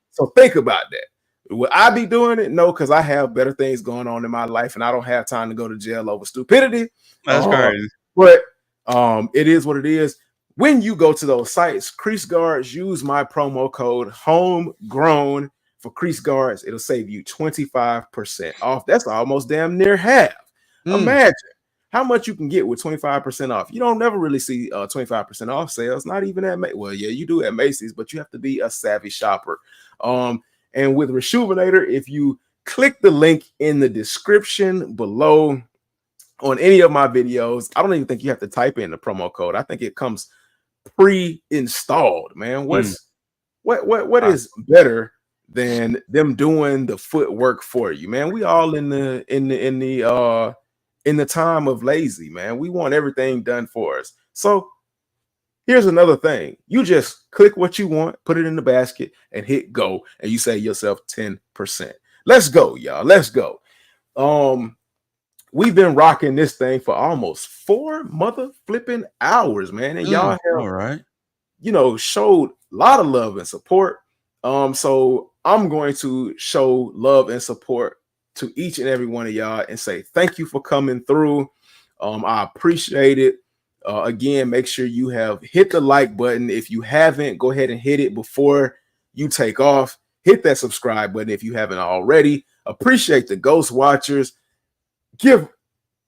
So think about that. Will I be doing it? No, because I have better things going on in my life, and I don't have time to go to jail over stupidity. That's crazy. But it is what it is. When you go to those sites, Crease Guards, use my promo code Homegrown for Crease Guards. It'll save you 25% off. That's almost damn near half. Imagine how much you can get with 25% off. You don't never really see 25% off sales, not even at Macy's. Well, yeah, you do at Macy's, but you have to be a savvy shopper. And with Resjuvenator, if you click the link in the description below on any of my videos, I don't even think you have to type in the promo code. I think it comes pre-installed, man. What is better than them doing the footwork for you, man? We all in the time of lazy, man. We want everything done for us. So here's another thing. You just click what you want, put it in the basket, and hit go, and you save yourself 10%. Let's go, y'all. Let's go. We've been rocking this thing for almost 4 mother flipping hours, man. And y'all have, all right, showed a lot of love and support. So I'm going to show love and support to each and every one of y'all and say thank you for coming through. I appreciate it. Again, make sure you have hit the like button. If you haven't, go ahead and hit it before you take off. Hit that subscribe button if you haven't already. Appreciate the Ghost Watchers. Give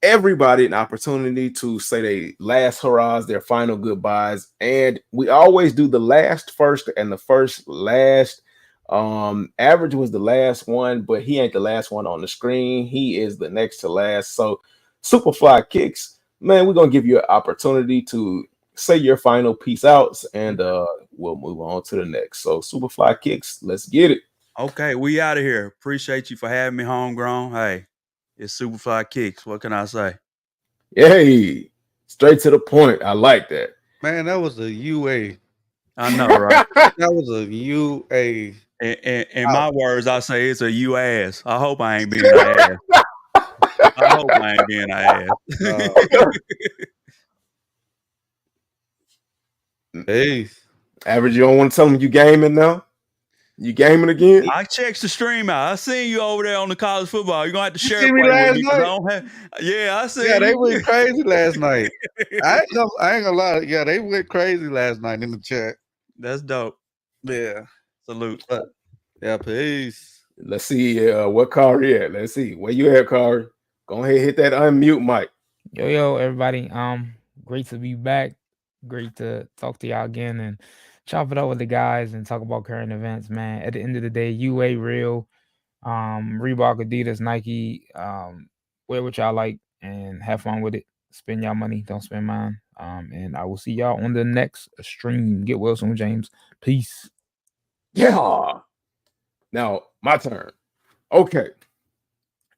everybody an opportunity to say their last hurrahs, their final goodbyes. And we always do the last first and the first last. Average was the last one, but he ain't the last one on the screen. He is the next to last. So Superfly Kicks, man, we're gonna give you an opportunity to say your final peace outs, and we'll move on to the next. So Superfly Kicks, let's get it. Okay, we out of here. Appreciate you for having me, Homegrown. Hey, it's Superfly Kicks. What can I say? Hey, straight to the point. I like that. Man, that was a UA. I know, right? That was a UA. In my words, I say it's a you ass. I hope I ain't being an ass. I hope I ain't being an ass. Hey, Average, you don't want to tell them you gaming now? You gaming again? I checked the stream out. I seen you over there on the college football. You're gonna have to share see it me with last me. night? I see. Yeah, they went crazy last night. I ain't gonna lie. Yeah, they went crazy last night in the chat. That's dope. Yeah. Salute. Yeah, peace. Let's see what Kari at. Let's see. Where you at, Kari? Go ahead, hit that unmute mic. Yo, everybody. Great to be back. Great to talk to y'all again and chop it up with the guys and talk about current events, man. At the end of the day, UA real. Reebok, Adidas, Nike, wear what y'all like and have fun with it. Spend y'all money, don't spend mine. And I will see y'all on the next stream. Get well soon, James. Peace. Yeah. Now, my turn. Okay.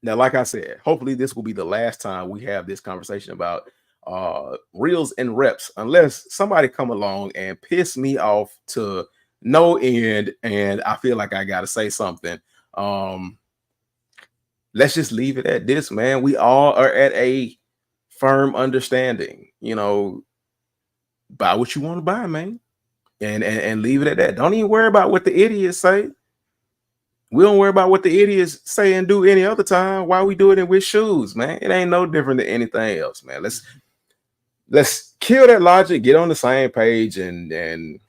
Now, like I said, hopefully this will be the last time we have this conversation about reels and reps, unless somebody come along and piss me off to no end and I feel like I got to say something. Let's just leave it at this, man. We all are at a firm understanding, buy what you want to buy, man. And leave it at that. Don't even worry about what the idiots say. We don't worry about what the idiots say and do any other time. Why we do it with shoes, man? It ain't no different than anything else, man. Let's kill that logic, get on the same page, and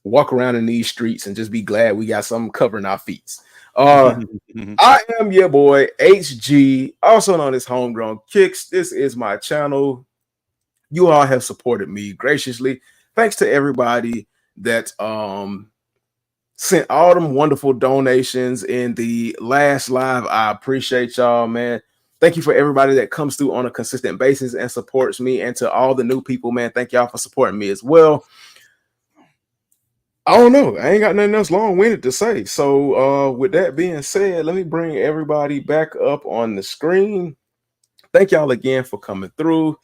walk around in these streets and just be glad we got something covering our feet. I am your boy HG, also known as Homegrown Kicks. This is my channel. You all have supported me graciously. Thanks to everybody that sent all them wonderful donations in the last live. I appreciate y'all, man. Thank you for everybody that comes through on a consistent basis and supports me. And to all the new people, man, thank y'all for supporting me as well. I don't know. I ain't got nothing else long-winded to say. So with that being said, let me bring everybody back up on the screen. Thank y'all again for coming through.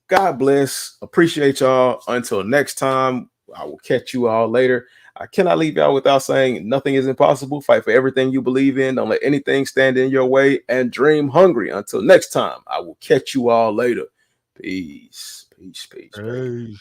God bless. Appreciate y'all. Until next time, I will catch you all later. I cannot leave y'all without saying nothing is impossible. Fight for everything you believe in. Don't let anything stand in your way, and dream hungry. Until next time, I will catch you all later. Peace. Peace. Peace. Peace.